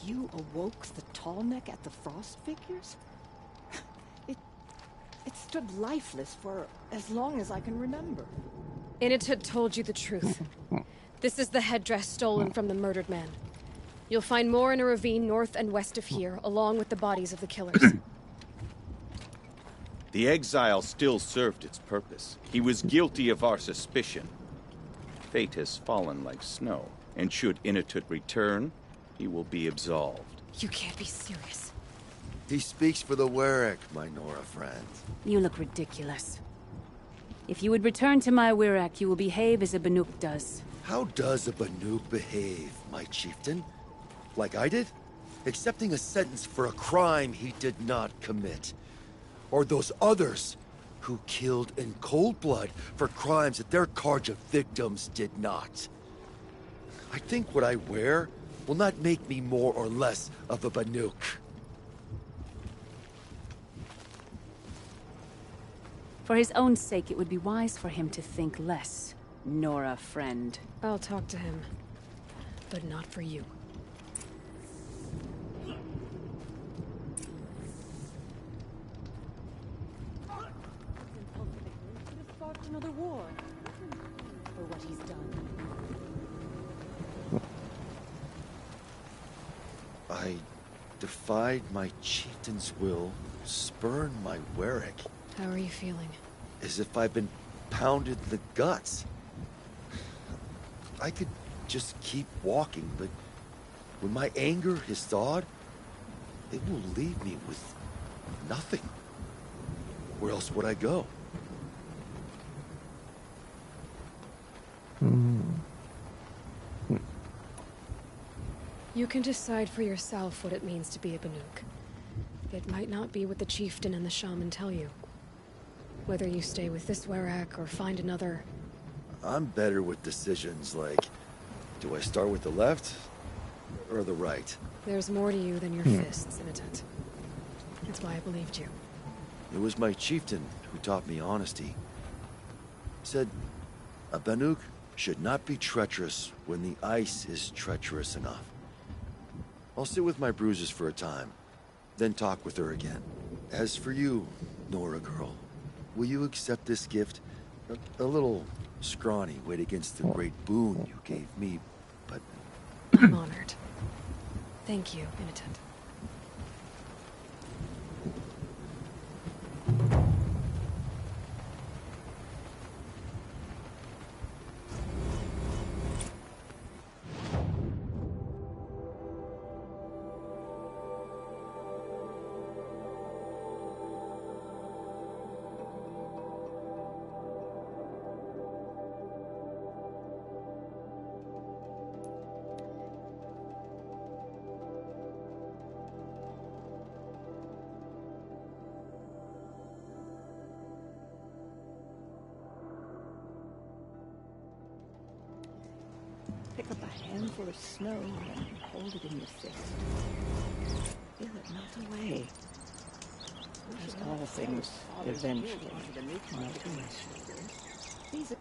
You awoke the tall neck at the frost figures? It stood lifeless for as long as I can remember. Inatut told you the truth. This is the headdress stolen from the murdered man. You'll find more in a ravine north and west of here, along with the bodies of the killers. The exile still served its purpose. He was guilty of our suspicion. Fate has fallen like snow, and should Inatut return, he will be absolved. You can't be serious. He speaks for the Warwick, my Nora friend. You look ridiculous. If you would return to my Wirrak, you will behave as a Banuk does. How does a Banuk behave, my chieftain? Like I did? Accepting a sentence for a crime he did not commit. or those others who killed in cold blood for crimes that their Carja victims did not. I think what I wear will not make me more or less of a Banuk. For his own sake, it would be wise for him to think less. Nora, friend. I'll talk to him, but not for you. Another war for what he's done. I defied my chieftain's will, spurned my Warwick. How are you feeling? As if I've been pounded in the guts. I could just keep walking, but when my anger is thawed, it will leave me with nothing. Where else would I go? You can decide for yourself what it means to be a Banuk. It might not be what the chieftain and the shaman tell you. Whether you stay with this Werak or find another... I'm better with decisions like, do I start with the left or the right? There's more to you than your fists, Imitant. That's why I believed you. It was my chieftain who taught me honesty. Said, a Banuk should not be treacherous when the ice is treacherous enough. I'll sit with my bruises for a time, then talk with her again. As for you, Nora girl, will you accept this gift? A little scrawny weighed against the great boon you gave me, but... I'm honored. Thank you, Imitant. Pick up a handful of snow and hold it in your fist. Feel it melt away. As all things eventually melt away. These are...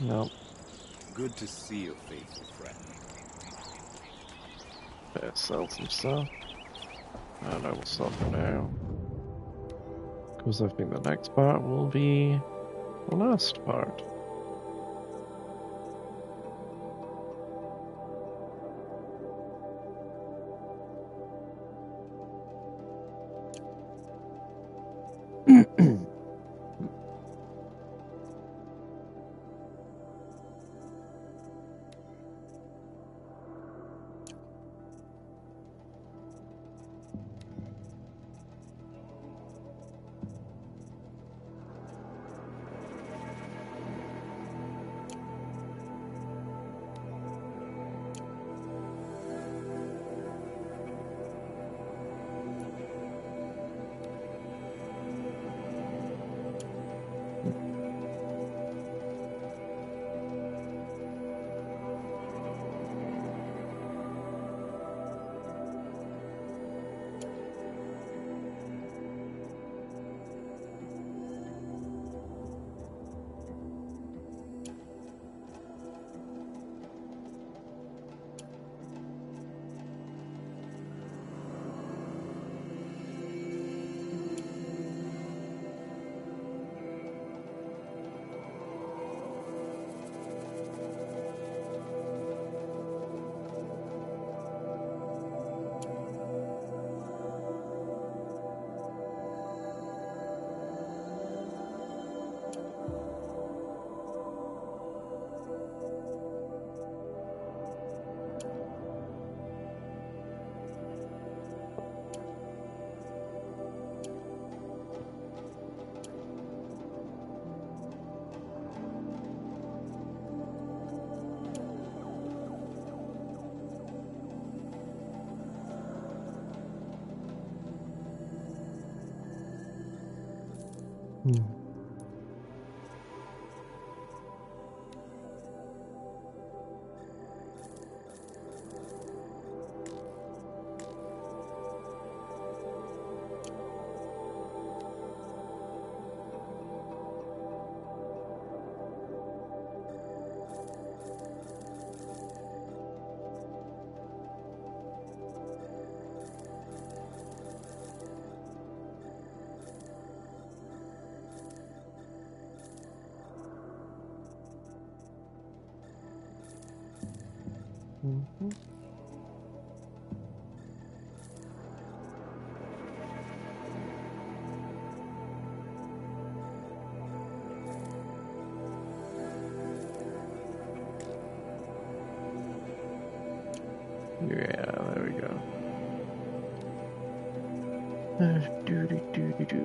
No. Good to see you, faithful friend. Better sell some stuff. And I will stop for now. Because I think the next part will be the last part. Yeah, there we go. Do.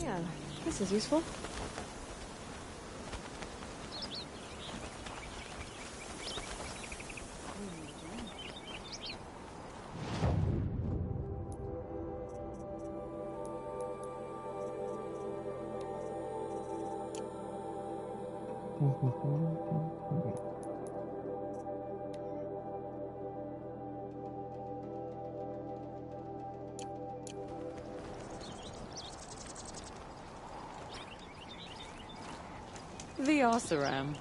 Yeah, this is useful. The Oseram,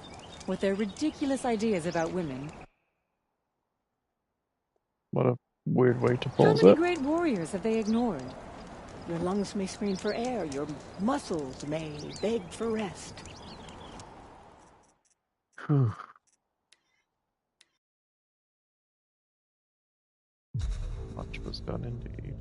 with their ridiculous ideas about women. What a weird way to How pose many it. great warriors have they ignored? Your lungs may scream for air, your muscles may beg for rest. Whew. Much was done indeed.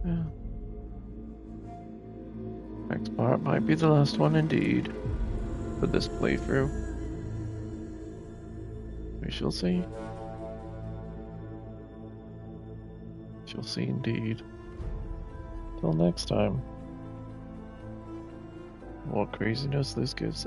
Yeah. Next part might be the last one indeed for this playthrough. We shall see. Shall see indeed. Till next time. What craziness this gives us.